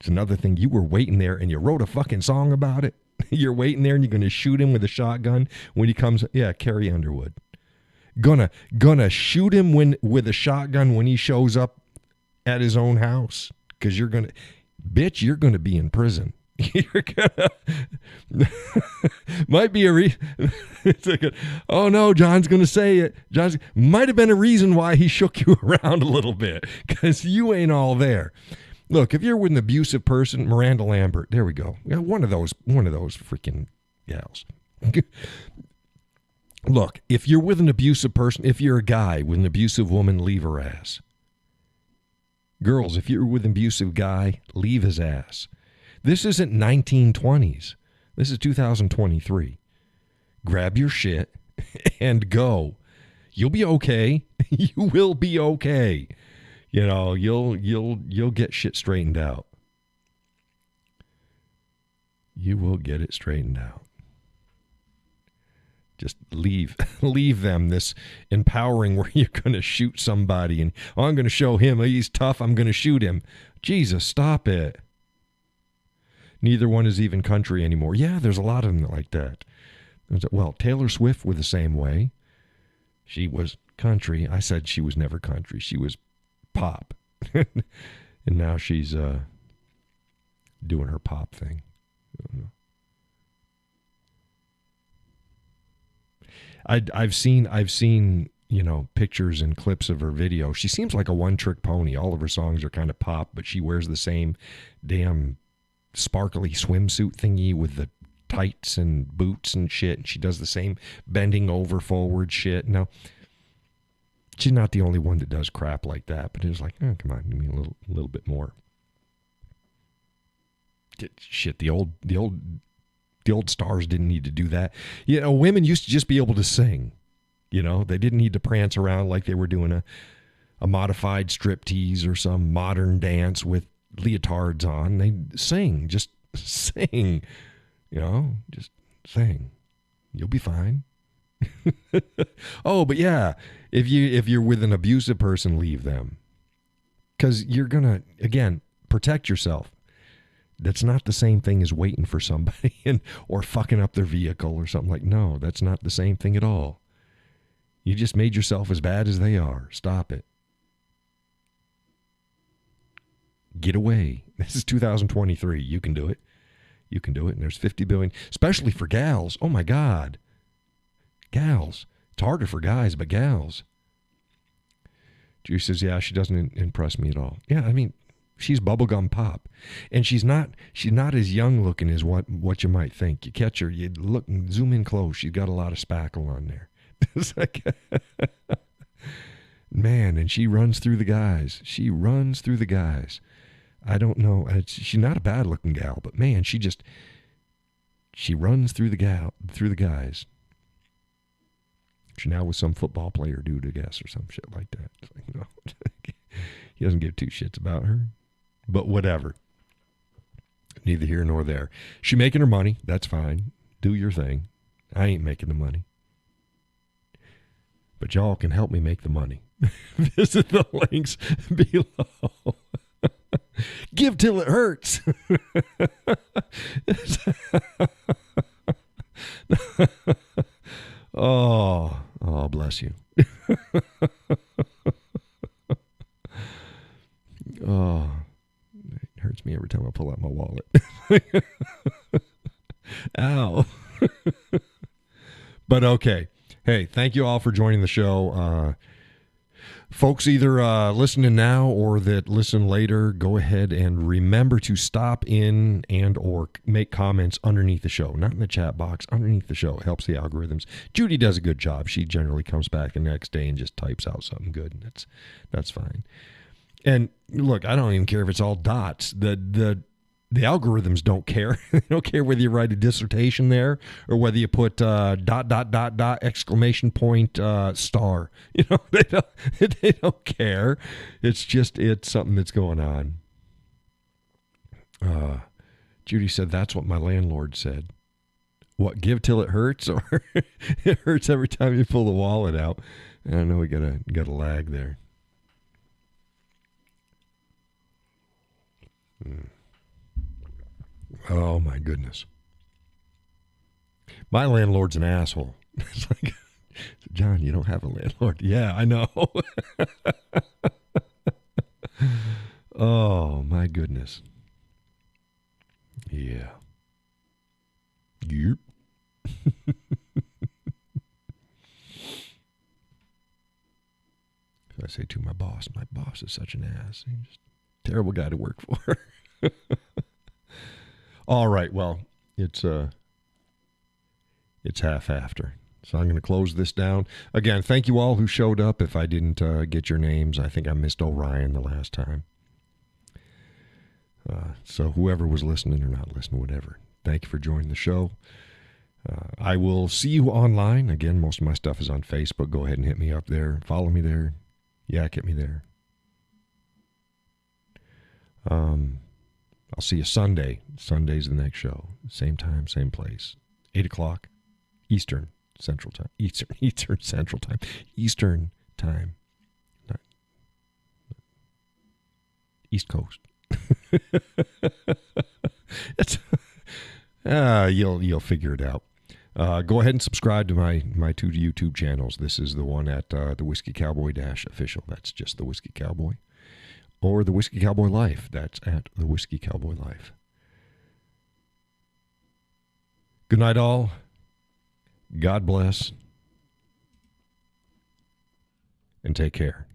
It's another thing you were waiting there and you wrote a fucking song about it. You're waiting there and you're going to shoot him with a shotgun when he comes. Yeah, Carrie Underwood. Gonna shoot him with a shotgun when he shows up at his own house. Because you're going to be in prison. You're going to, might be a reason. Oh no, John's going to say it. Might have been a reason why he shook you around a little bit. Because you ain't all there. Look, if you're with an abusive person, Miranda Lambert, there we go. One of those freaking gals. Look, if you're with an abusive person, if you're a guy with an abusive woman, leave her ass. Girls, if you're with an abusive guy, leave his ass. This isn't 1920s. This is 2023. Grab your shit and go. You'll be okay. You will be okay. You know, you'll get shit straightened out. You will get it straightened out. Just leave them this empowering where you're going to shoot somebody and, oh, I'm going to show him he's tough, I'm going to shoot him. Jesus, stop it. Neither one is even country anymore. Yeah, there's a lot of them like that. Well, Taylor Swift was the same way. She was country. I said she was never country. She was pop. And now she's doing her pop thing. I've seen, you know, pictures and clips of her video. She seems like a one-trick pony. All of her songs are kind of pop, but she wears the same damn sparkly swimsuit thingy with the tights and boots and shit. And she does the same bending over forward shit. Now, she's not the only one that does crap like that, but it was like, oh, come on, give me a little bit more. Shit, the old stars didn't need to do that. You know, women used to just be able to sing. You know, they didn't need to prance around like they were doing a modified striptease or some modern dance with leotards on. They sing, just sing. You know, just sing. You'll be fine. Oh, but yeah, if you're with an abusive person, leave them. Because you're gonna, again, protect yourself. That's not the same thing as waiting for somebody or fucking up their vehicle or something like. No, that's not the same thing at all. You just made yourself as bad as they are. Stop it. Get away. This is 2023. You can do it. You can do it. And there's 50 billion, especially for gals. Oh my God. Gals. It's harder for guys, but gals. Juice says, yeah, she doesn't impress me at all. Yeah, I mean, she's bubblegum pop. And she's not as young looking as what you might think. You catch her, you look and zoom in close. She's got a lot of spackle on there. It's like, man, and she runs through the guys. She runs through the guys. I don't know. She's not a bad looking gal, but man, she runs through the guys. She's now with some football player dude, I guess, or some shit like that. It's like, no. He doesn't give two shits about her. But whatever. Neither here nor there. She making her money. That's fine. Do your thing. I ain't making the money. But y'all can help me make the money. Visit the links below. Give till it hurts. Oh, bless you. Oh, it hurts me every time I pull out my wallet. Ow. But okay. Hey, thank you all for joining the show. Folks either listening now or that listen later, go ahead and remember to stop in and or make comments underneath the show. Not in the chat box, underneath the show. It helps the algorithms. Judy does a good job. She generally comes back the next day and just types out something good. And that's fine. And look, I don't even care if it's all dots. The algorithms don't care. They don't care whether you write a dissertation there or whether you put ... exclamation point star. You know, they don't care. It's something that's going on. Judy said that's what my landlord said. What, give till it hurts, or it hurts every time you pull the wallet out? I know we got a lag there. Oh, my goodness. My landlord's an asshole. It's like, John, you don't have a landlord. Yeah, I know. Oh, my goodness. Yeah. Yep. I say to my boss is such an ass. He's just a terrible guy to work for. All right, well, it's half after. So I'm going to close this down. Again, thank you all who showed up. If I didn't get your names, I think I missed Orion the last time. So whoever was listening or not listening, whatever, thank you for joining the show. I will see you online. Again, most of my stuff is on Facebook. Go ahead and hit me up there. Follow me there. Yak at me there. I'll see you Sunday. Sunday's the next show. Same time, same place. 8 o'clock Eastern Central Time. Eastern Central Time. Eastern Time. Not East Coast. It's, you'll figure it out. Go ahead and subscribe to my two YouTube channels. This is the one at the Whiskey Cowboy -official. That's just the Whiskey Cowboy. Or the Whiskey Cowboy Life. That's at the Whiskey Cowboy Life. Good night, all. God bless. And take care.